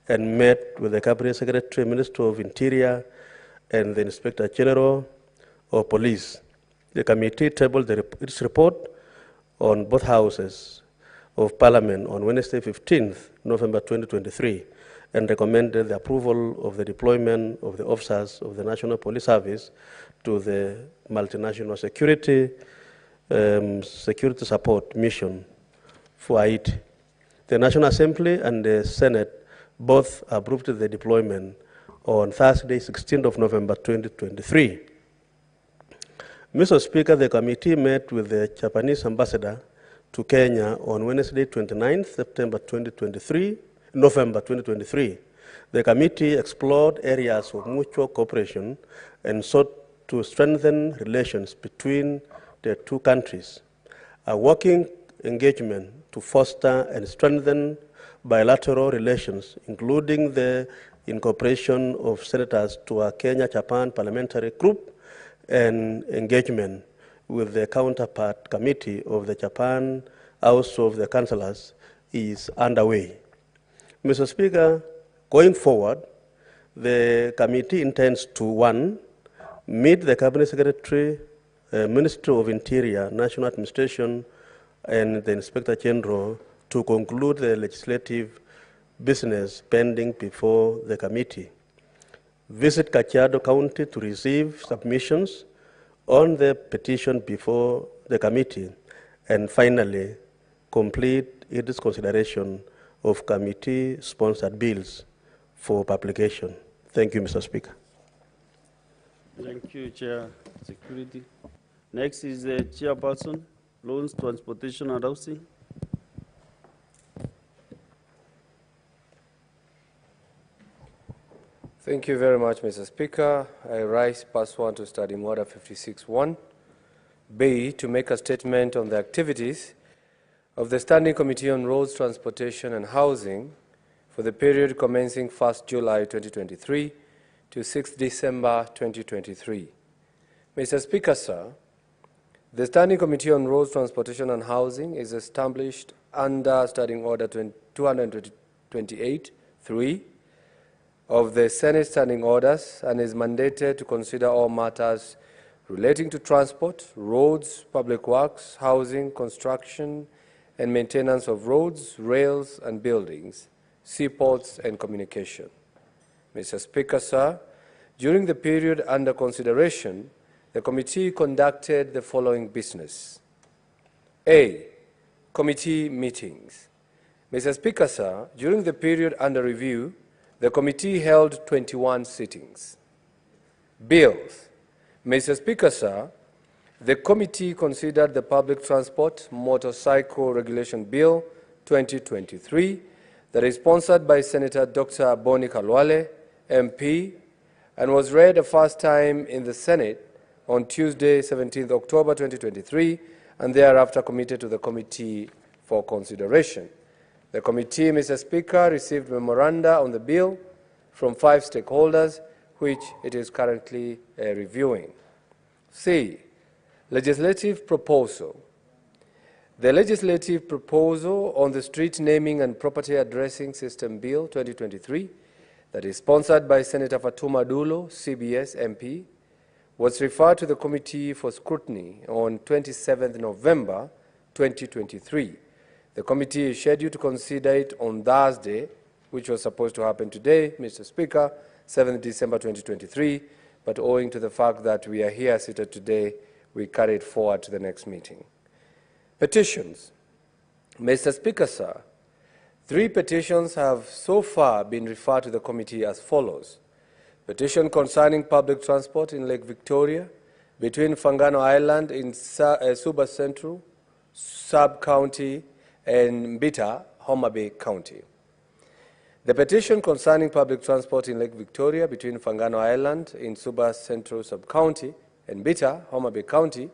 Speaker 16: and met with the Cabinet Secretary, Minister of Interior, and the Inspector General of Police. The committee tabled its report on both houses of Parliament on Wednesday, 15th November 2023, and recommended the approval of the deployment of the officers of the National Police Service to the Multinational Security Support Mission for Haiti. The National Assembly and the Senate both approved the deployment on Thursday, 16th of November 2023. Mr. Speaker, the committee met with the Japanese ambassador to Kenya on Wednesday, 29th November 2023. The committee explored areas of mutual cooperation and sought to strengthen relations between the two countries. A working engagement to foster and strengthen bilateral relations, including the incorporation of senators to a Kenya-Japan parliamentary group and engagement with the counterpart committee of the Japan House of the Councillors is underway. Mr. Speaker, going forward, the committee intends to, 1, meet the Cabinet Secretary, Minister of Interior, National Administration, and the Inspector General to conclude the legislative business pending before the committee. Visit Kajiado County to receive submissions on the petition before the committee, and finally, complete its consideration of committee-sponsored bills for publication. Thank you, Mr. Speaker.
Speaker 19: Thank you, Chair. Security. Next is the Chairperson, Loans, Transportation and Housing.
Speaker 11: Thank you very much, Mr. Speaker. I rise pursuant to Standing Order 56.1, B, to make a statement on the activities of the Standing Committee on Roads, Transportation and Housing for the period commencing 1st July 2023 to 6th December 2023. Mr. Speaker, sir, the Standing Committee on Roads, Transportation and Housing is established under Standing Order 228.3 of the Senate Standing Orders and is mandated to consider all matters relating to transport, roads, public works, housing, construction, and maintenance of roads, rails, and buildings, seaports, and communication. Mr. Speaker, sir, during the period under consideration, the committee conducted the following business. A, committee meetings. Mr. Speaker, sir, during the period under review, the committee held 21 sittings. Bills. Mr. Speaker, sir, the committee considered the Public Transport Motorcycle Regulation Bill 2023 that is sponsored by Senator Dr. Boni Khalwale, MP, and was read the first time in the Senate on Tuesday, 17th October 2023, and thereafter committed to the committee for consideration. The committee, Mr. Speaker, received memoranda on the bill from 5 stakeholders, which it is currently reviewing. C, legislative proposal. The legislative proposal on the Street Naming and Property Addressing System Bill 2023 that is sponsored by Senator Fatuma Dulo, CBS MP, was referred to the committee for scrutiny on 27th November 2023. The committee is scheduled to consider it on Thursday, which was supposed to happen today, Mr. Speaker, 7th December 2023, but owing to the fact that we are here seated today, we carry it forward to the next meeting. Petitions. Mr. Speaker, sir, 3 petitions have so far been referred to the committee as follows. Petition concerning public transport in Lake Victoria between Fangano Island in Suba Central Sub-County and Mbita, Homa Bay County. The petition concerning public transport in Lake Victoria between Fangano Island in Suba Central Sub-County and Mbita, Homa Bay County,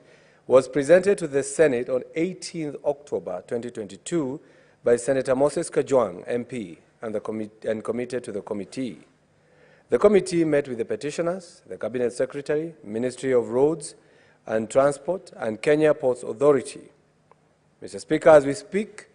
Speaker 11: was presented to the Senate on 18th October 2022 by Senator Moses Kajwang, MP, and committed to the committee. The committee met with the petitioners, the Cabinet Secretary, Ministry of Roads and Transport, and Kenya Ports Authority. Mr. Speaker, as we speak,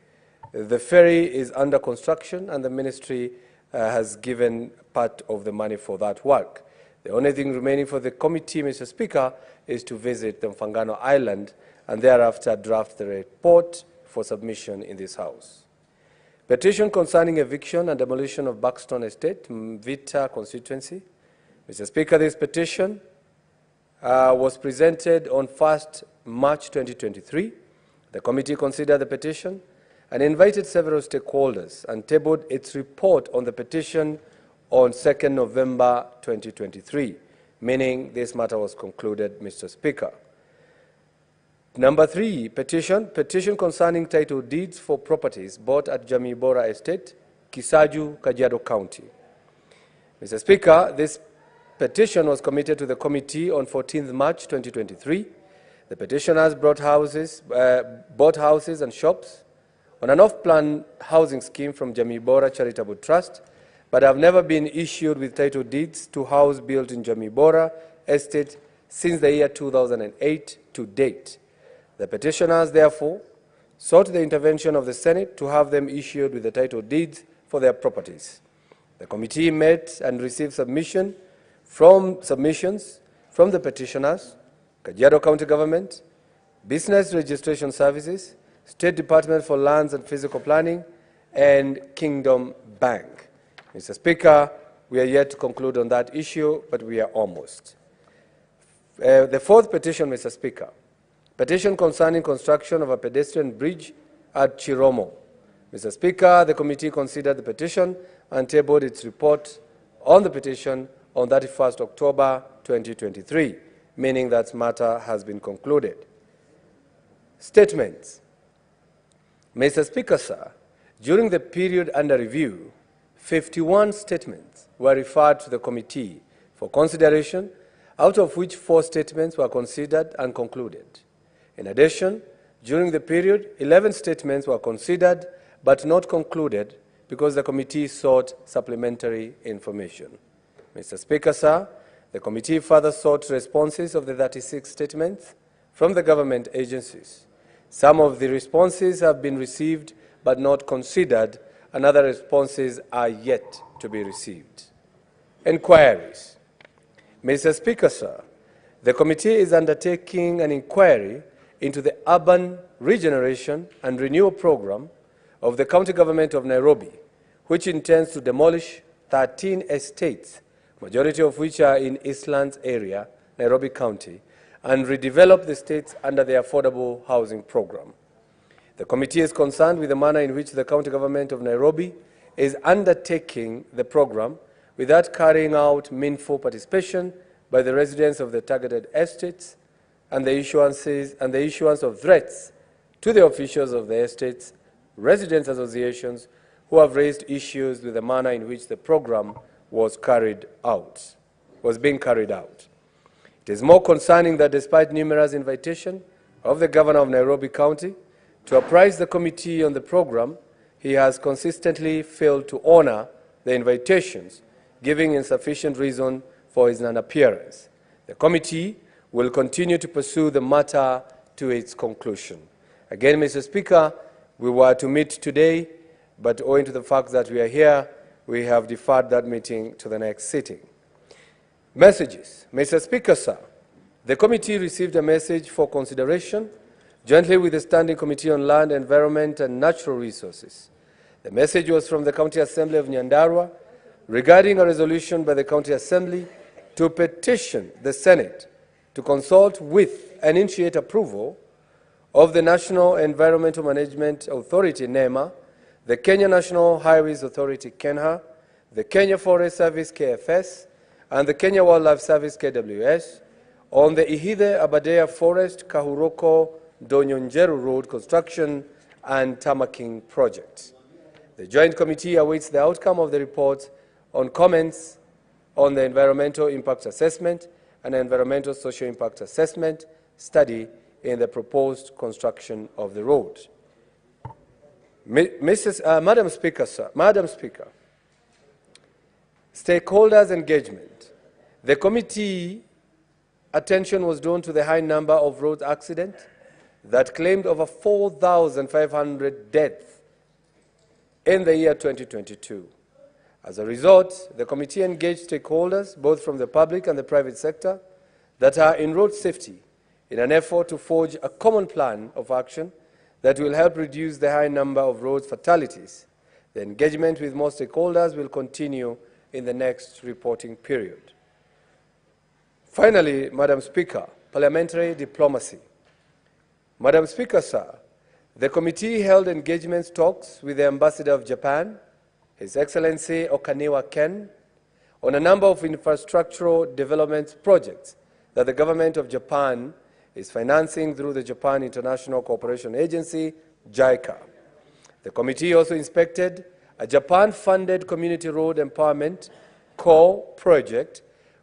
Speaker 11: the ferry is under construction and the ministry has given part of the money for that work. The only thing remaining for the committee, Mr. Speaker, is to visit the Fangano Island and thereafter draft the report for submission in this House. Petition concerning eviction and demolition of Buxton Estate, Mvita constituency. Mr. Speaker, this petition was presented on 1st March 2023. The committee considered the petition and invited several stakeholders and tabled its report on the petition on 2nd November 2023, meaning this matter was concluded, Mr. Speaker. Number 3, petition concerning title deeds for properties bought at Jamii Bora Estate, Kisaju, Kajiado County. Mr. Speaker, this petition was committed to the committee on 14th March 2023. The petitioners bought houses and shops on an off-plan housing scheme from Jamii Bora Charitable Trust, but have never been issued with title deeds to house built in Jamii Bora Estate since the year 2008 to date. The petitioners, therefore, sought the intervention of the Senate to have them issued with the title deeds for their properties. The committee met and received submissions from the petitioners, Kajiado County Government, Business Registration Services, State Department for Lands and Physical Planning, and Kingdom Bank. Mr. Speaker, we are yet to conclude on that issue, but we are almost. The 4th petition, Mr. Speaker, petition concerning construction of a pedestrian bridge at Chiromo. Mr. Speaker, the committee considered the petition and tabled its report on the petition on 31st October 2023, meaning that matter has been concluded. Statements. Mr. Speaker, sir, during the period under review, 51 statements were referred to the committee for consideration, out of which 4 statements were considered and concluded. In addition, during the period, 11 statements were considered but not concluded because the committee sought supplementary information. Mr. Speaker, sir, the committee further sought responses of the 36 statements from the government agencies. Some of the responses have been received but not considered, and other responses are yet to be received. Inquiries. Mr. Speaker, sir, the committee is undertaking an inquiry into the urban regeneration and renewal program of the County Government of Nairobi, which intends to demolish 13 estates, majority of which are in Eastlands area, Nairobi County, and redevelop the estates under the affordable housing program. The committee is concerned with the manner in which the County Government of Nairobi is undertaking the program without carrying out meaningful participation by the residents of the targeted estates and the issuance of threats to the officials of the estates, residents associations who have raised issues with the manner in which the program was being carried out. It is more concerning that despite numerous invitations of the Governor of Nairobi County to apprise the committee on the program, he has consistently failed to honor the invitations, giving insufficient reason for his non-appearance. The committee will continue to pursue the matter to its conclusion. Again, Mr. Speaker, we were to meet today, but owing to the fact that we are here, we have deferred that meeting to the next sitting. Messages. Mr. Speaker, sir, The committee received a message for consideration jointly with the Standing Committee on Land, Environment and Natural Resources. The message was from the County Assembly of Nyandarua regarding a resolution by the County Assembly to petition the Senate to consult with and initiate approval of the National Environmental Management Authority, NEMA, the Kenya National Highways Authority, KENHA, the Kenya Forest Service, KFS, and the Kenya Wildlife Service, KWS, on the Ihide Abadea Forest Kahuroko Donyonjeru Road construction and tamaking project. The Joint Committee awaits the outcome of the report on comments on the Environmental Impact Assessment and Environmental Social Impact Assessment study in the proposed construction of the road. Madam Speaker, stakeholders engagement. The committee attention was drawn to the high number of road accidents that claimed over 4,500 deaths in the year 2022. As a result, the committee engaged stakeholders, both from the public and the private sector, that are in road safety in an effort to forge a common plan of action that will help reduce the high number of road fatalities. The engagement with more stakeholders will continue in the next reporting period. Finally, Madam Speaker, parliamentary diplomacy. Madam Speaker, sir, the committee held engagement talks with the Ambassador of Japan, His Excellency Okaniwa Ken, on a number of infrastructural development projects that the government of Japan is financing through the Japan International Cooperation Agency, JICA. The committee also inspected a Japan-funded community road empowerment core project,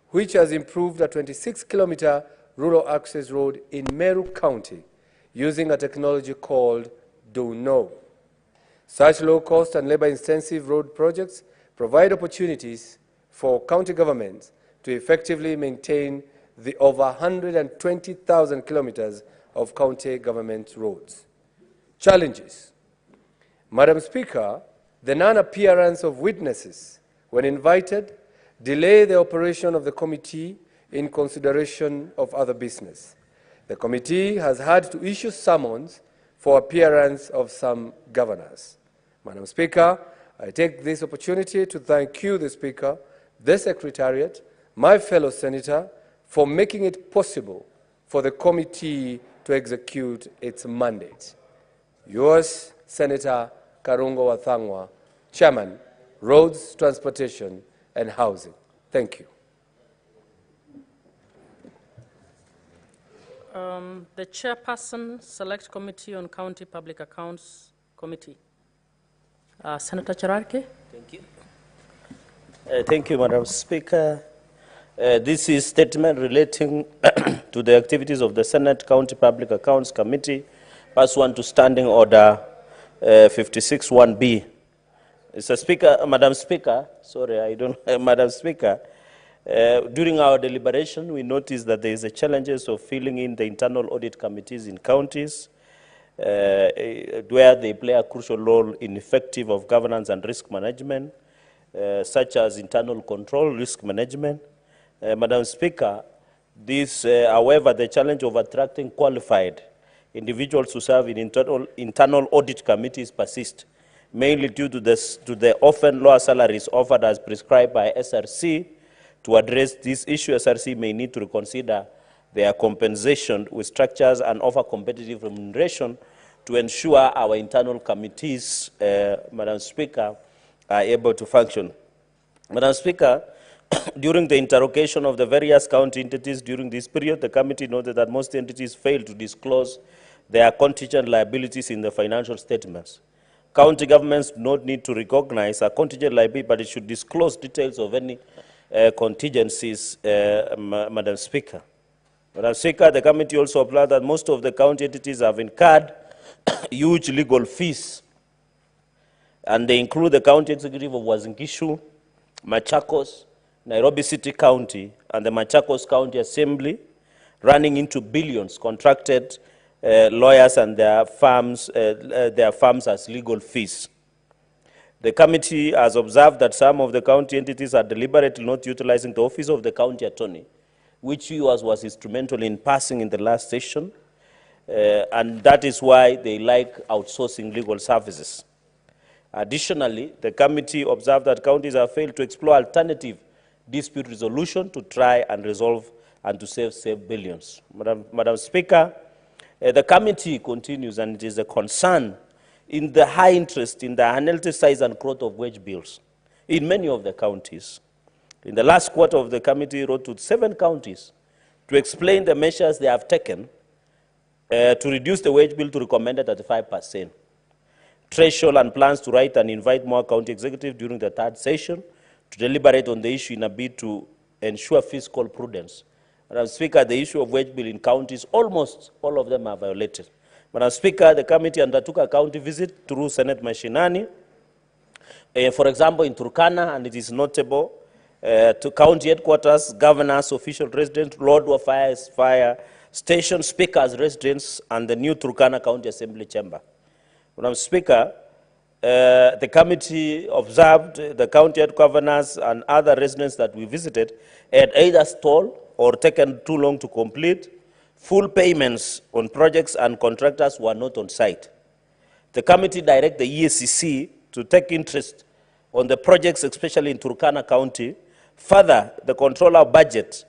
Speaker 11: which has improved a 26-kilometer rural access road in Meru County using a technology called DONO. Such low-cost and labor-intensive road projects provide opportunities for county governments to effectively maintain the over 120,000 kilometers of county government roads. Challenges. Madam Speaker, the non-appearance of witnesses when invited delay the operation of the committee in consideration of other business. The committee has had to issue summons for appearance of some governors. Madam Speaker, I take this opportunity to thank you, the Speaker, the Secretariat, my fellow senator, for making it possible for the committee to execute its mandate. Yours, Senator Karungo Wathangwa, Chairman, Roads, Transportation and Housing. Thank you.
Speaker 2: The Chairperson, Select Committee on County Public Accounts Committee. Senator Cherarke.
Speaker 22: Thank you. Thank you, Madam Speaker. This is statement relating to the activities of the Senate County Public Accounts Committee, pursuant to Standing Order 56-1B. Mr. Speaker, Madam Speaker, sorry, I don't, Madam Speaker, during our deliberation, we noticed that there is a challenges of filling in the internal audit committees in counties, where they play a crucial role in effective of governance and risk management, such as internal control, risk management. Madam Speaker, this, however, the challenge of attracting qualified individuals to serve in internal audit committees persist, mainly due to the often lower salaries offered as prescribed by SRC. To address this issue, SRC may need to reconsider their compensation with structures and offer competitive remuneration to ensure our internal committees, Madam Speaker, are able to function. Madam Speaker, during the interrogation of the various county entities during this period, the committee noted that most entities failed to disclose their contingent liabilities in the financial statements. County governments do not need to recognize a contingent liability, but it should disclose details of any contingencies, Madam Speaker. Madam Speaker, the committee also observed that most of the county entities have incurred huge legal fees, and they include the county executive of Uasin Gishu, Machakos, Nairobi City County, and the Machakos County Assembly, running into billions contracted lawyers and their firms as legal fees. The committee has observed that some of the county entities are deliberately not utilizing the office of the county attorney which US was instrumental in passing in the last session, and that is why they like outsourcing legal services. Additionally, the committee observed that counties have failed to explore alternative dispute resolution to try and resolve and to save billions. Madam Speaker, the committee continues, and it is a concern in the high interest in the unhealthy size and growth of wage bills in many of the counties. In the last quarter of the committee wrote to 7 counties to explain the measures they have taken to reduce the wage bill to recommended at 5%. Threshold and plans to write and invite more county executives during the 3rd session to deliberate on the issue in a bid to ensure fiscal prudence. Madam Speaker, the issue of wage bill in counties, almost all of them are violated. Madam Speaker, the committee undertook a county visit through Senate Mashinani. For example, in Turkana, and it is notable, to county headquarters, governors, official residents, Lodwar Fire Station, speakers, residents, and the new Turkana County Assembly Chamber. Madam Speaker, the committee observed the county head governors and other residents that we visited had either stalled or taken too long to complete. Full payments on projects and contractors were not on site. The committee directed the EACC to take interest on the projects, especially in Turkana County. Further, the controller of budget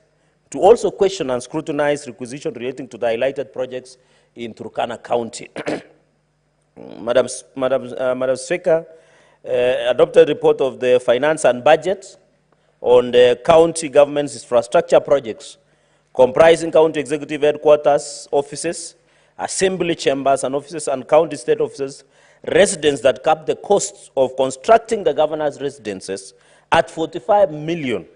Speaker 22: to also question and scrutinize requisition relating to the highlighted projects in Turkana County. Madam Speaker, adopted report of the finance and budget on the county government's infrastructure projects comprising county executive headquarters, offices, assembly chambers and offices, and county state offices, residents that cap the costs of constructing the governor's residences at 45 million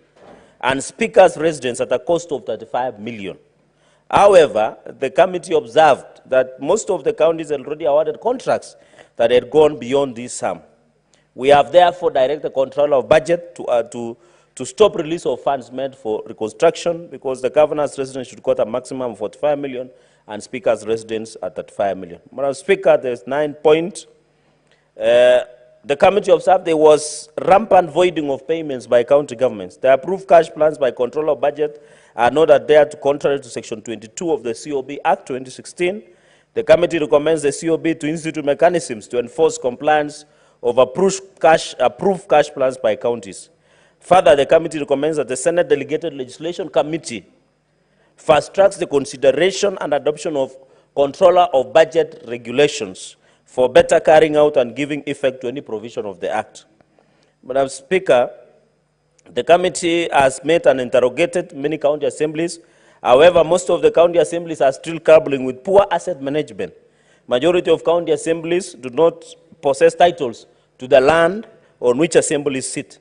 Speaker 22: and speaker's residence at a cost of 35 million. However, the committee observed that most of the counties had already awarded contracts that had gone beyond this sum. We have therefore directed the controller of budget to stop release of funds meant for reconstruction, because the governor's residence should cost a maximum of 45 million and speaker's residence at 35 million. Madam Speaker, there's 9 points. The committee observed there was rampant voiding of payments by county governments. The approved cash plans by controller of budget are not adhered to, contrary to Section 22 of the COB Act 2016. The committee recommends the COB to institute mechanisms to enforce compliance of approved cash plans by counties. Further, the committee recommends that the Senate Delegated Legislation Committee fast-tracks the consideration and adoption of controller of budget regulations for better carrying out and giving effect to any provision of the Act. Madam Speaker, the committee has met and interrogated many county assemblies. However, most of the county assemblies are still grappling with poor asset management. Majority of county assemblies do not possess titles to the land on which assemblies sit.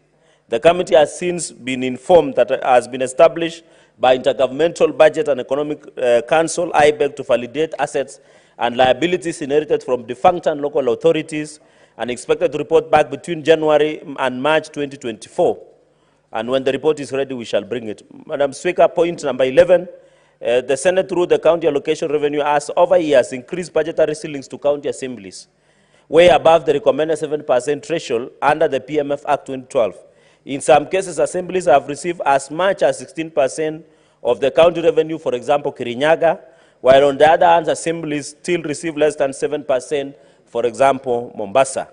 Speaker 22: The committee has since been informed that it has been established by Intergovernmental Budget and Economic Council, IBEC, to validate assets and liabilities inherited from defunct and local authorities, and expected to report back between January and March 2024. And when the report is ready, we shall bring it. Madam Speaker, point number 11, the Senate, through the county allocation revenue, has over years increased budgetary ceilings to county assemblies, way above the recommended 7% threshold under the PMF Act 2012. In some cases, assemblies have received as much as 16% of the county revenue, for example, Kirinyaga, while on the other hand, assemblies still receive less than 7%, for example, Mombasa.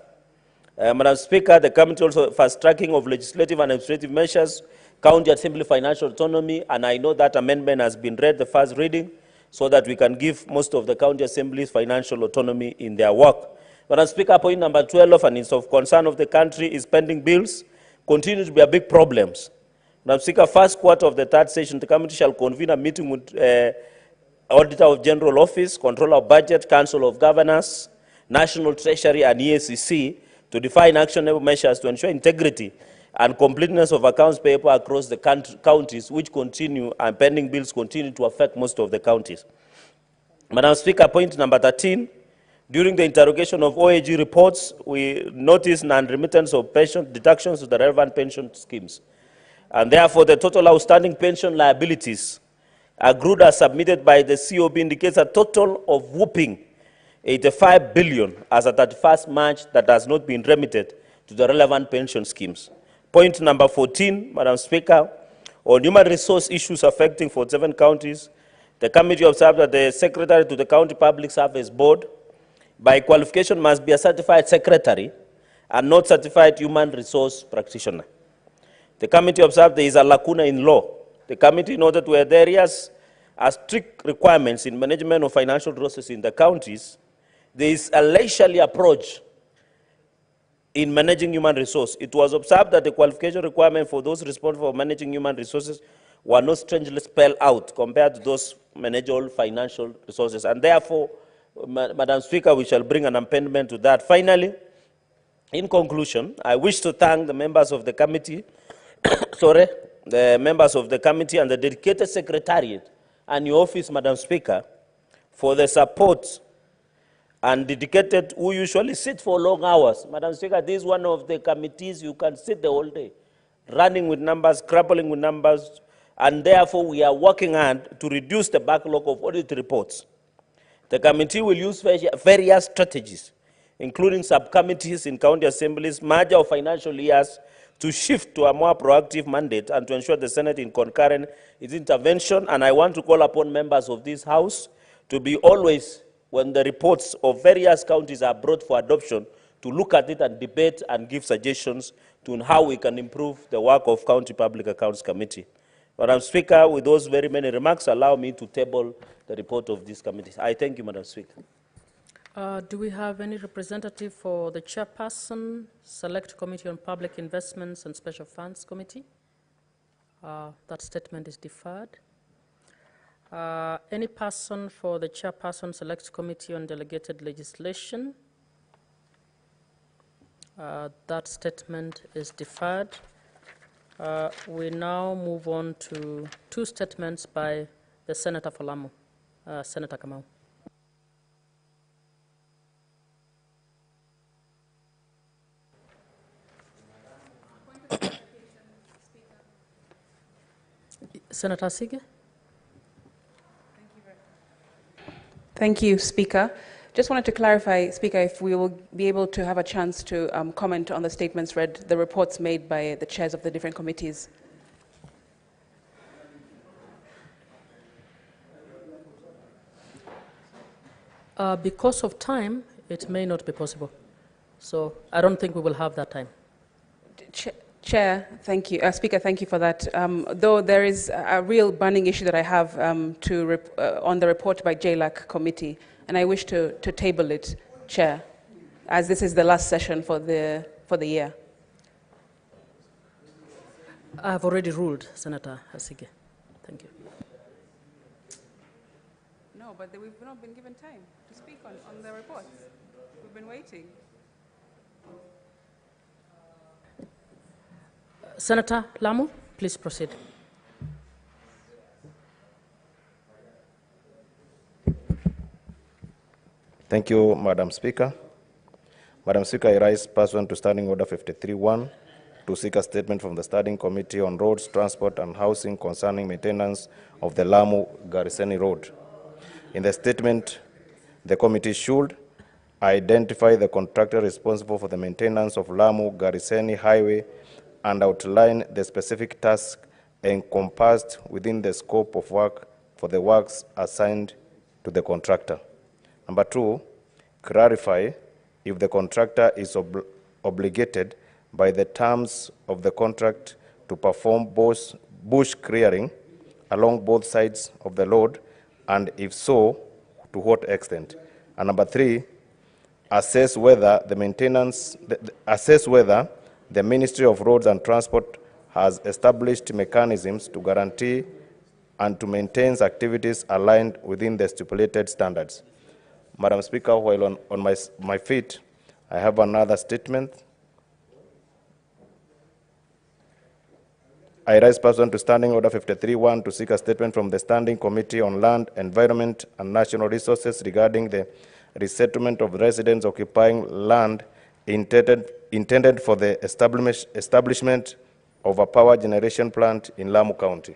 Speaker 22: Madam Speaker, the committee also fast-tracking of legislative and administrative measures, county assembly financial autonomy, and I know that amendment has been read, the first reading, so that we can give most of the county assemblies financial autonomy in their work. Madam Speaker, point number 12, and it's of concern of the country, is pending bills continue to be a big problem. Madam Speaker, first quarter of the 3rd session, the committee shall convene a meeting with Auditor of General Office, Controller of Budget, Council of Governors, National Treasury, and EACC to define actionable measures to ensure integrity and completeness of accounts payable across the counties, which continue, and pending bills continue to affect most of the counties. Madam Speaker, point number 13, during the interrogation of OAG reports, we noticed non-remittance of pension deductions to the relevant pension schemes. And therefore, the total outstanding pension liabilities accrued as submitted by the COB indicates a total of whopping 85 billion as at 31st March that has not been remitted to the relevant pension schemes. Point number 14, Madam Speaker, on human resource issues affecting 47 counties, the committee observed that the secretary to the County Public Service Board, by qualification, must be a certified secretary and not certified human resource practitioner. The committee observed there is a lacuna in law. The committee noted where there are strict requirements in management of financial resources in the counties, there is a leisurely approach in managing human resources. It was observed that the qualification requirement for those responsible for managing human resources were not strangely spelled out compared to those manage all financial resources. And therefore, Madam Speaker, we shall bring an amendment to that. Finally, in conclusion, I wish to thank the members of the committee, the members of the committee and the dedicated secretariat and your office, Madam Speaker, for the support and dedicated who usually sit for long hours. Madam Speaker, this is one of the committees you can sit the whole day, running with numbers, grappling with numbers, and therefore we are working hard to reduce the backlog of audit reports. The committee will use various strategies, including subcommittees in county assemblies, merger of financial years, to shift to a more proactive mandate and to ensure the Senate in concurrent its intervention. And I want to call upon members of this House to be always, when the reports of various counties are brought for adoption, to look at it and debate and give suggestions to how we can improve the work of County Public Accounts Committee. Madam Speaker, with those very many remarks, allow me to table the report of this committee. I thank you, Madam Speaker.
Speaker 2: Do we have any representative for the Chairperson, Select Committee on Public Investments and Special Funds Committee? That statement is deferred. Any person for the Chairperson, Select Committee on Delegated Legislation? That statement is deferred. We now move on to two statements by the Senator for Lamu, Senator Kamau. Senator Sige.
Speaker 9: Thank you, Speaker. Just wanted to clarify, Speaker, if we will be able to have a chance to comment on the statements read, the reports made by the chairs of the different committees.
Speaker 2: Because of time, it may not be possible. So I don't think we will have that time.
Speaker 9: Chair, thank you. Speaker, thank you for that. Though there is a real burning issue that I have on the report by JLAC committee, and I wish to table it, Chair, as this is the last session for the year.
Speaker 2: I've already ruled, Senator Hasige. Thank you.
Speaker 9: No, but we've not been given time to speak on the reports. We've been waiting.
Speaker 2: Senator Lamu, please proceed.
Speaker 4: Thank you, Madam Speaker. Madam Speaker, I rise pursuant to Standing Order 53-1 to seek a statement from the Standing Committee on Roads, Transport and Housing concerning maintenance of the Lamu-Gariseni Road. In the statement, the committee should identify the contractor responsible for the maintenance of Lamu-Gariseni Highway and outline the specific tasks encompassed within the scope of work for the works assigned to the contractor. Number two, clarify if the contractor is obligated by the terms of the contract to perform bush clearing along both sides of the road, and if so, to what extent. And number three, assess whether the Ministry of Roads and Transport has established mechanisms to guarantee and to maintain activities aligned within the stipulated standards. Madam Speaker, while on my feet, I have another statement. I rise pursuant to Standing Order 53-1 to seek a statement from the Standing Committee on Land, Environment and National Resources regarding the resettlement of residents occupying land intended for the establishment of a power generation plant in Lamu County.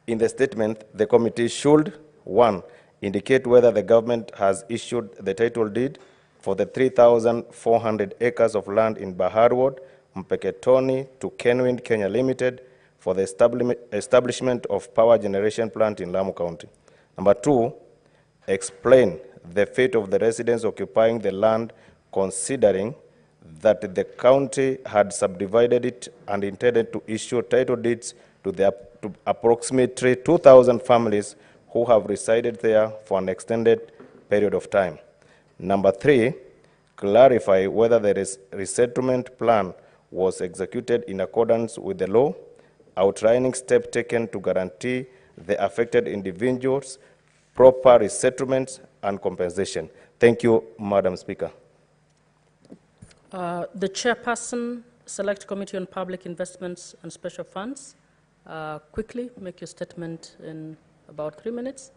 Speaker 4: In the statement, the committee should, 1, indicate whether the government has issued the title deed for the 3,400 acres of land in Bahar Ward, Mpeketoni to Kenwind Kenya Limited
Speaker 17: for the establishment of power generation plant in Lamu County. Number 2, explain the fate of the residents occupying the land, considering that the county had subdivided it and intended to issue title deeds to approximately 2,000 families who have resided there for an extended period of time. Number 3, clarify whether the resettlement plan was executed in accordance with the law, outlining steps taken to guarantee the affected individuals proper resettlements and compensation. Thank you, Madam Speaker.
Speaker 2: The chairperson, Select Committee on Public Investments and Special Funds, quickly make your statement in about 3 minutes.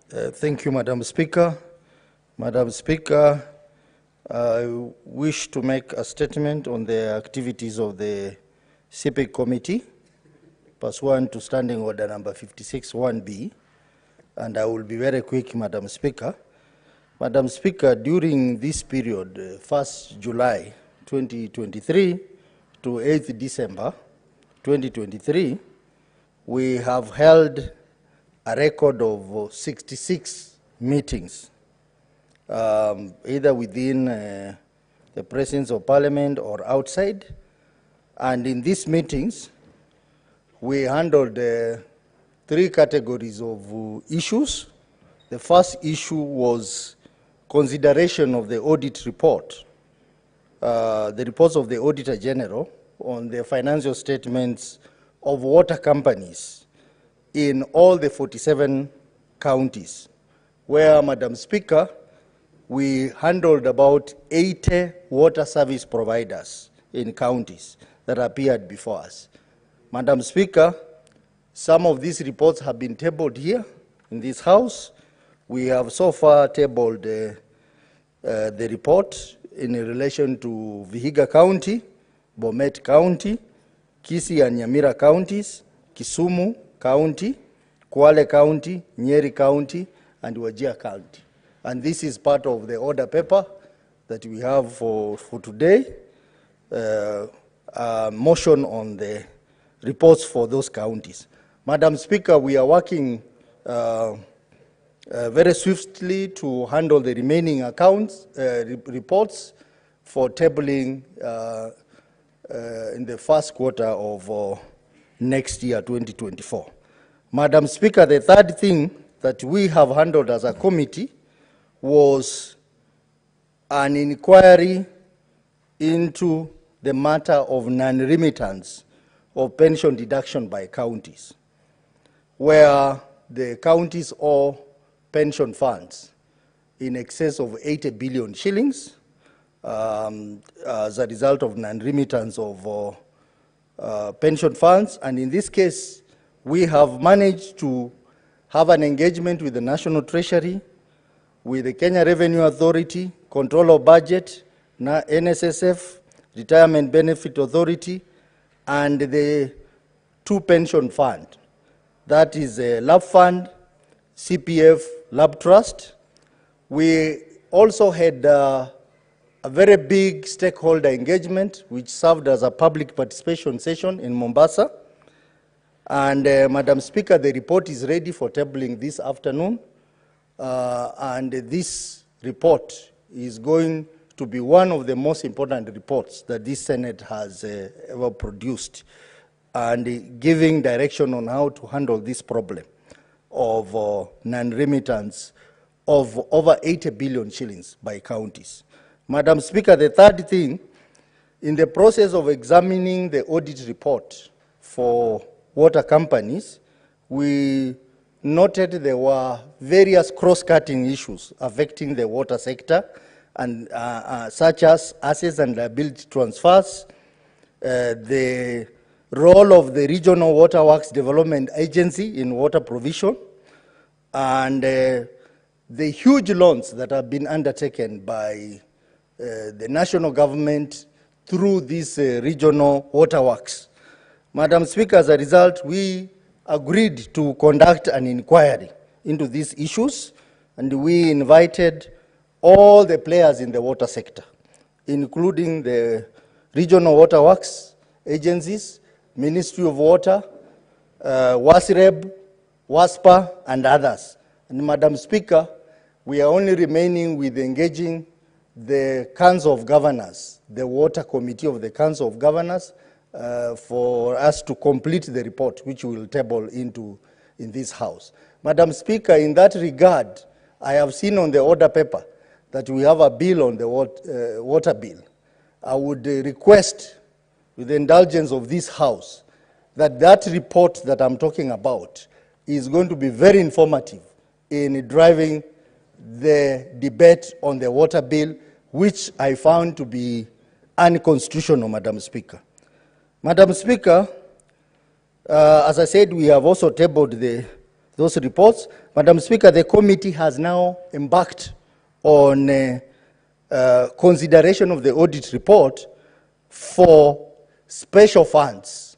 Speaker 18: Thank you, Madam Speaker. Madam Speaker, I wish to make a statement on the activities of the CPIC Committee, pursuant to Standing Order number 56-1B, and I will be very quick, Madam Speaker. Madam Speaker, during this period, 1st July 2023 to 8th December 2023, we have held a record of 66 meetings, either within the presence of Parliament or outside. And in these meetings, we handled 3 categories of issues. The first issue was consideration of the audit report, the reports of the Auditor General on the financial statements of water companies in all the 47 counties, where, Madam Speaker, we handled about 80 water service providers in counties that appeared before us. Madam Speaker, some of these reports have been tabled here in this House. We have so far tabled the report in relation to Vihiga County, Bomet County, Kisii and Nyamira counties, Kisumu County, Kwale County, Nyeri County, and Wajir County. And this is part of the order paper that we have for today, motion on the reports for those counties. Madam Speaker, we are working very swiftly to handle the remaining accounts, reports for tabling in the first quarter of next year, 2024. Madam Speaker, the third thing that we have handled as a committee was an inquiry into the matter of non-remittance of pension deduction by counties, where the counties owe pension funds in excess of 80 billion shillings as a result of non-remittance of pension funds. And in this case, we have managed to have an engagement with the National Treasury, with the Kenya Revenue Authority, Control of Budget, NSSF, Retirement Benefit Authority, and the 2 pension funds. That is a LAB Fund, CPF LAB Trust. We also had a very big stakeholder engagement, which served as a public participation session in Mombasa. And Madam Speaker, the report is ready for tabling this afternoon. And this report is going to be one of the most important reports that this Senate has ever produced, and giving direction on how to handle this problem of non-remittance of over 80 billion shillings by counties. Madam Speaker, the third thing, in the process of examining the audit report for water companies, we noted there were various cross-cutting issues affecting the water sector, and such as assets and liability transfers, the role of the Regional Water Works Development Agency in water provision, and the huge loans that have been undertaken by the national government through these regional water works. Madam Speaker, as a result, we agreed to conduct an inquiry into these issues, and we invited all the players in the water sector, including the regional water works agencies, Ministry of Water, WASREB, WASPA, and others. And Madam Speaker, we are only remaining with engaging the Council of Governors, the Water Committee of the Council of Governors, for us to complete the report, which we will table in this House. Madam Speaker, in that regard, I have seen on the order paper that we have a bill on the water bill. I would request, with the indulgence of this House, that report that I'm talking about is going to be very informative in driving the debate on the water bill, which I found to be unconstitutional, Madam Speaker. Madam Speaker, as I said, we have also tabled those reports. Madam Speaker, the committee has now embarked on consideration of the audit report for special funds.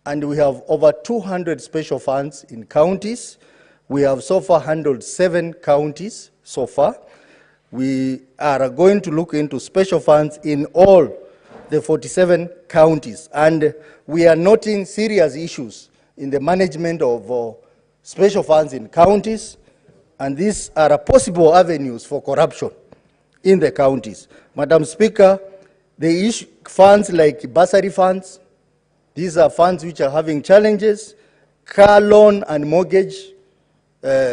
Speaker 18: And we have over 200 special funds in counties. We have so far handled 7 counties so far. We are going to look into special funds in all the 47 counties. And we are noting serious issues in the management of special funds in counties. And these are possible avenues for corruption in the counties. Madam Speaker, the funds like bursary funds, these are funds which are having challenges, car loan and mortgage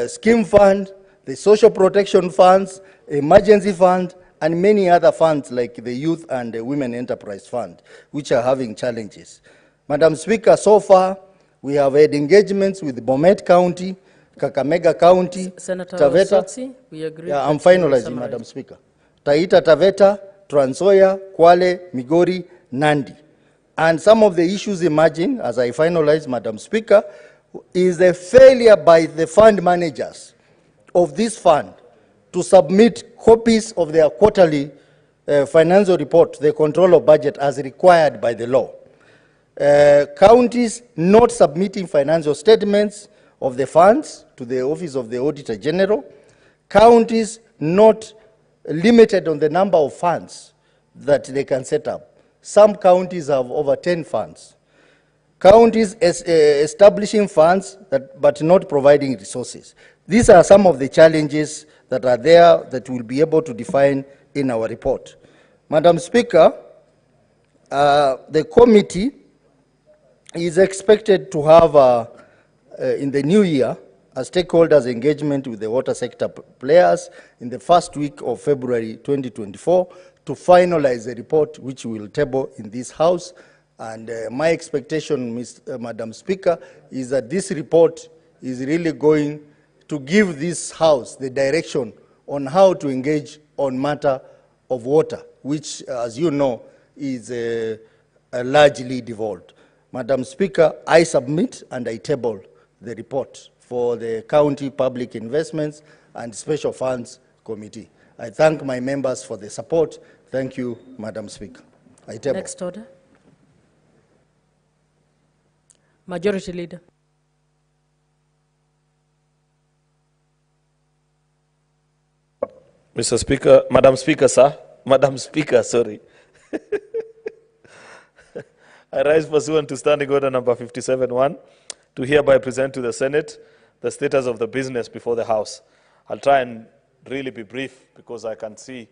Speaker 18: scheme fund, the social protection funds, emergency fund, and many other funds like the Youth and the Women Enterprise Fund, which are having challenges. Madam Speaker, so far, we have had engagements with Bomet County, Kakamega County,
Speaker 2: Senator
Speaker 18: Taveta.
Speaker 2: Osotsi, we agree.
Speaker 18: Yeah, I'm finalizing, Madam Speaker. Taita Taveta, Trans Nzoia, Kwale, Migori, Nandi. And some of the issues emerging, as I finalize, Madam Speaker, is a failure by the fund managers of this fund to submit copies of their quarterly financial report, the control of budget, as required by the law. Counties not submitting financial statements of the funds to the Office of the Auditor General. Counties not limited on the number of funds that they can set up. Some counties have over 10 funds. Counties establishing funds but not providing resources. These are some of the challenges that are there that we'll be able to define in our report. Madam Speaker, the committee is expected to have, in the new year, a stakeholders engagement with the water sector players in the first week of February 2024 to finalize the report which we will table in this House. And my expectation, Madam Speaker, is that this report is really going to give this House the direction on how to engage on matter of water, which, as you know, is largely devolved. Madam Speaker, I submit and I table the report for the County Public Investments and Special Funds Committee. I thank my members for the support. Thank you, Madam Speaker. I table.
Speaker 2: Next order. Majority Leader.
Speaker 5: Mr. Speaker, Madam Speaker, sir. Madam Speaker, sorry. I rise pursuant to Standing Order number 57-1 to hereby present to the Senate the status of the business before the House. I'll try and really be brief because I can see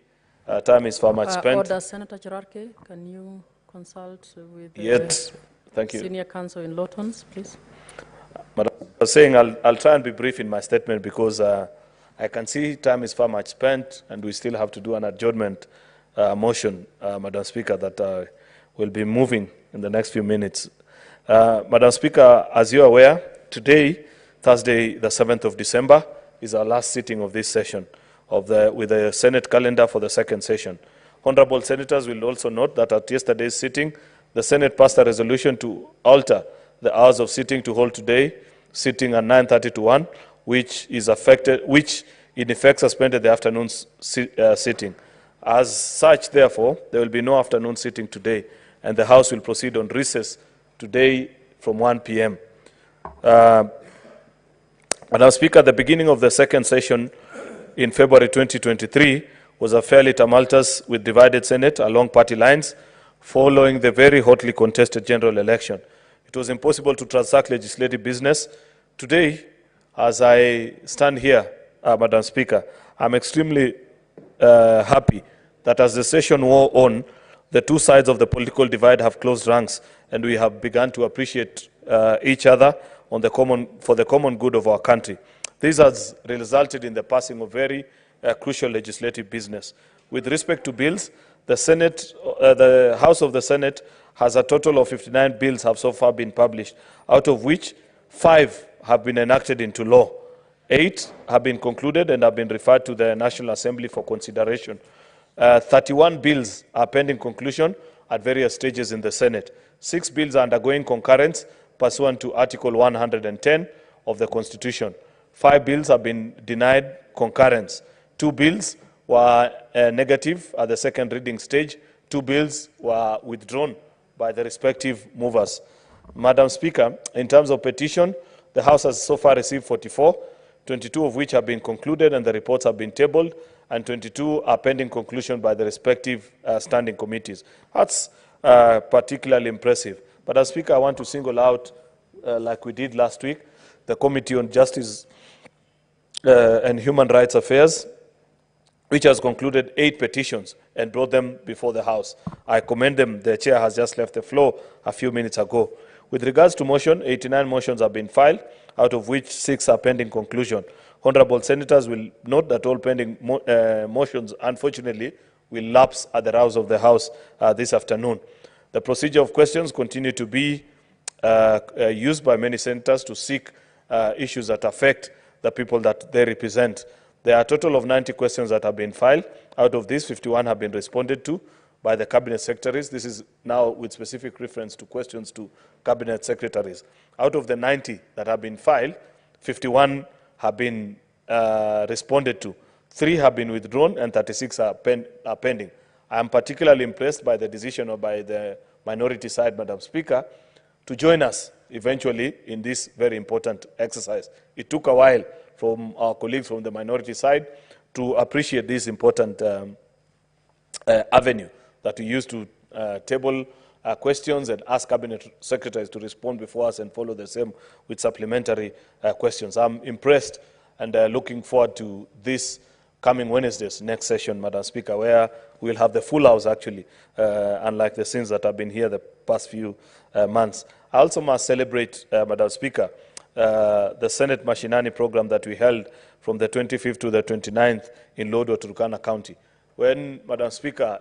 Speaker 5: time is far much spent.
Speaker 2: Order, Senator Cherargei, can you consult with the
Speaker 5: Thank you.
Speaker 2: Senior Counsel in Lawtons, please?
Speaker 5: Madam, I was saying I'll try and be brief in my statement because I can see time is far much spent and we still have to do an adjournment motion, Madam Speaker, that will be moving in the next few minutes. Madam Speaker, as you're aware, today, Thursday, the 7th of December, is our last sitting of this session with the Senate calendar for the second session. Honorable Senators will also note that at yesterday's sitting, the Senate passed a resolution to alter the hours of sitting to hold today, sitting at 9:30 to 1, which in effect suspended the afternoon sitting. As such, therefore, there will be no afternoon sitting today, and the House will proceed on recess today from 1 p.m. Madam Speaker, at the beginning of the second session in February 2023, was a fairly tumultuous with divided Senate along party lines following the very hotly contested general election. It was impossible to transact legislative business. Today, as I stand here, Madam Speaker, I'm extremely happy that as the session wore on, the two sides of the political divide have closed ranks and we have begun to appreciate each other for the common good of our country. This has resulted in the passing of very crucial legislative business. With respect to bills, the House of the Senate has a total of 59 bills have so far been published, out of which 5 have been enacted into law. 8 have been concluded and have been referred to the National Assembly for consideration. 31 bills are pending conclusion at various stages in the Senate. 6 bills are undergoing concurrence pursuant to Article 110 of the Constitution. 5 bills have been denied concurrence. 2 bills were negative at the second reading stage. 2 bills were withdrawn by the respective movers. Madam Speaker, in terms of petition, the House has so far received 44, 22 of which have been concluded and the reports have been tabled, and 22 are pending conclusion by the respective standing committees. That's particularly impressive. But as Speaker, I want to single out, like we did last week, the Committee on Justice and Human Rights Affairs, which has concluded 8 petitions and brought them before the House. I commend them. The Chair has just left the floor a few minutes ago. With regards to motion, 89 motions have been filed, out of which 6 are pending conclusion. Honourable Senators will note that all pending motions, unfortunately, will lapse at the rouse of the House this afternoon. The procedure of questions continue to be used by many senators to seek issues that affect the people that they represent. There are a total of 90 questions that have been filed. Out of these, 51 have been responded to by the Cabinet Secretaries. This is now with specific reference to questions to Cabinet Secretaries. Out of the 90 that have been filed, 51 have been responded to. 3 have been withdrawn and 36 are pending. I am particularly impressed by the decision by the minority side, Madam Speaker, to join us eventually in this very important exercise. It took a while from our colleagues from the minority side to appreciate this important avenue that we use to table questions and ask Cabinet Secretaries to respond before us and follow the same with supplementary questions. I'm impressed and looking forward to this coming Wednesday's next session, Madam Speaker, where we'll have the full House actually, unlike the scenes that have been here the past few months. I also must celebrate, Madam Speaker, the Senate Mashinani program that we held from the 25th to the 29th in Lodwar, Turkana County. When, Madam Speaker,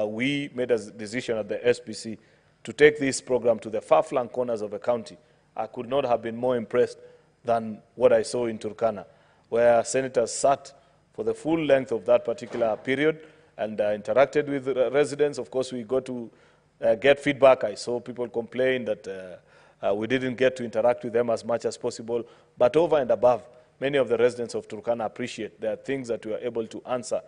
Speaker 5: we made a decision at the SPC to take this program to the far-flung corners of the county, I could not have been more impressed than what I saw in Turkana, where senators sat for the full length of that particular period and interacted with residents. Of course, we got to get feedback. I saw people complain that we didn't get to interact with them as much as possible. But over and above, many of the residents of Turkana appreciate there are things that we are able to answer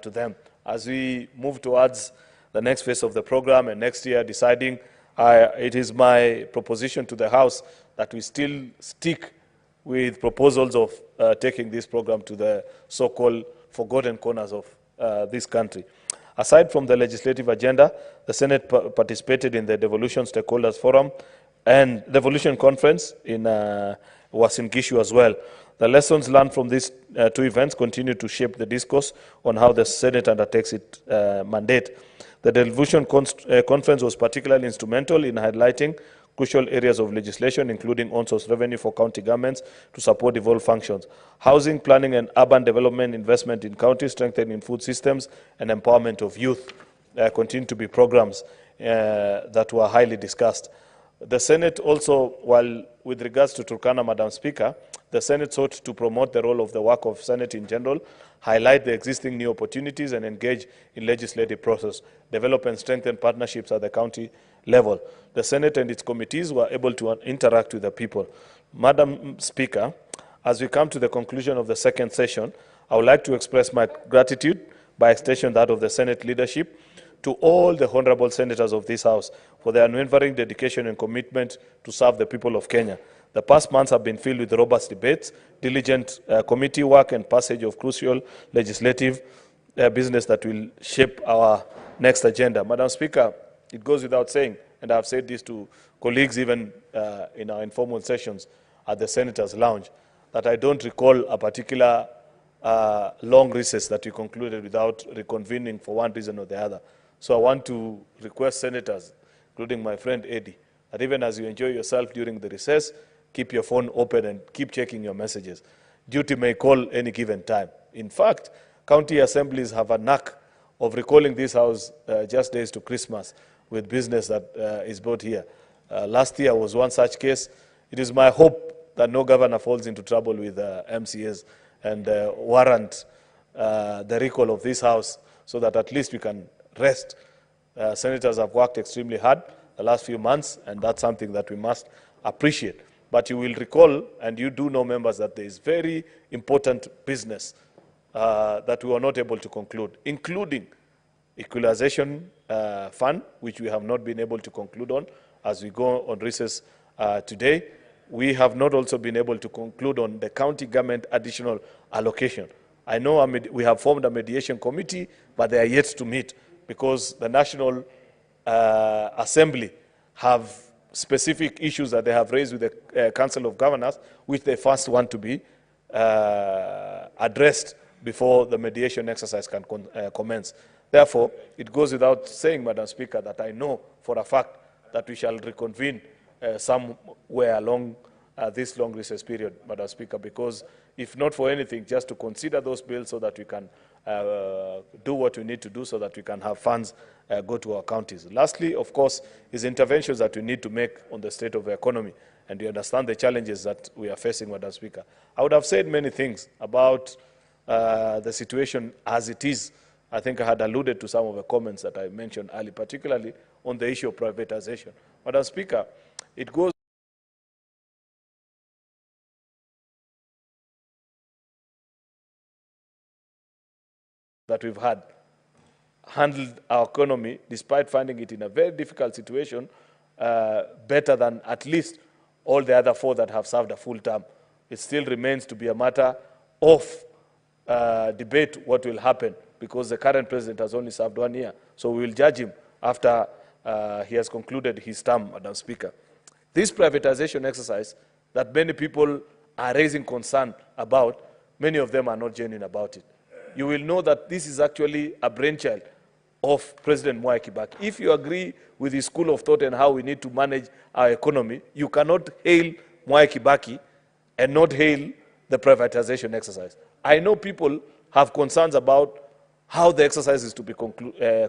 Speaker 5: to them. As we move towards the next phase of the program and next year deciding, it is my proposition to the House that we still stick with proposals of taking this program to the so-called forgotten corners of this country. Aside from the legislative agenda, the Senate participated in the Devolution Stakeholders Forum and Devolution Conference was in Gishu as well. The lessons learned from these 2 events continue to shape the discourse on how the Senate undertakes its mandate. The Devolution Conference was particularly instrumental in highlighting crucial areas of legislation, including on-source revenue for county governments to support devolved functions, housing, planning and urban development, investment in counties, strengthening food systems, and empowerment of youth continue to be programs that were highly discussed. The Senate also, while with regards to Turkana, Madam Speaker, the Senate sought to promote the role of the work of Senate in general, highlight the existing new opportunities and engage in legislative process, develop and strengthen partnerships at the county level. The Senate and its committees were able to interact with the people. Madam Speaker, as we come to the conclusion of the second session, I would like to express my gratitude, by extension that of the Senate leadership, to all the honourable senators of this House for their unwavering dedication and commitment to serve the people of Kenya. The past months have been filled with robust debates, diligent committee work and passage of crucial legislative business that will shape our next agenda. Madam Speaker, it goes without saying, and I've said this to colleagues even in our informal sessions at the Senator's Lounge, that I don't recall a particular long recess that we concluded without reconvening for one reason or the other. So I want to request senators, including my friend Eddie, that even as you enjoy yourself during the recess, keep your phone open and keep checking your messages. Duty may call any given time. In fact, county assemblies have a knack of recalling this house just days to Christmas with business that is brought here. Last year was one such case. It is my hope that no governor falls into trouble with MCAs and warrant the recall of this house so that at least we can rest. Senators have worked extremely hard the last few months, and that's something that we must appreciate. But you will recall, and you do know, members, that there is very important business that we were not able to conclude, including equalization fund, which we have not been able to conclude on as we go on recess today. We have not also been able to conclude on the county government additional allocation. I know we have formed a mediation committee, but they are yet to meet because the National Assembly have specific issues that they have raised with the Council of Governors, which they first want to be addressed before the mediation exercise can commence. Therefore, it goes without saying, Madam Speaker, that I know for a fact that we shall reconvene somewhere along this long recess period, Madam Speaker, because if not for anything, just to consider those bills so that we can do what we need to do so that we can have funds go to our counties. Lastly, of course, is interventions that we need to make on the state of the economy, and we understand the challenges that we are facing, Madam Speaker. I would have said many things about the situation as it is. I think I had alluded to some of the comments that I mentioned earlier, particularly on the issue of privatization. Madam Speaker, it goes that we've had handled our economy, despite finding it in a very difficult situation, better than at least all the other four that have served a full term. It still remains to be a matter of debate what will happen, because the current president has only served 1 year. So we will judge him after he has concluded his term, Madam Speaker. This privatization exercise that many people are raising concern about, many of them are not genuine about it. You will know that this is actually a brainchild of President Mwai Kibaki. If you agree with his school of thought and how we need to manage our economy, you cannot hail Mwai Kibaki and not hail the privatization exercise. I know people have concerns about how the exercise is to be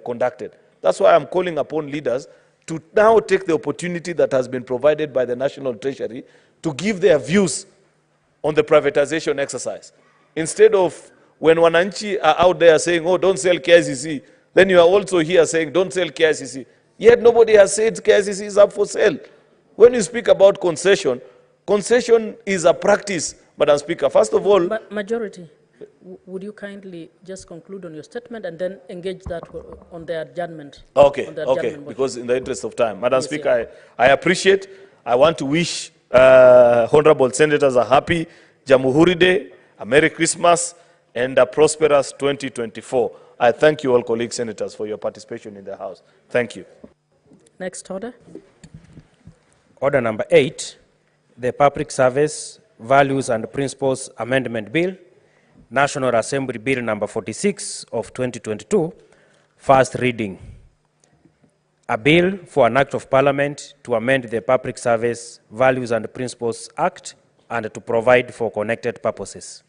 Speaker 5: conducted. That's why I'm calling upon leaders to now take the opportunity that has been provided by the National Treasury to give their views on the privatization exercise. Instead of when Wananchi are out there saying, oh, don't sell KICC, then you are also here saying, don't sell KICC. Yet nobody has said KICC is up for sale. When you speak about concession, concession is a practice, Madam Speaker. First of all...
Speaker 2: But majority, would you kindly just conclude on your statement and then engage that on the adjournment?
Speaker 5: Okay,
Speaker 2: on the
Speaker 5: okay,
Speaker 2: adjournment
Speaker 5: because in the interest of time. Madam
Speaker 2: Yes,
Speaker 5: Speaker,
Speaker 2: yeah.
Speaker 5: I appreciate. I want to wish honorable senators a happy Jamhuri Day, a Merry Christmas, and a prosperous 2024. I thank you all, colleague senators, for your participation in the House. Thank you.
Speaker 2: Next order.
Speaker 10: Order number 8, the Public Service Values and Principles Amendment Bill, National Assembly Bill number 46 of 2022, first reading. A bill for an act of parliament to amend the Public Service Values and Principles Act and to provide for connected purposes.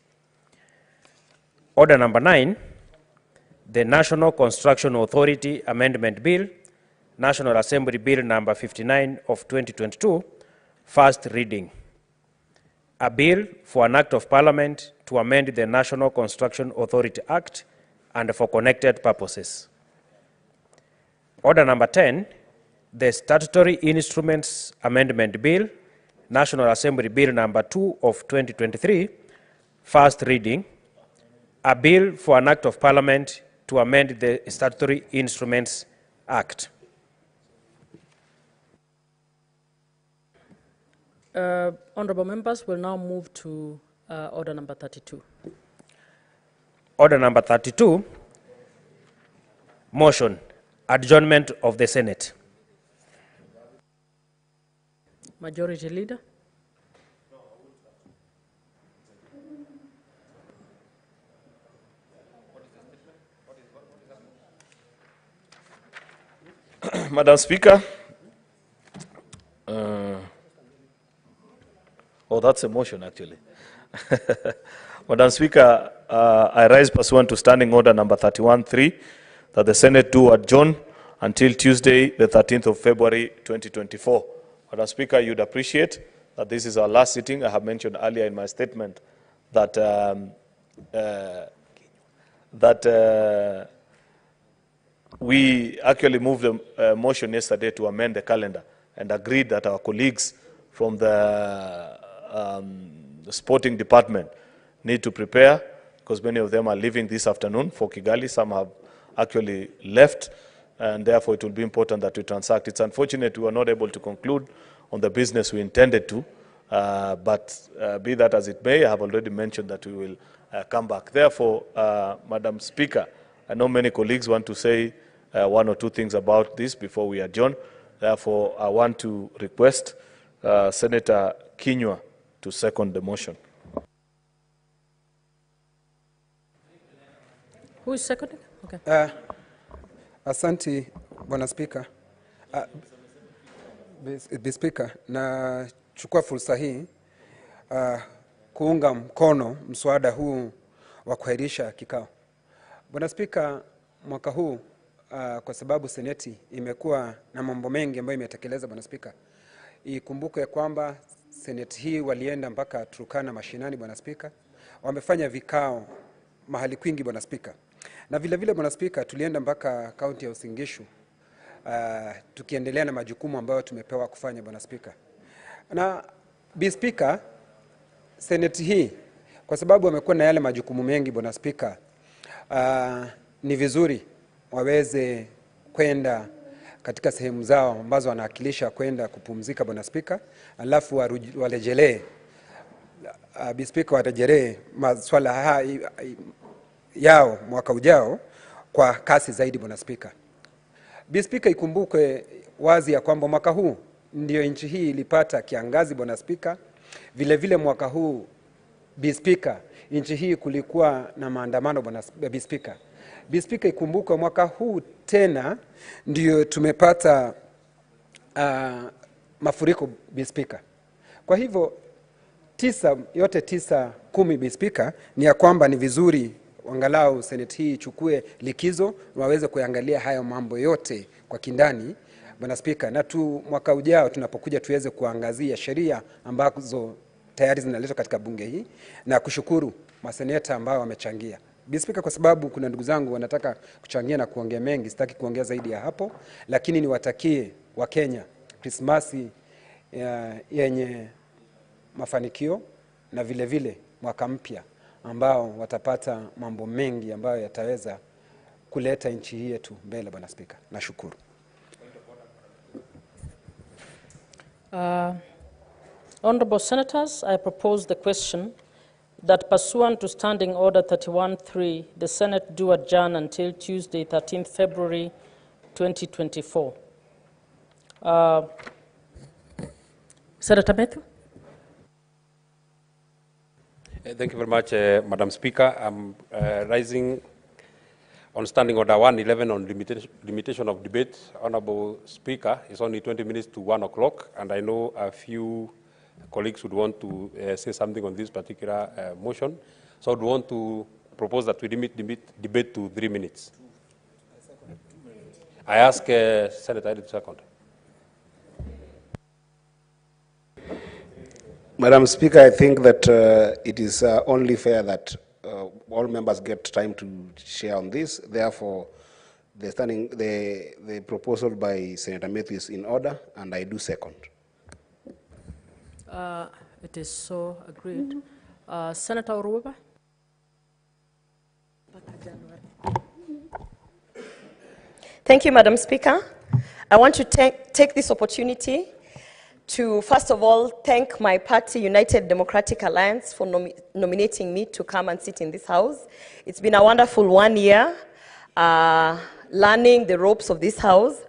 Speaker 10: Order number 9, the National Construction Authority Amendment Bill, National Assembly Bill number 59 of 2022, first reading. A bill for an act of parliament to amend the National Construction Authority Act and for connected purposes. Order number 10, the Statutory Instruments Amendment Bill, National Assembly Bill number 2 of 2023, first reading. A bill for an act of parliament to amend the Statutory Instruments Act.
Speaker 2: Honorable members, will now move to order number 32.
Speaker 10: Order number 32, Motion, adjournment of the Senate.
Speaker 2: Majority Leader.
Speaker 5: Madam Speaker, that's a motion actually. Madam Speaker, I rise pursuant to Standing Order number 31.3 that the Senate do adjourn until Tuesday, the 13th of February, 2024. Madam Speaker, you'd appreciate that this is our last sitting. I have mentioned earlier in my statement that we actually moved a motion yesterday to amend the calendar and agreed that our colleagues from the sporting department need to prepare, because many of them are leaving this afternoon for Kigali. Some have actually left, and therefore it will be important that we transact. It's unfortunate we were not able to conclude on the business we intended to, but be that as it may, I have already mentioned that we will come back. Therefore, Madam Speaker, I know many colleagues want to say one or two things about this before we adjourn. Therefore, I want to request Senator Kinyua to second the motion.
Speaker 2: Who is seconding? Okay.
Speaker 12: Asante, Bwana Spika. Spika, na chukua fursa hii kuunga mkono mswada huu wa kuahirisha kikao. Bwana Spika, mwaka huu kwa sababu Seneti imekuwa na mambo mengi ambayo imetekeleza, Bwana Spika, ikumbuke kwamba Seneti hii walienda mpaka Turkana mashinani, Bwana Spika. Wamefanya vikao mahali kwingi, Bwana Spika. Na vile vile, Bwana Spika, tulienda mpaka kaunti ya Uasin Gishu tukiendelea na majukumu ambayo tumepewa kufanya, Bwana Spika. Na Spika, Seneti hii kwa sababu wamekuwa na yale majukumu mengi, Bwana Spika, ni vizuri waweze kwenda katika sehemu zao ambazo wanawakilisha kwenda kupumzika, Bwana Spika, alafu warejelee Spika, warejelee maswala yao mwaka ujao kwa kasi zaidi, Bwana Spika. Spika, ikumbuke wazi ya kwamba mwaka huu ndio nchi hii ilipata kiangazi, Bwana Spika. Vile vile mwaka huu Spika, nchi hii kulikuwa na maandamano, Bwana Spika. Spika, ikumbuke mwaka huu tena ndio tumepata mafuriko, Spika. Kwa hivyo yote tisa 10, Spika, ni ya kwamba ni vizuri angalau Seneti hii ichukue likizo waweze kuangalia hayo mambo yote kwa kindani, Bwana Spika, na mwaka ujao tunapokuja tuweze kuangazia sheria ambazo tayari zinaletwa katika bunge hii, na kushukuru maseneta ambao wamechangia. Spika, kwa sababu kuna ndugu zangu wanataka kuchangia na kuongea mengi, sitaki kuongea zaidi ya hapo, lakini niwatakie wa Kenya Krismasi yenye mafanikio na vile vile mwaka mpya ambao watapata mambo mengi ambayo yataweza kuleta nchi hii yetu mbele, Bwana Spika. Nashukuru.
Speaker 2: Honorable Senators, I propose the question that pursuant to Standing Order 31.3, the Senate do adjourn until Tuesday, 13th February 2024. Senator Matthew.
Speaker 1: Thank you very much, Madam Speaker. I'm rising on Standing Order 111 on limitation of debate. Honorable Speaker, it's only 20 minutes to 1 o'clock, and I know a few colleagues would want to say something on this particular motion. So I would want to propose that we limit debate to 3 minutes. I ask Senator Edith second.
Speaker 8: Madam Speaker, I think that it is only fair that all members get time to share on this. Therefore, the proposal by Senator Matthew is in order, and I do second.
Speaker 2: It is so agreed. Senator Uruba.
Speaker 13: Thank you, Madam Speaker. I want to take this opportunity to, first of all, thank my party, United Democratic Alliance, for nominating me to come and sit in this house. It's been a wonderful 1 year. learning the ropes of this house.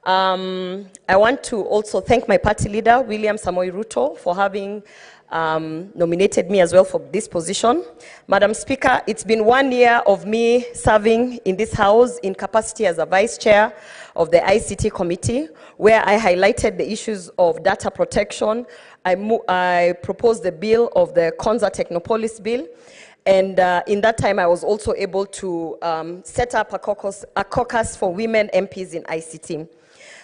Speaker 13: I want to also thank my party leader, William Samoei Ruto, for having nominated me as well for this position. Madam Speaker, it's been 1 year of me serving in this house in capacity as a vice chair of the ICT committee, where I highlighted the issues of data protection. I proposed the bill of the Konza Technopolis bill. And in that time, I was also able to set up a caucus for women MPs in ICT.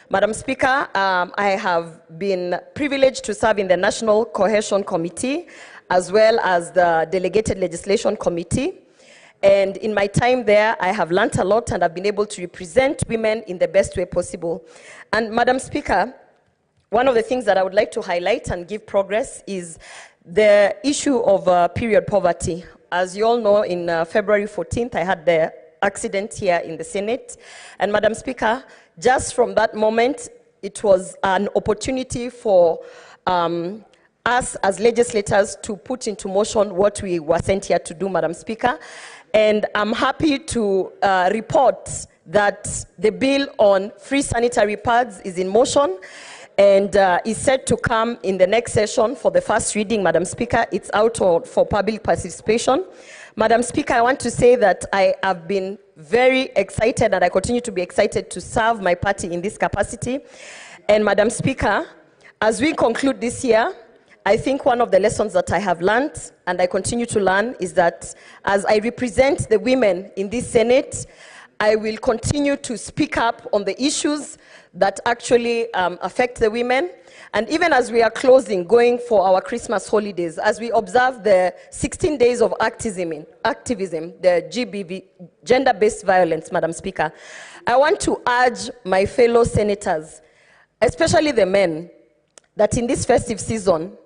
Speaker 13: Madam Speaker, I have been privileged to serve in the National Cohesion Committee as well as the Delegated Legislation Committee. And in my time there, I have learnt a lot and I've been able to represent women in the best way possible. And Madam Speaker, one of the things that I would like to highlight and give progress is the issue of period poverty. As you all know, in February 14th, I had the accident here in the Senate. And Madam Speaker, just from that moment, it was an opportunity for us as legislators to put into motion what we were sent here to do, Madam Speaker. And I'm happy to report that the bill on free sanitary pads is in motion and is set to come in the next session for the first reading, Madam Speaker. It's out for public participation. Madam Speaker, I want to say that I have been very excited and I continue to be excited to serve my party in this capacity. And Madam Speaker, as we conclude this year, I think one of the lessons that I have learned and I continue to learn is that as I represent the women in this Senate, I will continue to speak up on the issues that actually affect the women. And even as we are closing, going for our Christmas holidays, as we observe the 16 days of activism, the GBV, gender-based violence, Madam Speaker, I want to urge my fellow senators, especially the men, that in this festive season,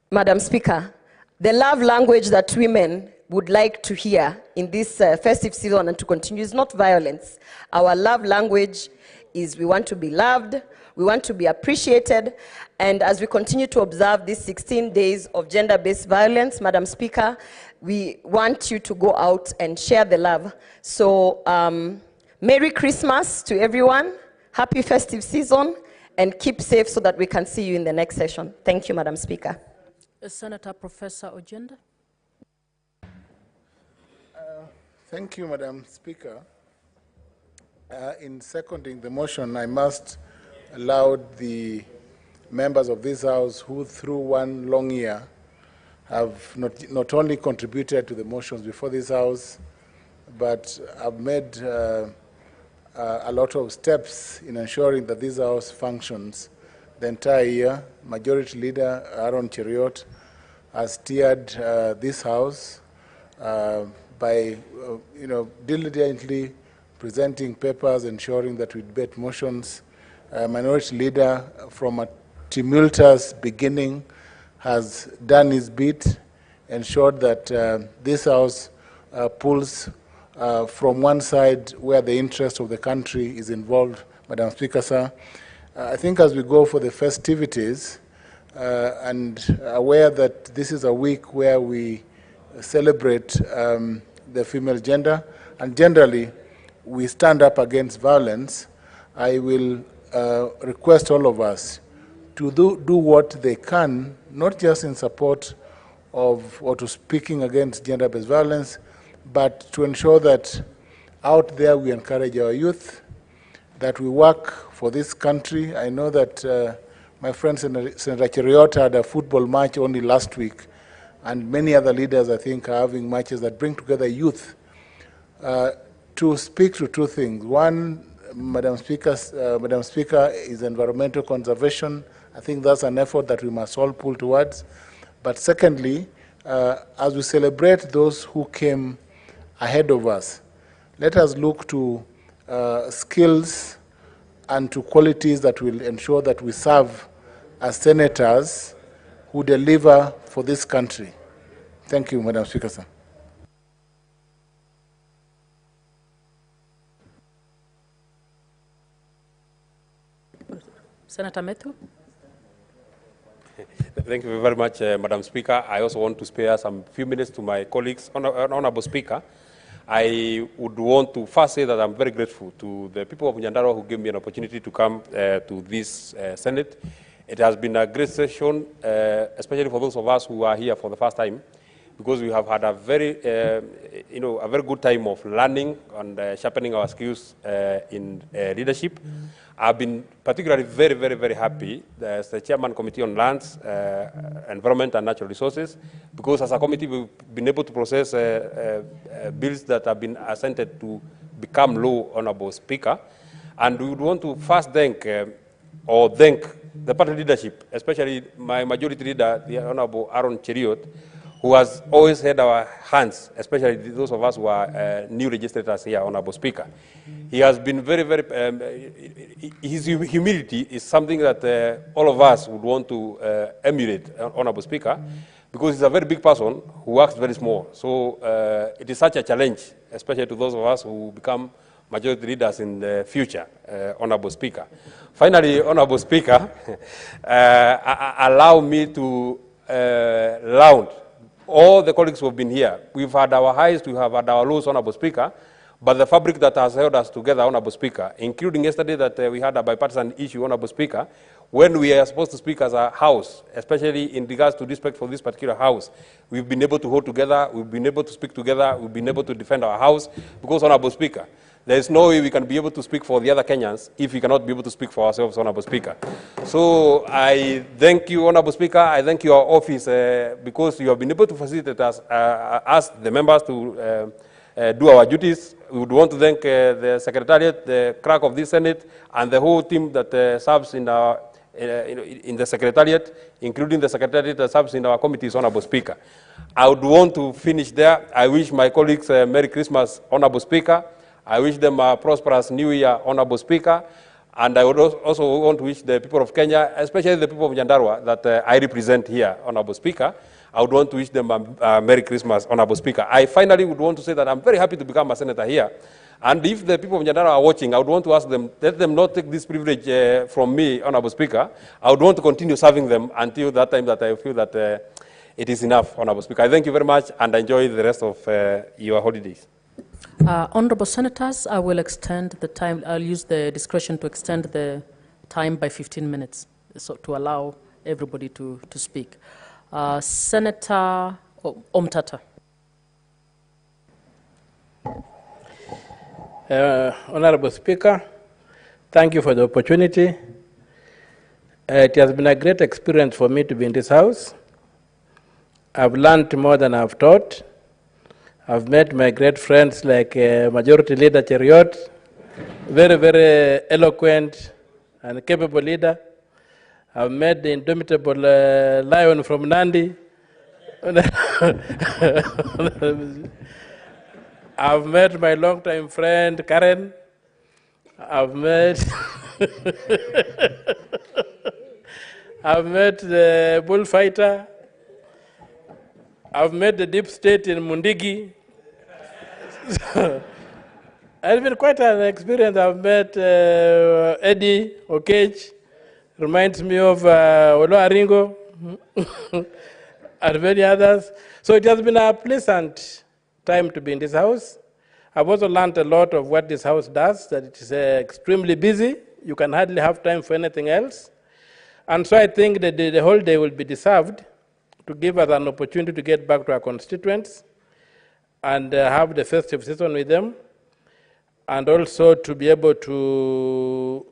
Speaker 13: Madam Speaker, the love language that women would like to hear in this festive season and to continue is not violence. Our love language is we want to be loved, we want to be appreciated, and as we continue to observe these 16 days of gender-based violence, Madam Speaker, we want you to go out and share the love. So, Merry Christmas to everyone, happy festive season, and keep safe so that we can see you in the next session. Thank you, Madam Speaker.
Speaker 2: Senator Professor Ojenda.
Speaker 7: Thank you, Madam Speaker. In seconding the motion, I must allow the members of this House who, through one long year, have not only contributed to the motions before this House, but have made a lot of steps in ensuring that this House functions the entire year. Majority Leader Aaron Cheriot has steered this House by diligently presenting papers, ensuring that we debate motions. Minority Leader, from a tumultuous beginning, has done his bit, ensured that this House pulls from one side where the interest of the country is involved. Madam Speaker, sir, I think as we go for the festivities, and aware that this is a week where we celebrate the female gender, and generally we stand up against violence, I will request all of us to do what they can, not just in support of or to speaking against gender-based violence, but to ensure that out there we encourage our youth, that we work for this country. I know that my friend Senator Cheriot had a football match only last week, and many other leaders, I think, are having matches that bring together youth to speak to two things. One, Madam Speaker, is environmental conservation. I think that's an effort that we must all pull towards. But secondly, as we celebrate those who came ahead of us, let us look to skills and to qualities that will ensure that we serve as senators who deliver for this country. Thank you, Madam Speaker, sir.
Speaker 2: Senator Methu.
Speaker 14: Thank you very much, Madam Speaker. I also want to spare some few minutes to my colleagues. Honorable Speaker,
Speaker 1: I would want to first say that I'm very grateful to the people of Nyandarua who gave me an opportunity to come to this Senate. It has been a great session, especially for those of us who are here for the first time, because we have had a very, a very good time of learning and sharpening our skills in leadership. I've been particularly very, very, very happy as the Chairman Committee on Lands, Environment and Natural Resources, because as a committee we've been able to process bills that have been assented to become law, Honorable Speaker. And we would want to first thank the party leadership, especially my majority leader, the Honorable Aaron Cheriot, who has always had our hands, especially those of us who are new legislators here, Honorable Speaker. He has been very, very, his humility is something that all of us would want to emulate, Honorable Speaker, because he's a very big person who works very small. So it is such a challenge, especially to those of us who become majority leaders in the future, Honorable Speaker. Finally, Honorable Speaker, allow me to laud all the colleagues who have been here. We've had our highs, we have had our lows, Honorable Speaker, but the fabric that has held us together, Honorable Speaker, including yesterday that we had a bipartisan issue, Honorable Speaker, when we are supposed to speak as a house, especially in regards to respect for this particular house, we've been able to hold together, we've been able to speak together, we've been able to defend our house, because, Honorable Speaker, there is no way we can be able to speak for the other Kenyans if we cannot be able to speak for ourselves, Honorable Speaker. So I thank you, Honorable Speaker. I thank your office because you have been able to facilitate us the members, to do our duties. We would want to thank the Secretariat, the clerk of this Senate, and the whole team that serves in our in the Secretariat, including the Secretariat that serves in our committees, Honorable Speaker. I would want to finish there. I wish my colleagues Merry Christmas, Honorable Speaker. I wish them a prosperous New Year, Honorable Speaker. And I would also want to wish the people of Kenya, especially the people of Nyandarua that I represent here, Honorable Speaker, I would want to wish them a Merry Christmas, Honorable Speaker. I finally would want to say that I'm very happy to become a senator here. And if the people of Nyandarua are watching, I would want to ask them, let them not take this privilege from me, Honorable Speaker. I would want to continue serving them until that time that I feel that it is enough, Honorable Speaker. I thank you very much and enjoy the rest of your holidays.
Speaker 2: Honorable Senators, I will extend the time. I'll use the discretion to extend the time by 15 minutes so to allow everybody to speak. Senator Omtata.
Speaker 14: Honorable Speaker, thank you for the opportunity. It has been a great experience for me to be in this House. I've learned more than I've taught. I've met my great friends like Majority Leader Cheriot, very, very eloquent and capable leader. I've met the indomitable lion from Nandi. I've met my longtime friend Karen. I've met I've met the bullfighter. I've met the deep state in Mundigi. It's been quite an experience. I've met Eddie Okech, reminds me of Olo Aringo, and many others. So it has been a pleasant time to be in this House. I've also learned a lot of what this House does, that it is extremely busy. You can hardly have time for anything else. And so I think that the whole day will be deserved to give us an opportunity to get back to our constituents and have the festive season with them, and also to be able to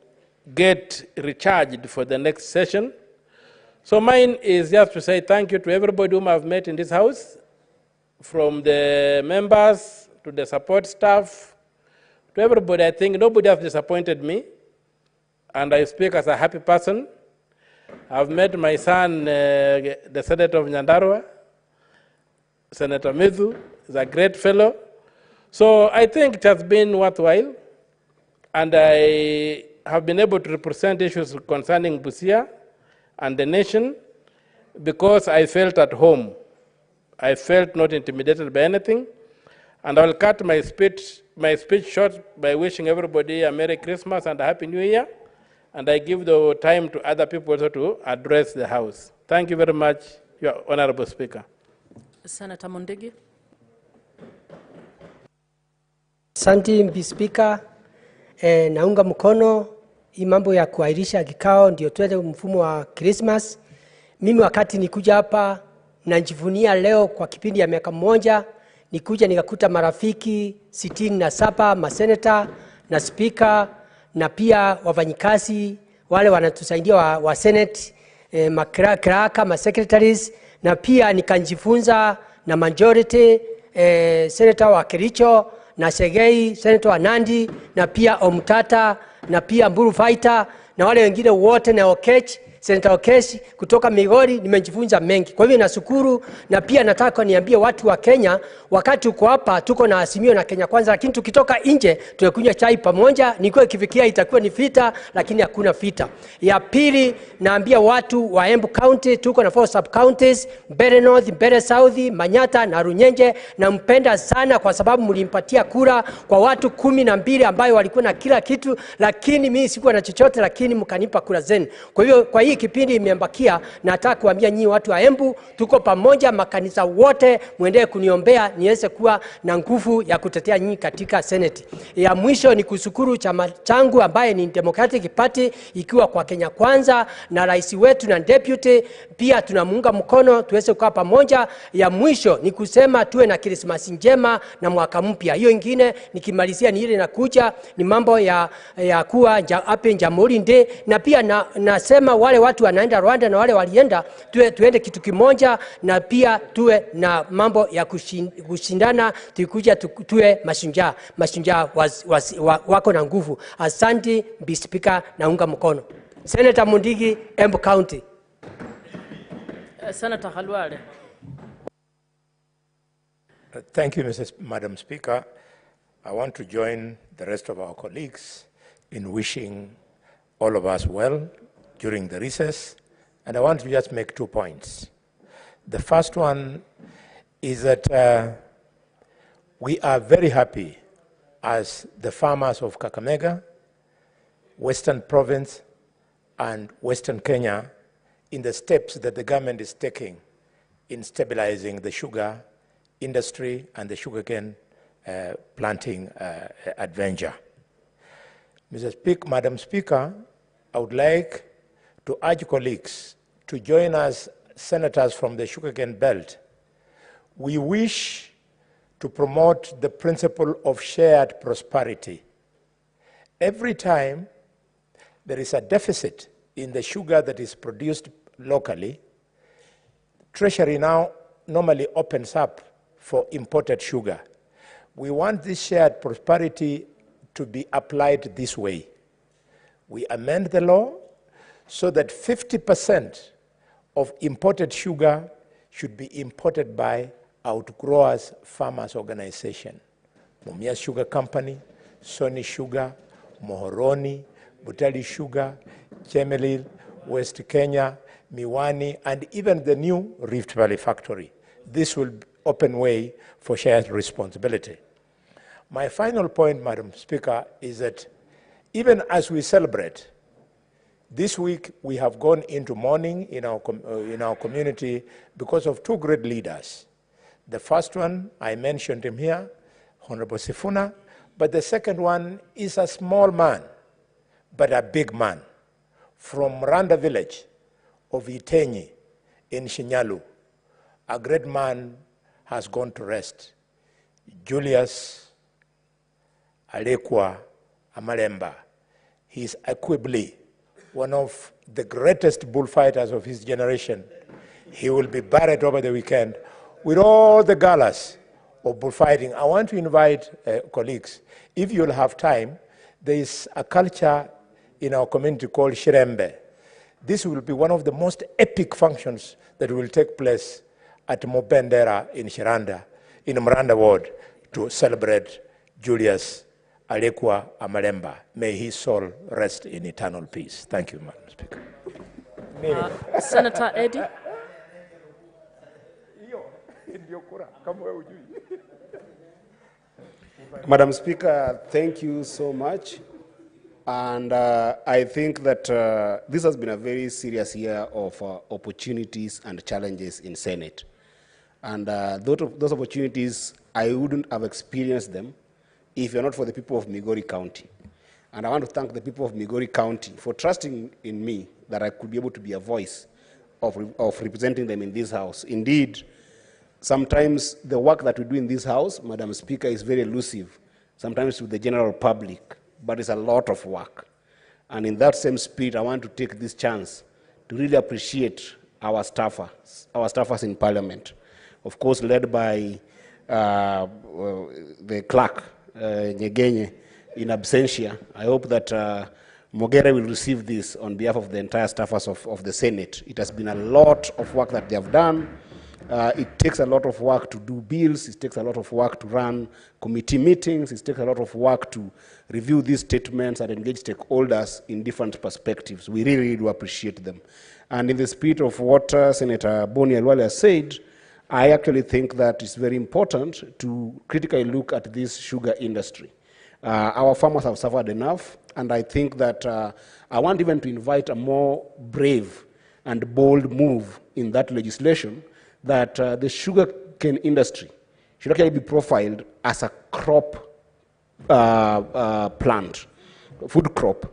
Speaker 14: get recharged for the next session. So mine is just to say thank you to everybody whom I've met in this House, from the members to the support staff, to everybody. I think nobody has disappointed me, and I speak as a happy person. I've met my son, the Senator of Nyandarua, Senator Methu, is a great fellow. So I think it has been worthwhile, and I have been able to represent issues concerning Busia and the nation because I felt at home. I felt not intimidated by anything, and I will cut my speech short by wishing everybody a Merry Christmas and a Happy New Year. And I give the time to other people also to address the House. Thank you very much, Your Honorable Speaker.
Speaker 2: Senator Mundigi.
Speaker 6: Asante Mbi Spika, naunga mkono hii mambo ya kuahirisha kikao ndio tuende mfumo wa Christmas. Mimi wakati nikuja hapa najivunia leo kwa kipindi ya miaka mmoja nikuja nikakuta marafiki 67 maseneta na spika na pia wafanyikazi wale wanatusaidia wa Senate, makraka, masecretaries, na pia nikajifunza na majority senator wa Kericho na Segei, senator wa Nandi, na pia Omtata, na pia Mburu Fighter, na wale wengine wote, na Okech, Senator Okech kutoka Migori. Nimejifunza mengi. Kwa hivyo nashukuru, na pia nataka niambie watu wa Kenya, wakati uko hapa tuko na Azimio na Kenya Kwanza, lakini tukitoka nje tunakunywa chai pamoja. Nikuwa kifikia itakuwa ni vita, lakini hakuna vita. Ya pili, naambia watu wa Embu County tuko na 4 sub counties, Mbeere North, Mbeere South, Manyata na Runyenje. Nampenda sana kwa sababu mlimpatia kura kwa watu 12 ambao walikuwa na kila kitu, lakini mimi sikuwa na chochote, lakini mkanipa kura zenu. Kwa hivyo kwa hii kipindi imebakia, nataka kuambia nyinyi watu wa Embu tuko pamoja, makanisa wote muendelee kuniombea niweze kuwa na nguvu ya kutetea nyinyi katika Senate. Ya mwisho ni kushukuru chama changu ambaye ni Democratic Party ikiwa kwa Kenya Kwanza, na rais wetu na deputy pia tunamuunga mkono tuweze kuwa pamoja. Ya mwisho ni kusema tuwe na Christmas njema na mwaka mpya. Hiyo ingine nikimalizia ni ile inakuja ni mambo ya kuwa happy Jamhuri Day, na pia nasema wale watu wanaenda Rwanda na wale walienda tuende kitu kimoja, na pia tuwe na mambo ya kushindana, tukuja tuwe mashujaa wako na nguvu. Asante Mbi Spika, naunga mkono. Senator Mundigi, Embu County.
Speaker 2: Senator Khalwale.
Speaker 17: Thank you, Madam Speaker. I want to join the rest of our colleagues in wishing all of us well during the recess, and I want to just make 2 points. The first one is that we are very happy as the farmers of Kakamega, Western Province, and Western Kenya in the steps that the government is taking in stabilizing the sugar industry and the sugarcane planting adventure. Madam Speaker, I would like to urge colleagues to join us, senators from the sugarcane belt. We wish to promote the principle of shared prosperity. Every time there is a deficit in the sugar that is produced locally, Treasury now normally opens up for imported sugar. We want this shared prosperity to be applied this way. We amend the law so that 50% of imported sugar should be imported by Outgrowers Farmers Organization. Mumias Sugar Company, Sony Sugar, Mohoroni, Butali Sugar, Chemelil, West Kenya, Miwani, and even the new Rift Valley factory. This will open way for shared responsibility. My final point, Madam Speaker, is that even as we celebrate, this week we have gone into mourning in our community because of 2 great leaders. The first one, I mentioned him here, Honorable Sifuna, but the second one is a small man, but a big man. From Randa village of Itenyi in Shinyalu, a great man has gone to rest. Julius Alekwa Amalemba. He is equably one of the greatest bullfighters of his generation. He will be buried over the weekend with all the galas of bullfighting. I want to invite colleagues, if you'll have time, there is a culture in our community called Shirembe. This will be one of the most epic functions that will take place at Mobendera in Shiranda, in Mranda Ward, to celebrate Julius Alekwa Amalemba. May his soul rest in eternal peace. Thank you, Madam Speaker.
Speaker 2: Senator Eddie.
Speaker 8: Madam Speaker, thank you so much. And I think that this has been a very serious year of opportunities and challenges in Senate. And those opportunities, I wouldn't have experienced them if you're not for the people of Migori County. And I want to thank the people of Migori County for trusting in me that I could be able to be a voice of representing them in this house. Indeed, sometimes the work that we do in this house, Madam Speaker, is very elusive, sometimes to the general public, but it's a lot of work. And in that same spirit, I want to take this chance to really appreciate our staffers in Parliament, of course led by the clerk, Nyegenye, in absentia. I hope that Mogere will receive this on behalf of the entire staffers of the Senate. It has been a lot of work that they have done. It takes a lot of work to do bills. It takes a lot of work to run committee meetings. It takes a lot of work to review these statements and engage stakeholders in different perspectives. We really, really do appreciate them. And in the spirit of what Senator Boni Elwale has said, I actually think that it's very important to critically look at this sugar industry. Our farmers have suffered enough, and I think that I want even to invite a more brave and bold move in that legislation, that the sugarcane industry should actually be profiled as a crop plant, food crop,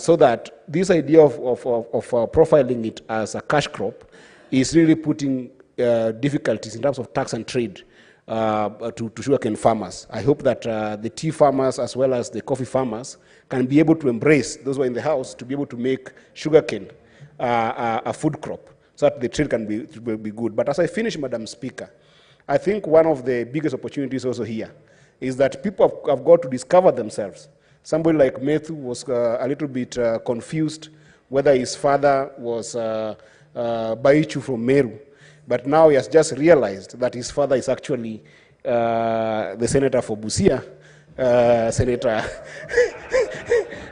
Speaker 8: so that this idea of profiling it as a cash crop is really putting difficulties in terms of tax and trade to sugarcane farmers. I hope that the tea farmers as well as the coffee farmers can be able to embrace, those who are in the house, to be able to make sugarcane a food crop, so that the trade can be good. But as I finish, Madam Speaker, I think one of the biggest opportunities also here is that people have got to discover themselves. Somebody like Methu was a little bit confused whether his father was Baichu from Meru, but now he has just realized that his father is actually the senator for Busia, Senator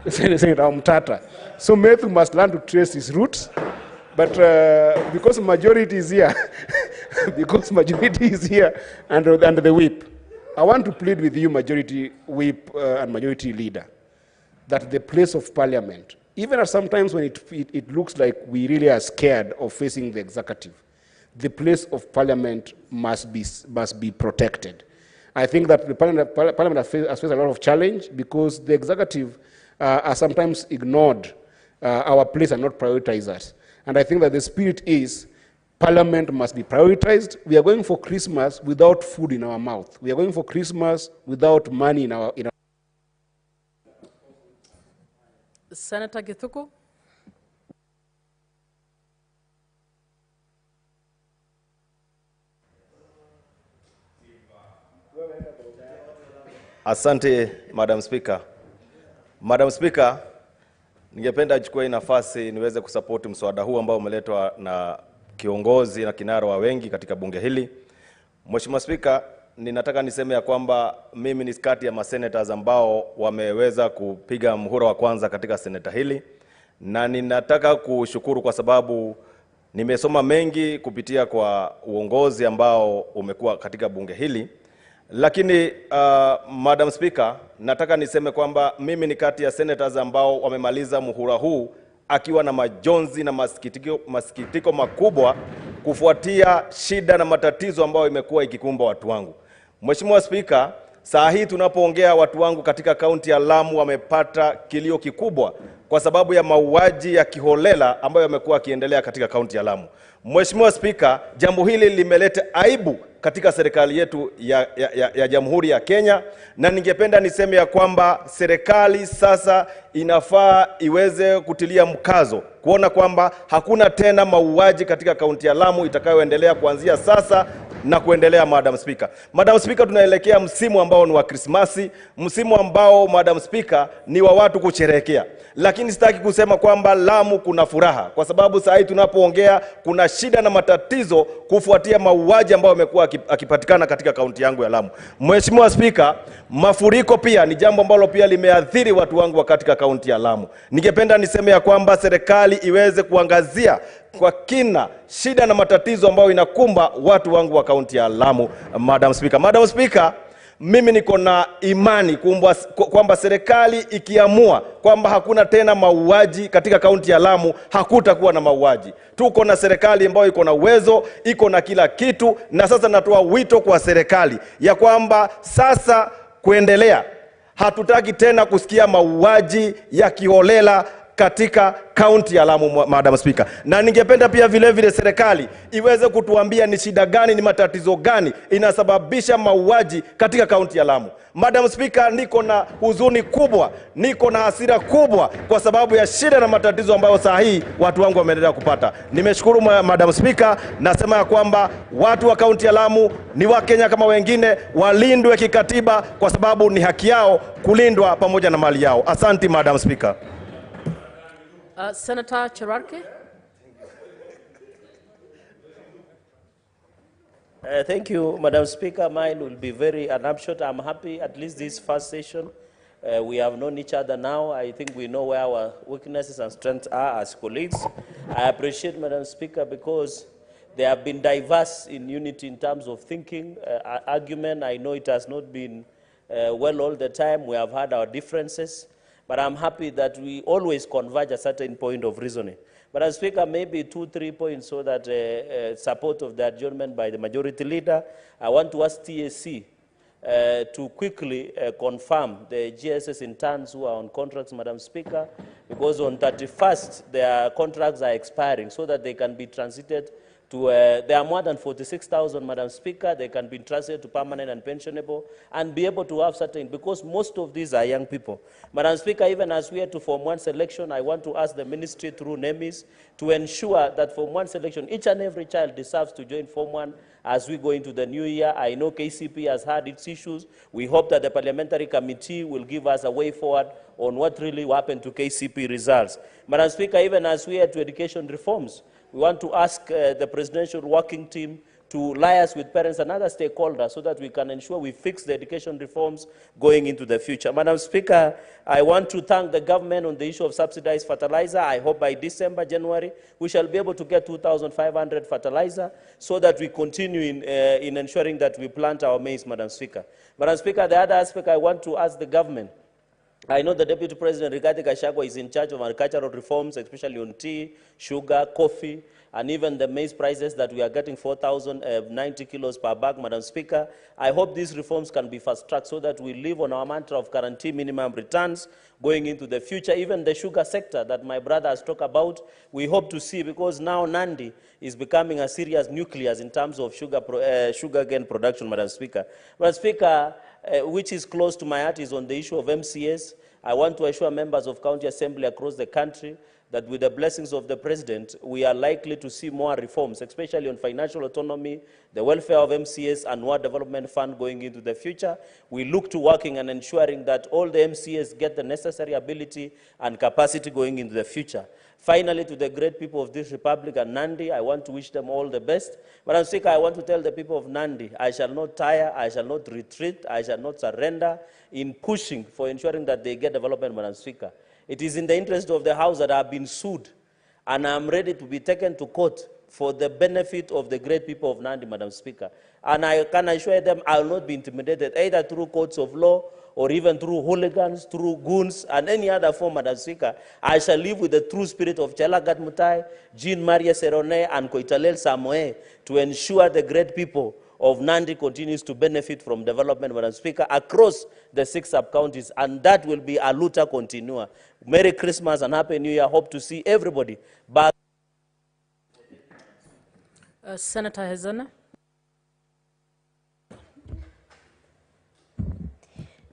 Speaker 8: Mtata. So Methu must learn to trace his roots, but because majority is here, and the whip, I want to plead with you, majority whip and majority leader, that the place of Parliament, even at sometimes when it looks like we really are scared of facing the executive, the place of Parliament must be protected. I think that the Parliament has faced a lot of challenge because the executive are sometimes ignored our place and not prioritized us. And I think that the spirit is Parliament must be prioritized. We are going for Christmas without food in our mouth. We are going for Christmas without money in our
Speaker 2: Senator Githuku.
Speaker 15: Asante, Madam Speaker. Madam Speaker, ningependa chukua nafasi niweze kusapoti mswada huu ambao umeletwa na kiongozi na kinara wa wengi katika bunge hili. Mheshimiwa Speaker, ninataka niseme ya kwamba mimi ni kati ya masenators ambao wameweza kupiga muhura wa kwanza katika seneta hili, na ninataka kushukuru kwa sababu nimesoma mengi kupitia kwa uongozi ambao umekuwa katika bunge hili. Lakini Madam Speaker, nataka niseme kwamba mimi ni kati ya senators ambao wamemaliza muhula huu akiwa na majonzi na masikitiko makubwa kufuatia shida na matatizo ambayo imekuwa ikikumba watu wangu. Mheshimiwa Speaker, saa hii tunapoongea watu wangu katika kaunti ya Lamu wamepata kilio kikubwa kwa sababu ya mauaji ya kiholela ambayo yamekuwa yakiendelea katika kaunti ya Lamu. Mheshimiwa Speaker, jambo hili limeleta aibu katika serikali yetu ya Jamhuri ya Kenya, na ningependa niseme ya kwamba serikali sasa inafaa iweze kutilia mkazo kuona kwamba hakuna tena mauaji katika kaunti ya Lamu itakayoendelea kuanzia sasa na kuendelea. Madam Speaker, Madam Speaker, tunaelekea msimu ambao ni wa Krismasi, msimu ambao Madam Speaker ni wa watu kusherehekea. Lakini sitaki kusema kwamba Lamu kuna furaha, kwa sababu saa hii tunapoongea kuna shida na matatizo kufuatia mauaji ambayo yamekuwa akipatikana katika kaunti yangu ya Lamu. Mheshimiwa Speaker, mafuriko pia ni jambo ambalo pia limeathiri watu wangu katika kaunti ya Lamu. Ningependa niseme ya kwamba serikali iweze kuangazia kwa kina shida na matatizo ambayo inakumba watu wangu wa kaunti ya Lamu. Madam Speaker, Madam Speaker, mimi niko na imani kwamba serikali ikiamua kwamba hakuna tena mauaji katika kaunti ya Lamu, hakutakuwa na mauaji. Tuko na serikali ambayo iko na uwezo, iko na kila kitu, na sasa natoa wito kwa serikali ya kwamba sasa kuendelea. Hatutaki tena kusikia mauaji ya kiholela katika kaunti ya Lamu, Madam Speaker. Na ningependa pia vile vile serikali iweze kutuambia ni shida gani, ni matatizo gani inasababisha mauaji katika kaunti ya Lamu. Madam Speaker, niko na huzuni kubwa, niko na hasira kubwa kwa sababu ya shida na matatizo ambayo saa hii watu wangu wameendelea kupata. Nimeshukuru Madam Speaker, nasema ya kwamba watu wa kaunti ya Lamu ni Wakenya kama wengine, walindwe kikatiba kwa sababu ni haki yao kulindwa pamoja na mali yao. Asante Madam Speaker.
Speaker 2: Senator Cherarke.
Speaker 22: Thank you, Madam Speaker. Mine will be very upshot. I'm happy at least this first session. We have known each other now. I think we know where our weaknesses and strengths are as colleagues. I appreciate, Madam Speaker, because they have been diverse in unity in terms of thinking, argument. I know it has not been well all the time. We have had our differences. But I'm happy that we always converge a certain point of reasoning. But as Speaker, maybe 2-3 points so that support of the adjournment by the majority leader. I want to ask TSC to quickly confirm the GSS interns who are on contracts, Madam Speaker, because on 31st their contracts are expiring so that they can be transited to, there are more than 46,000, Madam Speaker. They can be transferred to permanent and pensionable and be able to have certain, because most of these are young people. Madam Speaker, even as we are to Form 1 selection, I want to ask the ministry through NEMIS to ensure that Form 1 selection, each and every child deserves to join Form 1 as we go into the new year. I know KCP has had its issues. We hope that the parliamentary committee will give us a way forward on what really happened to KCP results. Madam Speaker, even as we are to education reforms, we want to ask the presidential working team to liaise with parents and other stakeholders so that we can ensure we fix the education reforms going into the future. Madam Speaker, I want to thank the government on the issue of subsidized fertilizer. I hope by December, January, we shall be able to get 2,500 fertilizer so that we continue in ensuring that we plant our maize, Madam Speaker. Madam Speaker, the other aspect I want to ask the government, I know the Deputy President, Rigathi Gachagua, is in charge of agricultural reforms, especially on tea, sugar, coffee, and even the maize prices that we are getting 4,090 kilos per bag, Madam Speaker. I hope these reforms can be fast-tracked so that we live on our mantra of guarantee minimum returns going into the future. Even the sugar sector that my brother has talked about, we hope to see, because now Nandi is becoming a serious nucleus in terms of sugarcane production, Madam Speaker. Madam Speaker, which is close to my heart is on the issue of MCS. I want to assure members of County Assembly across the country that with the blessings of the President, we are likely to see more reforms, especially on financial autonomy, the welfare of MCS, and Ward Development Fund going into the future. We look to working and ensuring that all the MCS get the necessary ability and capacity going into the future. Finally, to the great people of this Republic and Nandi, I want to wish them all the best. Madam Speaker, I want to tell the people of Nandi, I shall not tire, I shall not retreat, I shall not surrender in pushing for ensuring that they get development, Madam Speaker. It is in the interest of the House that I have been sued, and I am ready to be taken to court for the benefit of the great people of Nandi, Madam Speaker. And I can assure them I will not be intimidated, either through courts of law or even through hooligans, through goons, and any other form, Madam Speaker. I shall live with the true spirit of Chelagat Mutai, Jean Maria Serone, and Koitalel Samoe to ensure the great people of Nandi continues to benefit from development, Madam Speaker, across the 6 sub-counties, and that will be a luta continua. Merry Christmas and Happy New Year. Hope to see everybody back.
Speaker 2: Senator Hezana.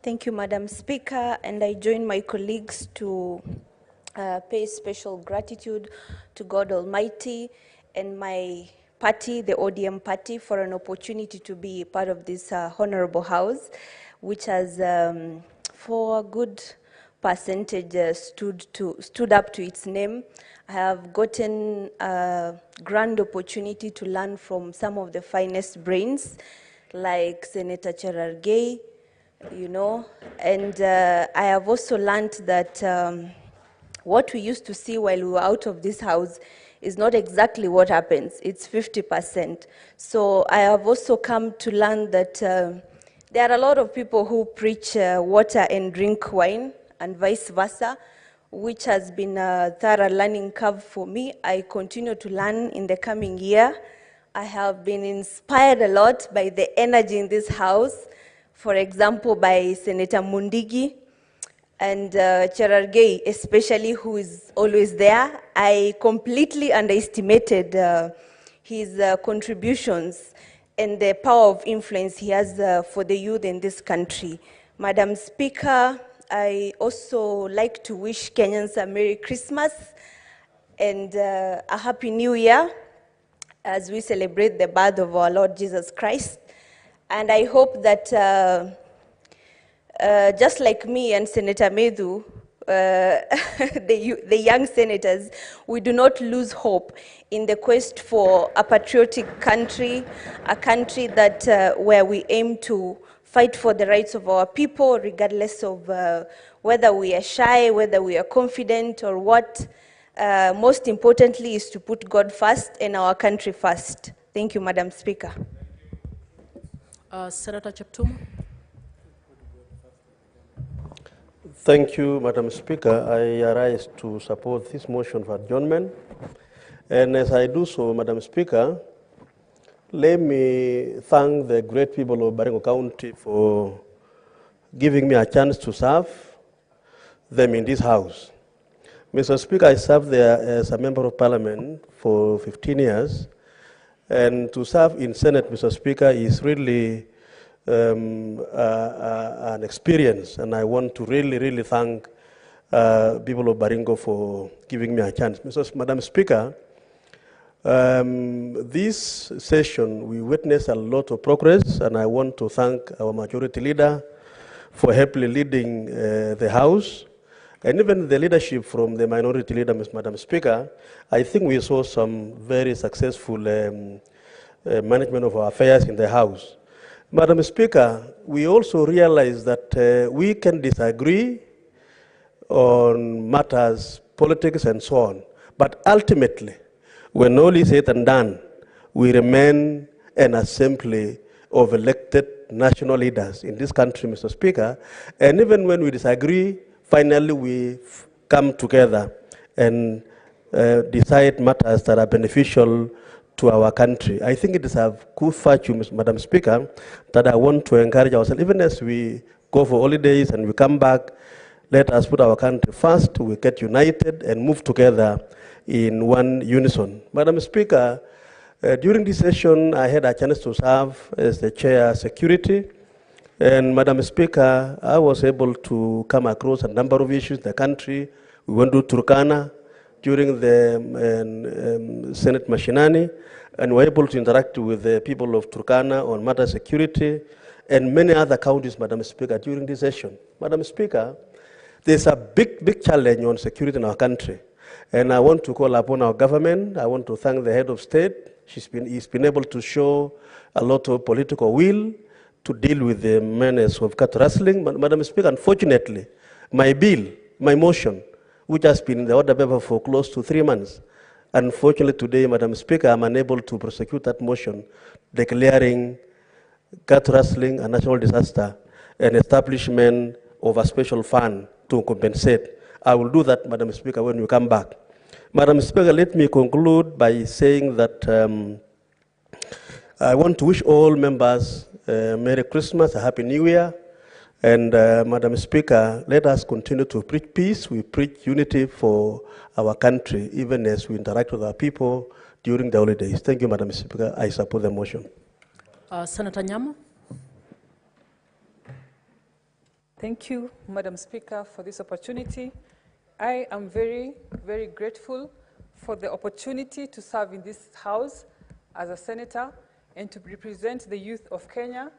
Speaker 20: Thank you, Madam Speaker, and I join my colleagues to pay special gratitude to God Almighty and my party, the ODM party, for an opportunity to be part of this honorable house, which has, for a good percentage, stood up to its name. I have gotten a grand opportunity to learn from some of the finest brains, like Senator Cherargei, you know, and I have also learned that what we used to see while we were out of this house is not exactly what happens. It's 50%. So I have also come to learn that there are a lot of people who preach water and drink wine, and vice versa, which has been a thorough learning curve for me. I continue to learn in the coming year. I have been inspired a lot by the energy in this house. for example, by Senator Mundigi and Cherargei, especially, who is always there. I completely underestimated his contributions and the power of influence he has for the youth in this country. Madam Speaker, I also like to wish Kenyans a Merry Christmas and a Happy New Year as we celebrate the birth of our Lord Jesus Christ. And I hope that just like me and Senator Medhu, the young senators, we do not lose hope in the quest for a patriotic country, a country that where we aim to fight for the rights of our people, regardless of whether we are shy, whether we are confident, or what. Most importantly is to put God first and our country first. Thank you, Madam Speaker.
Speaker 2: Senator Cheptuma.
Speaker 16: Thank you, Madam Speaker. I arise to support this motion for adjournment. And as I do so, Madam Speaker, let me thank the great people of Baringo County for giving me a chance to serve them in this house. Mr. Speaker, I served there as a member of parliament for 15 years. And to serve in Senate, Mr. Speaker, is really an experience, and I want to really thank people of Baringo for giving me a chance. Madam Speaker, this session we witnessed a lot of progress, and I want to thank our majority leader for happily leading the House, and even the leadership from the minority leader, Madam Speaker. I think we saw some very successful management of our affairs in the House. Madam Speaker, we also realize that we can disagree on matters, politics, and so on. But ultimately, when all is said and done, we remain an assembly of elected national leaders in this country, Mr. Speaker. And even when we disagree, finally we come together and decide matters that are beneficial to our country. I think it is a good virtue, Madam Speaker, that I want to encourage ourselves, even as we go for holidays and we come back, let us put our country first, we get united and move together in one unison. Madam Speaker, during this session, I had a chance to serve as the chair security. And Madam Speaker, I was able to come across a number of issues in the country. We went to Turkana during the Senate Mashinani, and were able to interact with the people of Turkana on matter security and many other counties, Madam Speaker, during this session. Madam Speaker, there's a big challenge on security in our country. And I want to call upon our government. I want to thank the head of state. He's been able to show a lot of political will to deal with the menace of cat rustling. Madam Speaker, unfortunately, my bill, my motion, which has been in the order paper for close to 3 months, unfortunately today, Madam Speaker, I'm unable to prosecute that motion, declaring cat rustling a national disaster and establishment of a special fund to compensate. I will do that, Madam Speaker, when we come back. Madam Speaker, let me conclude by saying that I want to wish all members Merry Christmas, a Happy New Year. And Madam Speaker, let us continue to preach peace. We preach unity for our country, even as we interact with our people during the holidays. Thank you, Madam Speaker. I support the motion.
Speaker 2: Senator Nyama.
Speaker 3: Thank you, Madam Speaker, for this opportunity. I am very grateful for the opportunity to serve in this House as a senator and to represent the youth of Kenya,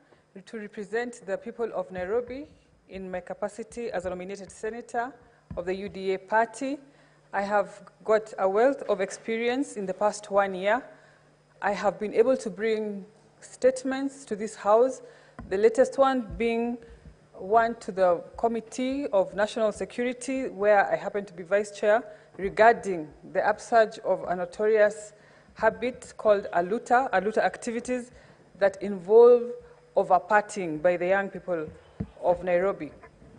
Speaker 3: to represent the people of Nairobi in my capacity as a nominated senator of the UDA party. I have got a wealth of experience in the past 1 year. I have been able to bring statements to this House, the latest one being one to the Committee of National Security, where I happen to be vice chair, regarding the upsurge of a notorious habit called aluta activities that involve over-partying by the young people of Nairobi.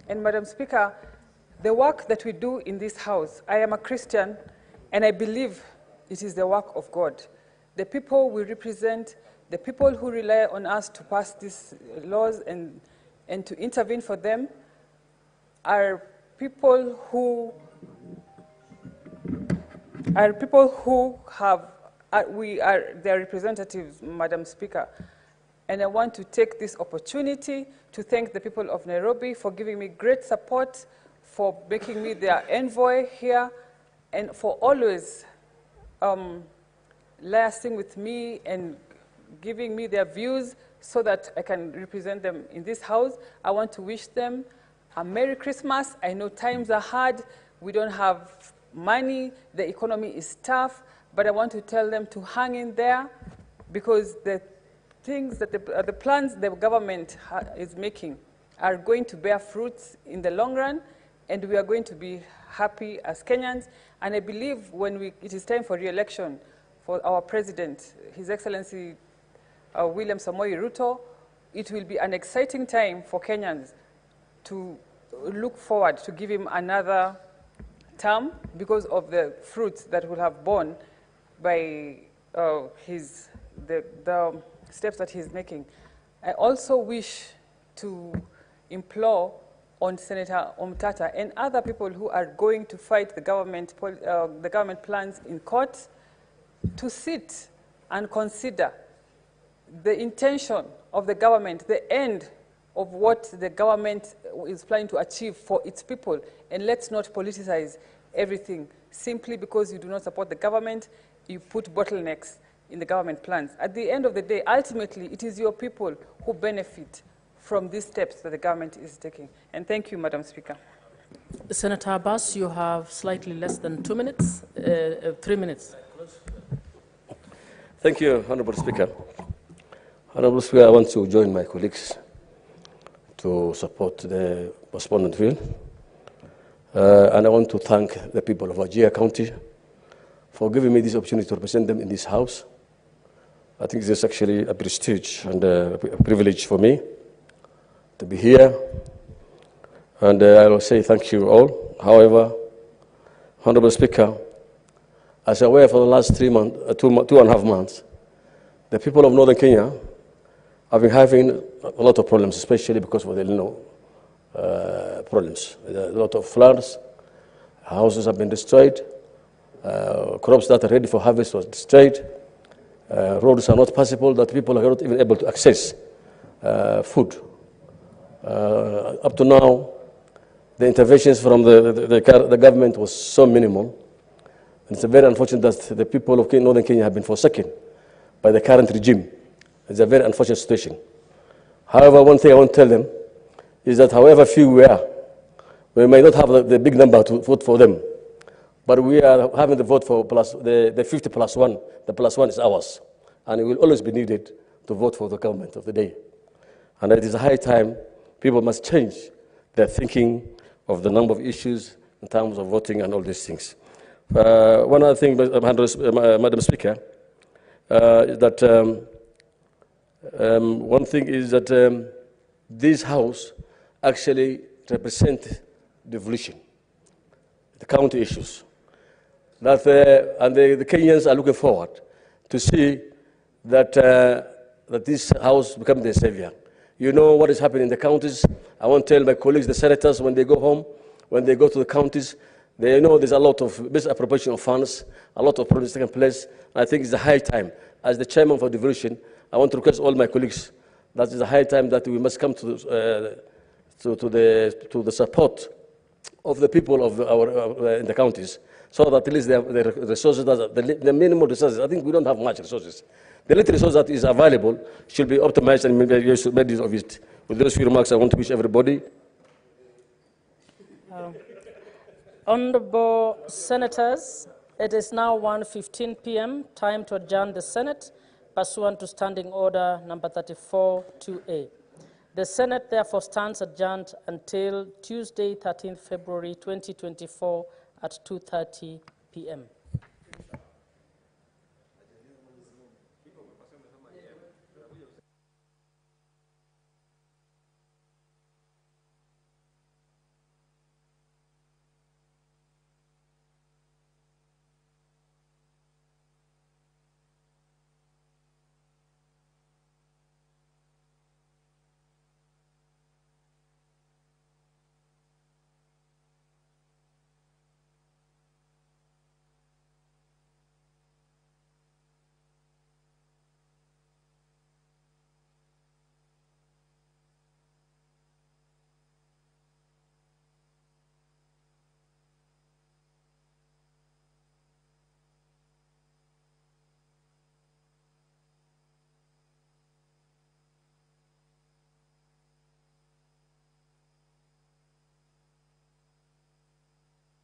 Speaker 3: And Madam Speaker, the work that we do in this House, I am a Christian, and I believe it is the work of God. The people we represent, the people who rely on us to pass these laws and and to intervene for them are people who have, we are their representatives, Madam Speaker. And I want to take this opportunity to thank the people of Nairobi for giving me great support, for making me their envoy here, and for always liaising with me and giving me their views so that I can represent them in this house. I want to wish them a Merry Christmas. I know times are hard. We don't have money. The economy is tough. But I want to tell them to hang in there, because the things that the plans the government is making are going to bear fruits in the long run, and we are going to be happy as Kenyans. And I believe when it is time for re-election for our president, His Excellency William Samoei Ruto, it will be an exciting time for Kenyans to look forward to give him another term because of the fruits that will have borne by the steps that he's making. I also wish to implore on Senator Omtata and other people who are going to fight the government plans in court to sit and consider the intention of the government, the end of what the government is planning to achieve for its people. And let's not politicize everything. Simply because you do not support the government, you put bottlenecks in the government plans. At the end of the day, ultimately, it is your people who benefit from these steps that the government is taking. And thank you, Madam Speaker.
Speaker 2: Senator Abbas, you have slightly less than 2 minutes, 3 minutes.
Speaker 19: Thank you, Honorable Speaker. Honorable Speaker, I want to join my colleagues to support the postponement bill. And I want to thank the people of Wajir County for giving me this opportunity to represent them in this House. I think this is actually a prestige and a privilege for me to be here. And I will say thank you all. However, Honorable Speaker, as I'm aware for the last 2 and a half months, the people of Northern Kenya have been having a lot of problems, especially because of the El Nino problems. There are a lot of floods, houses have been destroyed, crops that are ready for harvest was destroyed, roads are not passable, that people are not even able to access food. Up to now, the interventions from the government was so minimal. And it's very unfortunate that the people of Northern Kenya have been forsaken by the current regime. It's a very unfortunate situation. However, one thing I want to tell them is that however few we are, we may not have the big number to vote for them, but we are having the vote for the 50 plus 1. The plus 1 is ours, and it will always be needed to vote for the government of the day. And it is a high time people must change their thinking of the number of issues in terms of voting and all these things. One other thing, Madam Speaker, one thing is that this House actually represents devolution, the county issues. And the Kenyans are looking forward to see that, that this House becomes their savior. You know what is happening in the counties. I want to tell my colleagues, the senators, when they go home, when they go to the counties, they know there's a lot of misappropriation of funds, a lot of problems taking place. I think it's a high time. As the chairman for devolution, I want to request all my colleagues that it's a high time that we must come to the support of the people of in the counties, so that at least the resources, the minimal resources. I think we don't have much resources. The little resource that is available should be optimized and made use of it. With those few remarks, I want to wish everybody.
Speaker 2: Honorable Senators, it is now 1:15 p.m. Time to adjourn the Senate, pursuant to Standing Order number 34-2A. The Senate therefore stands adjourned until Tuesday, 13th February 2024 at 2:30 p.m.